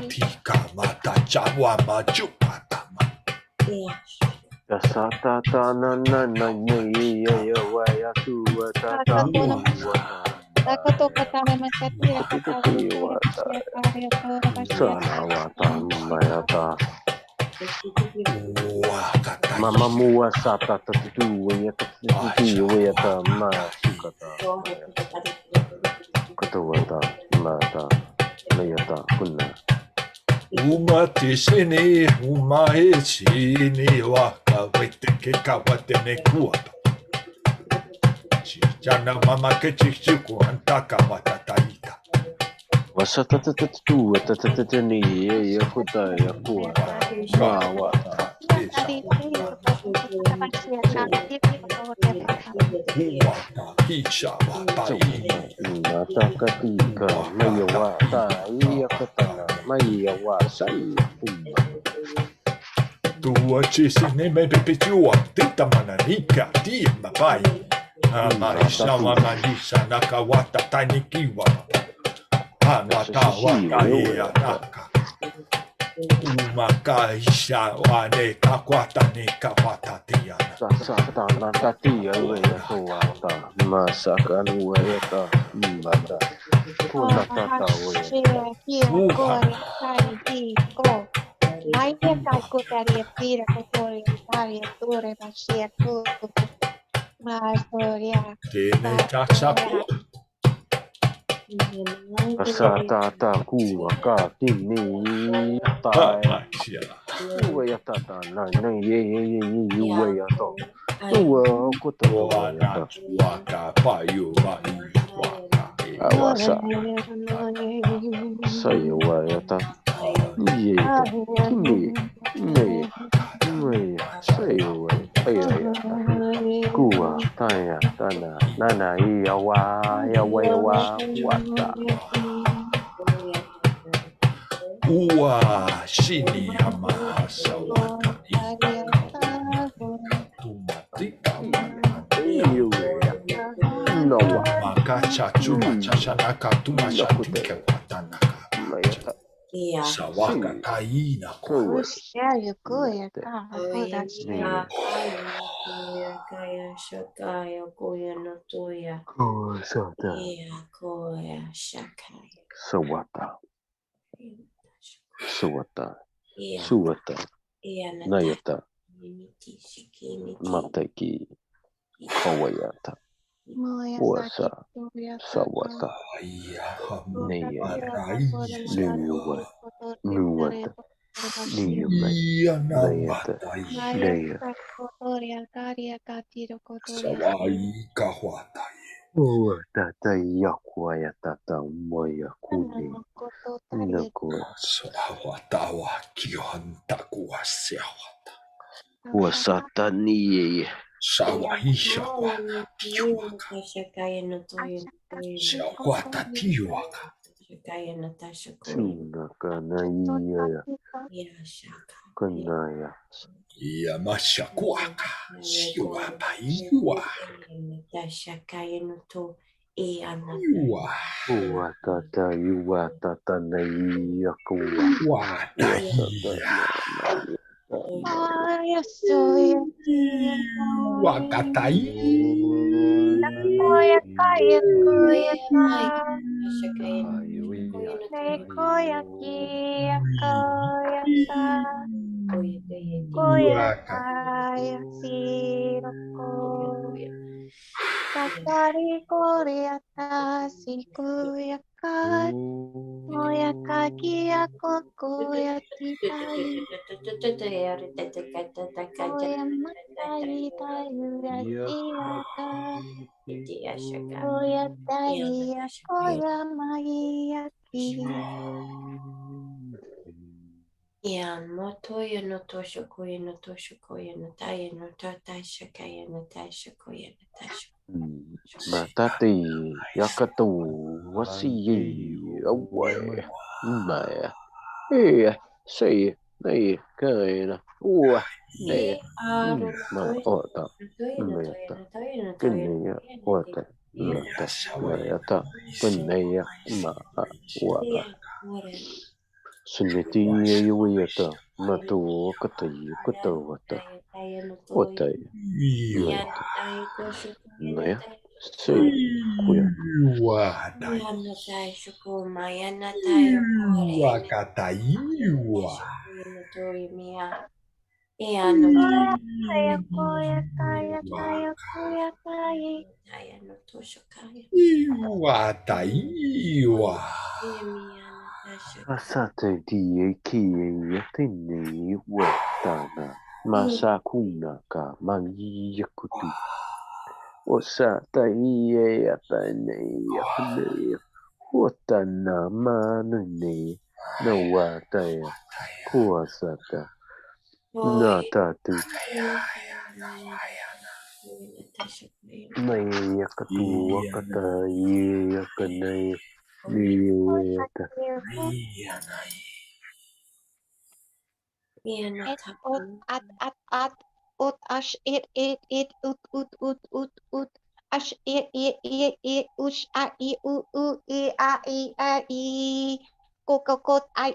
Tika mata chawa machupata. Sata ta na ye wa ya tu ta Takoto katame makatira sana wata mayata mama mua sata ta tu ya tu ya ta ma sukata kata wata mata mayata kunna Umate sene, umae sene waka wete ke kawate ne kuata. Chichana mama ke chichuku antaka matataita. wasata tu ta ni ya kuta ya kuata ma wata Kisha wata mata katika maya wata ya katana maya wa sai tua chisine me pepechua tita mananika tia mapai. Maisha wa manisha nakawata tanikiwa. Anata waka ia naka. Umakaisha wane kakwata ne kawata tiana. sata na tatia we wata masaka we ta mata kuna tata Tene tasapo. sata ta kuwa ka tini ta we tata na ye we to tu kuta Waka payu waka. awasa say we ta ye me say we kuwa taya tana nana ya wa wata Ua shini hamasa wata. kacha chuma chashanaka tuma shatika patanaka. Sawaka taina ko. Shaya Goya Oya ya kaya kaya shakaya koya no toya. Ya koya shakaya. Sawata. Suwata. Nayata. Mateki. Kawayata. Wasa. Sawata. Nayata. Nuwata. Nayata. Nayata. Sawai kahwata. Tata yakwaya tata moya kuni. Nakua. Sawatawa kihanta kuwasiawata. Wasata niye. Sawahisha waka tiwaka. Shakaya no toya. Sawata tiwaka. Shakaya Natasha koya. Sunaka naiya. Ya shaka. Kanaya. Yamasha kwaka. Siwapa iwa. Natasha kaya no to. Iana. Iwa. Watata yuwatata naiya kuwa. Wataiya. Wakatai. Kakari Korea Tasikuya Kai Moya Kakia Kokoya Titai Koya Matai Tayuya Tiaka Koya Taya Koya Mayaki Motoya no Toshokoya no Toshokoya no Taya no Tata Shakaya no Tashakoya no Tasha. Matati yakatu wasiye away. Maya. Say nay kaina. Ne. Ma ota. Mayata. Kenya ota. Nata. Mayata. Kanaya ma wa. Suniti yuwiyata. Matu katayi kutawata. Otay. Mayata. Naya. Say kuya. Wakataiwa. Koya Koya Kaya Kaya Koya Kai Wataiwa. Asate die kie yatini watana. Masakuna ka mangi yakutu. Osata iye yatane yakune. Watana manune. No wataya. Kuasata. Natatu. Nay yakatu wakata ye yakane. Niyata. Et at ut ash it ut ash it ush a I kokokot I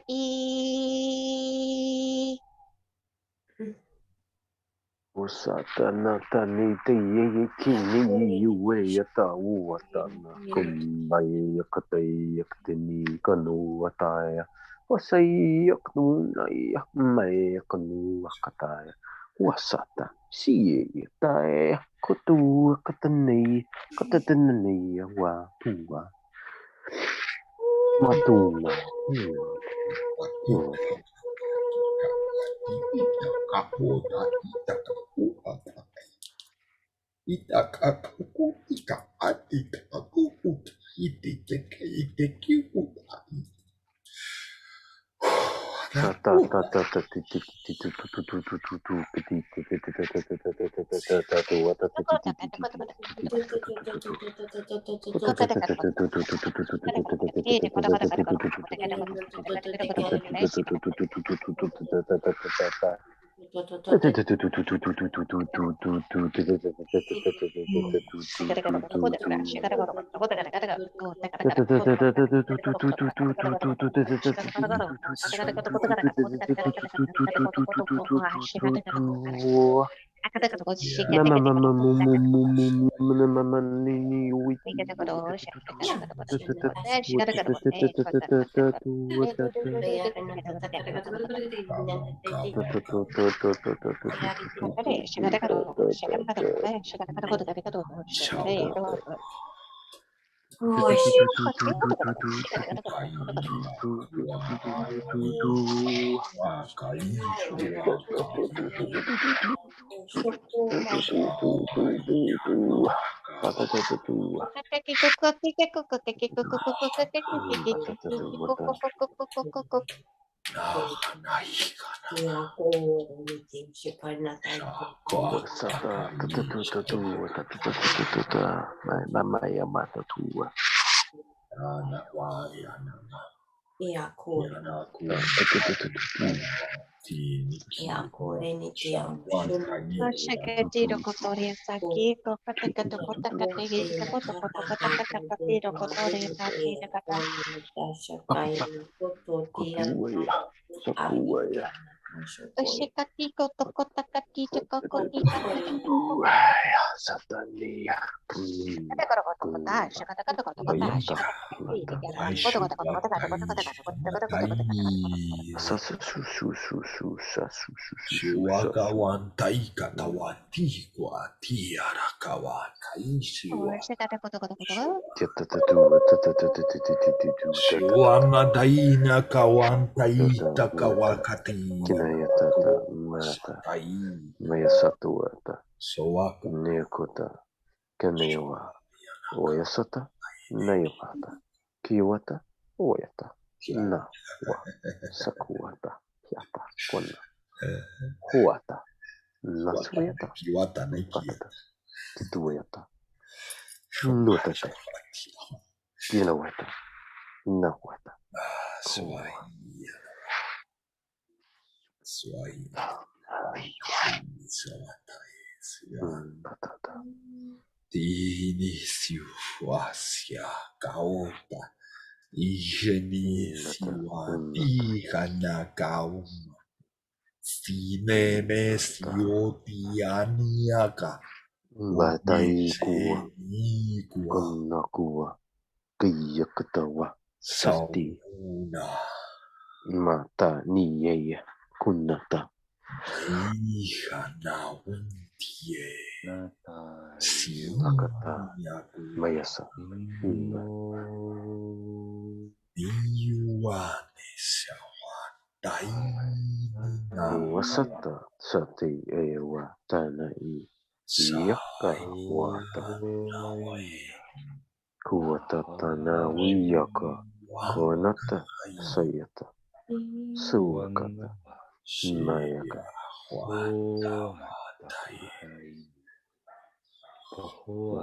Wasatana tani te ye kini yuwe yata watana kumbaya yakate yakatini kanu wataya wasai yaknu nai mai kanu wakataya wasata siye yataya kutu katani katatani wa tuwa matuma Shuamadaina kawantaita kawakati. Soaka. Nekota, Kanewa, Oyasata, Nayapata, Kiwata, Oyata, Na, Wa, Sakuata, Yata, Kona, Huata, Nasuyata, Kiwata Nike. Titueta, Nutate, Kinawata, Nawata, Swai. Dinisiuasia kaota. Igenisiua ihana kauma. Sinemesiotianiaka. Bataikua, Konakua, Kiyakatawa, Sasti, Mata, Niye, Kunata. Ihana untie. Nakata, Mayasa, Wasata, Sati, Ewa, Tanai, Yaka, Wata, Kuwata, Tanawiyaka, Konata, Sayata, Suwakata, Mayaka,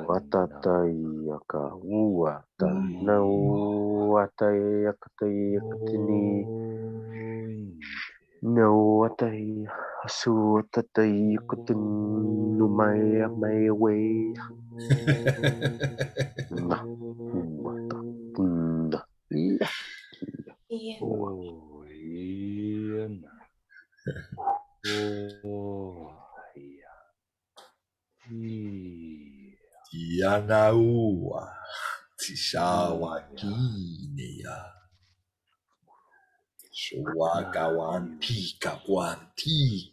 Watatayaka, Uwata, Nawatayakatayakatini, Nawatai, Suwatatayakatinu, my way. Na, Uwata, Na, Yanaua. Tishawa kinia. Shuagawantika wanti.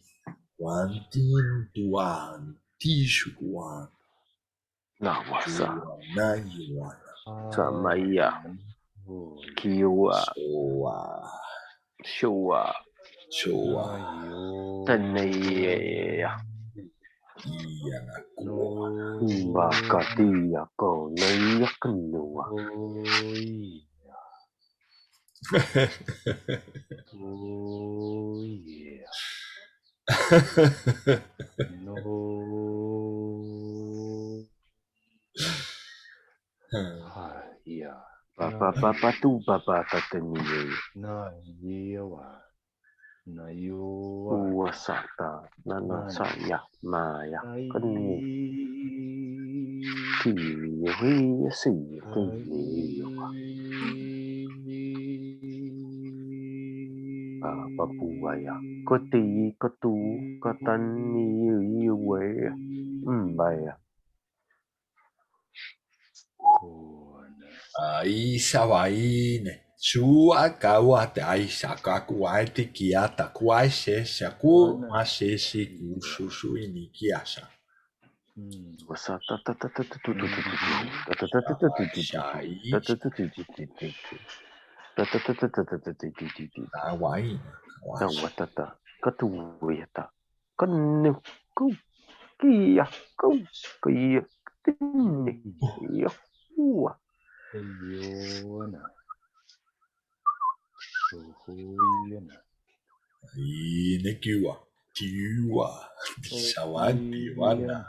Wantin tuan. Tishuan. Nawasa, Nayuana. Samaya, Kiwa, Shua, Tanaya, Bakatia, Ko, Nayakanua. Papa tu papa tataniye. Uwasata nana saya maya kani kiwi si kini papuaya koti kotu katani iwe mbaya Aisha waine. Sua kawate aisha kakuaiti kiata kuaishe shaku masheshi kushushu inikiasha. wasata Kawaii. watata katuweta kanu kia kia tinni ya uwa Inekiwa. Tiwa. Shawanti wana.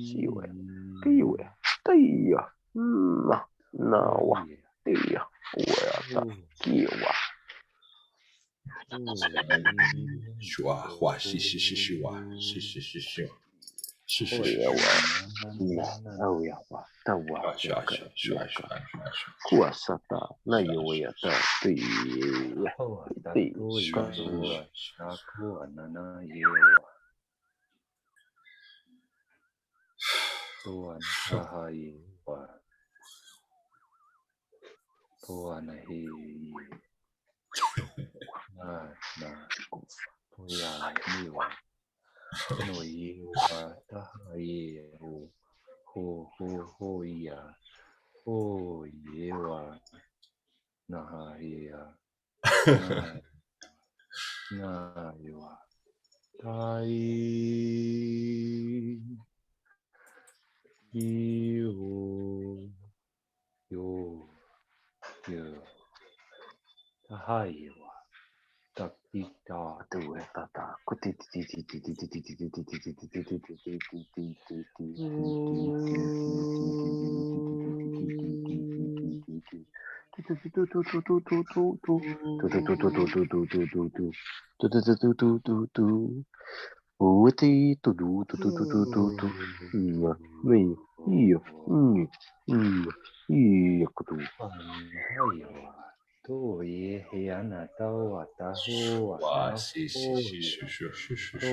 siwe kiwe tia nawa tia weta kiwa Shua hua shishi shishua. Shishi shishua. Shishi oyawa shishua. oyawa tawa Shua yaka shua shua yaka shua shua shua. kuasata na yoweta tia Uti tu tu tu tu tu tu tu tu mi io io kutu Wa shi shi shi shu shu shu shu shu.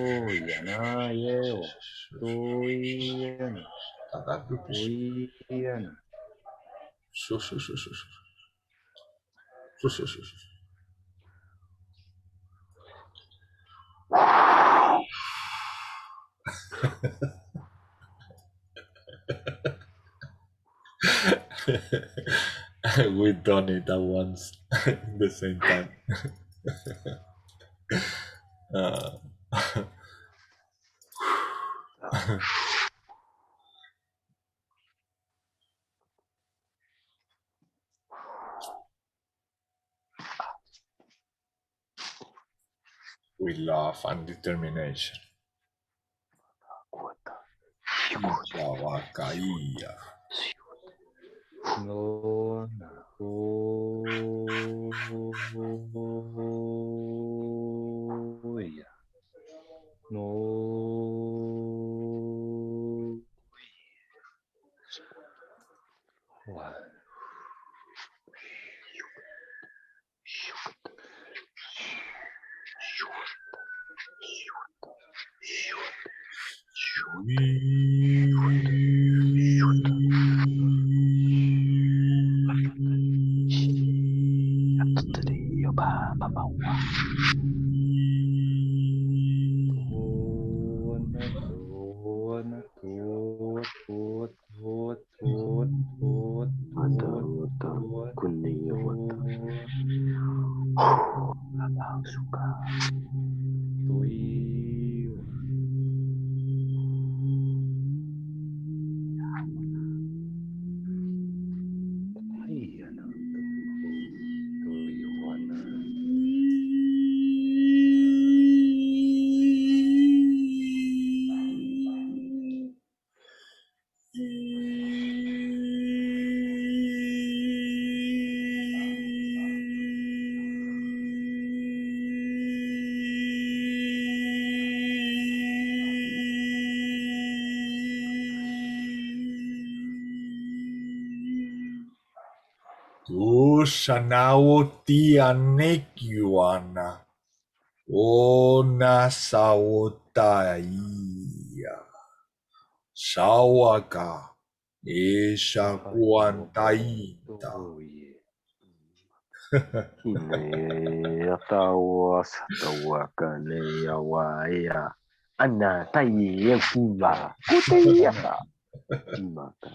We done it at once at the same time. With love and determination. Shawakaiya. Usanao tianekiwana. Ona saotaya. Sawaka. Esha kuantaita. Tawas tawakane yawaya. Anna tayi fuba. Kutayata. Mata.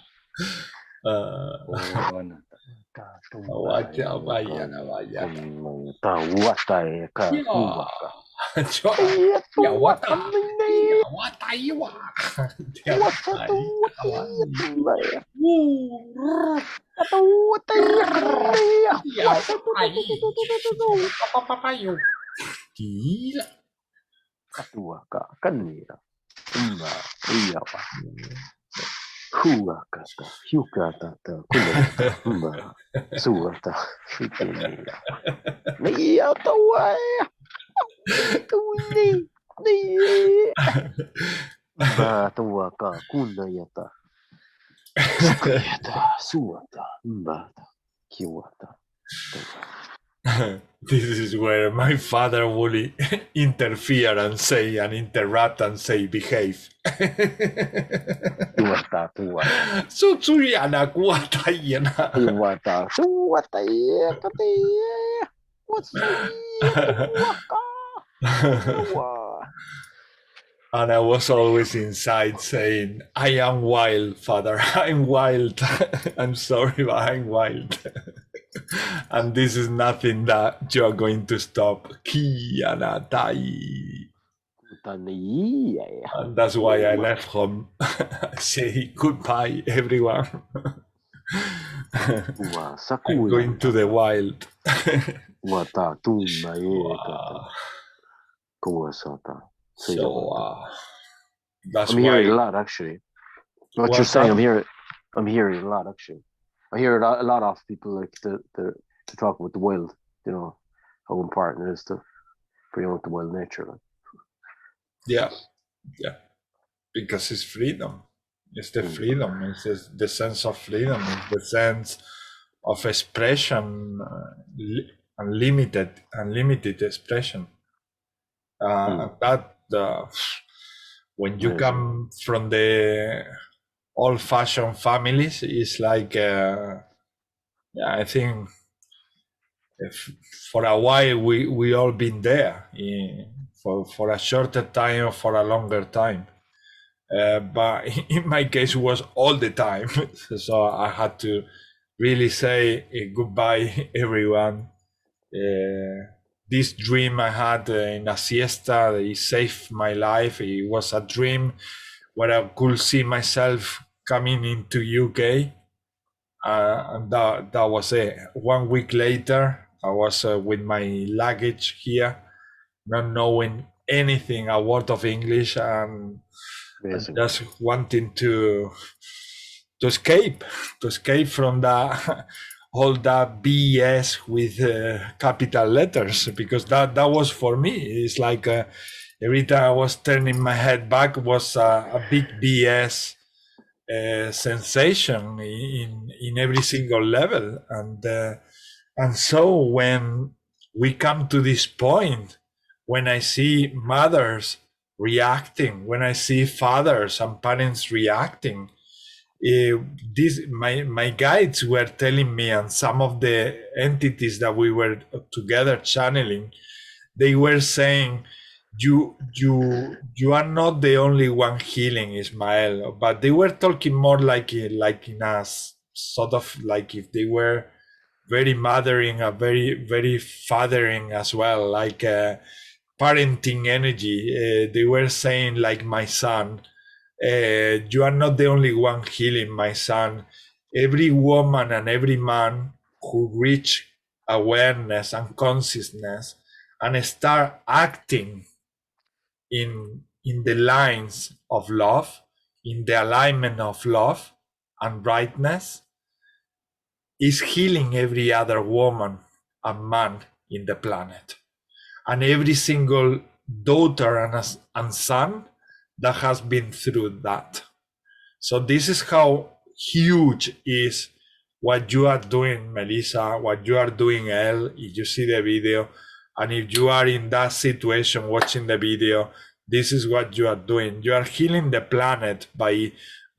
Wacha vaya na vaya. Tawata ka kubaka. Ya wata. Ya wata iwa. Ya wata iwa. Gila. Atua ka kanira. Umba iyawa. Huakata, hiukata, kulata, umba, suata, hikinira. Nia tawaya. Tawini. Ba tawaka kunayata. Sukayata, suata, umbata, hiwata. This is where my father will interfere and say and interrupt and say behave. Sutsuyana kuatayana. Iwata, suataya, kataya. What's And I was always inside saying, I am wild, father. I'm wild. I'm sorry, but I'm wild. And this is nothing that you are going to stop. And that's why I left home. Say goodbye, everyone. I'm going to the wild. So that's I'm hearing a lot, actually. What you're saying, I'm hearing a lot, actually. I hear a lot of people like to talk about the wild, you know, how important it is to bring out the wild nature. Like. Yeah, because it's freedom. It's the freedom. It's the sense of freedom. It's the sense of expression, unlimited expression. That when you come from the old-fashioned families, it's like I think for a while we all been there for a shorter time or for a longer time. But in my case, it was all the time. So I had to really say goodbye, everyone. This dream I had in a siesta, it saved my life. It was a dream where I could see myself coming into UK. And that was it. 1 week later, I was with my luggage here, not knowing anything, a word of English, and just wanting to escape from all that BS with capital letters, because that was for me. It's like every time I was turning my head back was a big BS sensation in every single level, and so when we come to this point, when I see mothers reacting, when I see fathers and parents reacting, my guides were telling me, and some of the entities that we were together channeling, they were saying, you are not the only one healing, Ismael. But they were talking more like in a sort of like if they were very mothering, very very fathering as well, like parenting energy. They were saying, like, my son, you are not the only one healing, my son. Every woman and every man who reach awareness and consciousness and start acting in the lines of love, in the alignment of love and rightness, is healing every other woman and man in the planet, and every single daughter and son that has been through that. So this is how huge is what you are doing, Melissa, what you are doing, El, if you see the video, and if you are in that situation watching the video, this is what you are doing. You are healing the planet by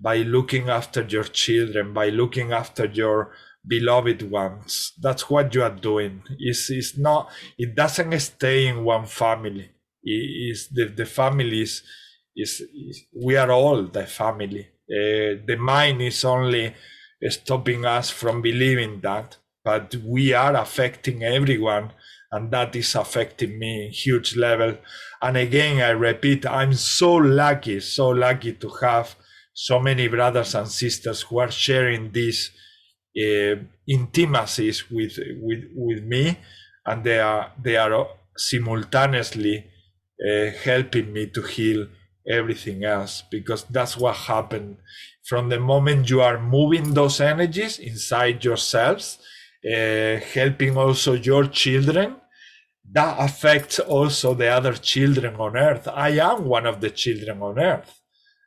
looking after your children, by looking after your beloved ones. That's what you are doing. It's not, it doesn't stay in one family. The family is we are all the family. The mind is only stopping us from believing that, but we are affecting everyone, and that is affecting me huge level. And again, I repeat, I'm so lucky to have so many brothers and sisters who are sharing these intimacies with me, and they are simultaneously helping me to heal everything else, because that's what happened from the moment you are moving those energies inside yourselves, helping also your children. That affects also the other children on earth. I am one of the children on earth.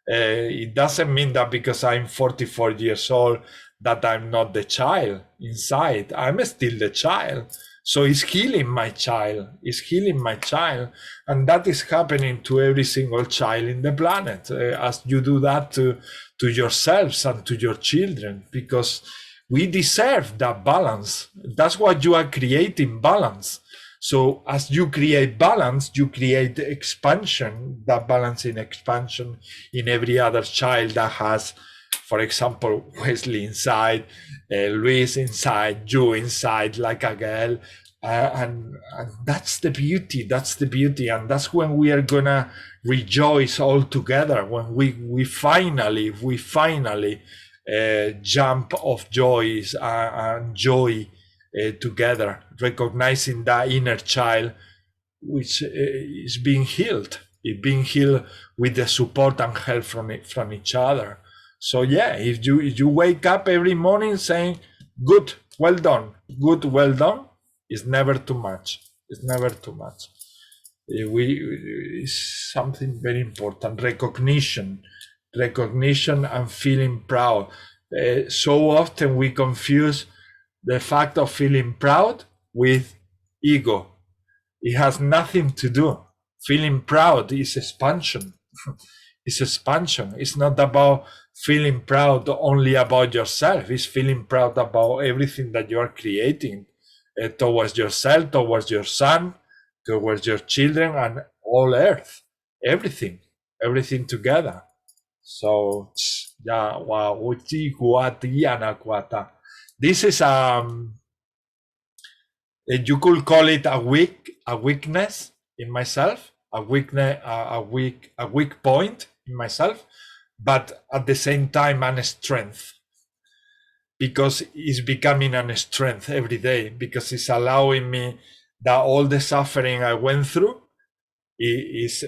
It doesn't mean that because I'm 44 years old that I'm not the child inside. I'm still the child. So it's healing my child. It's healing my child. And that is happening to every single child in the planet, as you do that to yourselves and to your children, because we deserve that balance. That's what you are creating, balance. So as you create balance, you create expansion, that balance in expansion in every other child that has, for example, Wesley inside, Luis inside, you inside, like a girl. And that's the beauty, and that's when we are gonna rejoice all together, when we finally jump of joys and joy together, recognizing that inner child which is being healed. It's being healed with the support and help from each other. So yeah, if you wake up every morning saying, good, well done, it's never too much. It's never too much. It's something very important. Recognition and feeling proud. So often we confuse the fact of feeling proud with ego. It has nothing to do. Feeling proud is expansion. It's expansion. It's not about feeling proud only about yourself. It's feeling proud about everything that you are creating towards yourself, towards your son, towards your children, and all earth. Everything together. So, yeah, wow. This is you could call it a weakness in myself, a weak point in myself, but at the same time a strength, because it's becoming a strength every day, because it's allowing me that all the suffering I went through is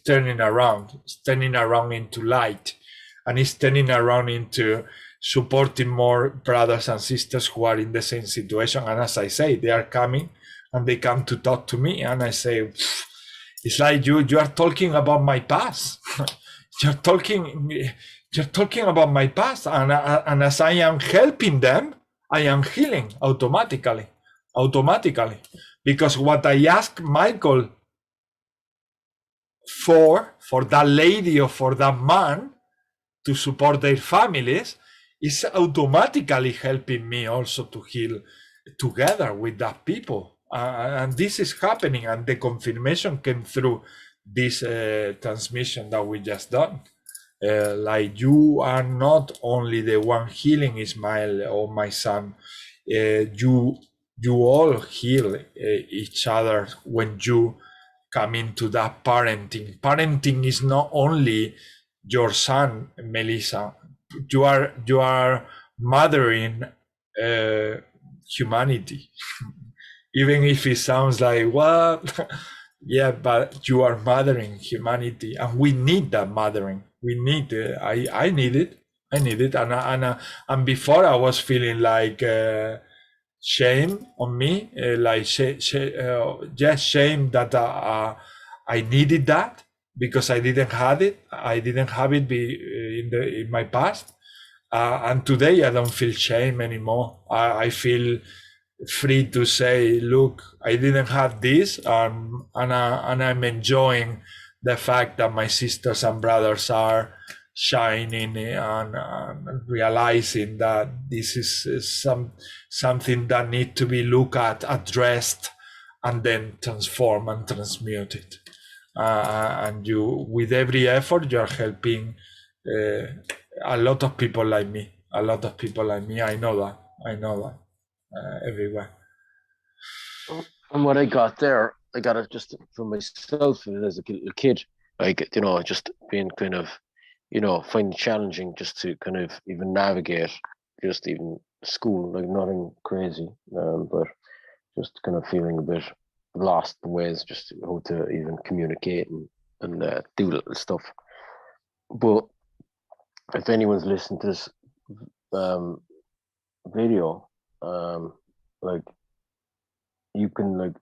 turning around into light, and it's turning around into supporting more brothers and sisters who are in the same situation. And as I say, they are coming and they come to talk to me, and I say, it's like you are talking about my past. you're talking about my past, and as I am helping them, I am healing automatically, because what I ask Michael for that lady or for that man to support their families is automatically helping me also to heal together with that people. And this is happening, and the confirmation came through this transmission that we just done. Like, you are not only the one healing Ismael or my son, you all heal each other when you come into that parenting. Parenting is not only your son, Melissa. You are mothering humanity. Even if it sounds like, what? Yeah, but you are mothering humanity, and we need that mothering. We need it. I need it. And before I was feeling like shame on me, like shame that I needed that because I didn't have it. I didn't have it in my past, And today I don't feel shame anymore. I feel free to say, look, I didn't have this, and I'm enjoying the fact that my sisters and brothers are shining and realizing that this is something that need to be looked at, addressed, and then transformed and transmuted. And you, with every effort, you are helping a lot of people like me. I know that everywhere. And what I got there, I got it just from myself as a kid, like, you know, just being kind of, you know, finding it challenging just to kind of even navigate just even school, like nothing crazy, but just kind of feeling a bit lost in ways just how to even communicate and do little stuff. But if anyone's listening to this video, like, you can like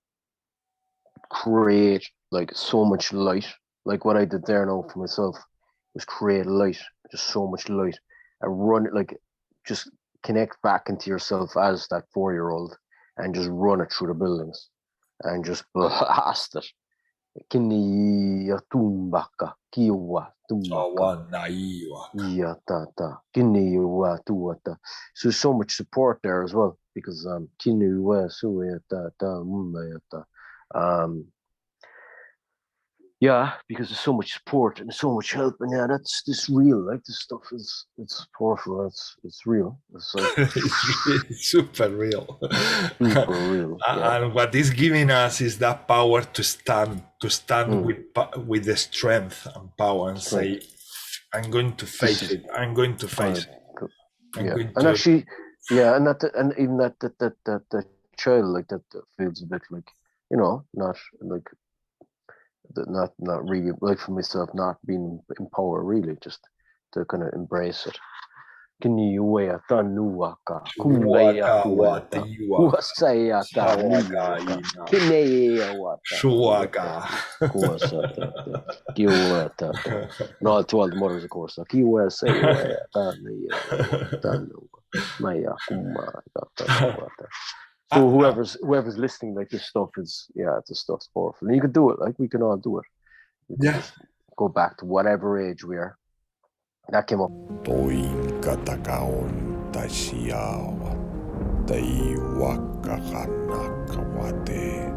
create like so much light. Like what I did there now for myself was create light, just so much light, and run it, like just connect back into yourself as that 4-year-old and just run it through the buildings and just blast it. Kini tumbaka kiwa tumbaka ya tata kini wa tuata. So so much support there as well, because kini wa suya tata mumbayata. Yeah, because there's so much support and so much help, and yeah, that's this real. Like this stuff it's powerful. It's real. It's like it's super real. Super real. Yeah. And what is giving us is that power to stand with the strength and power and say, I'm going to face it. I'm going to face it. Yeah, and actually, yeah, and that, and even that child, like that feels a bit like, you know, not like. Not really, like for myself, not being in power, really, just to kind of embrace it. No, to all the mothers, of course. So whoever's listening, like this stuff is, this stuff's powerful, and you can do it. Like we can all do it. We can just go back to whatever age we are. That came up. Toinka takaon taisiawa, tai waka kanaka wate,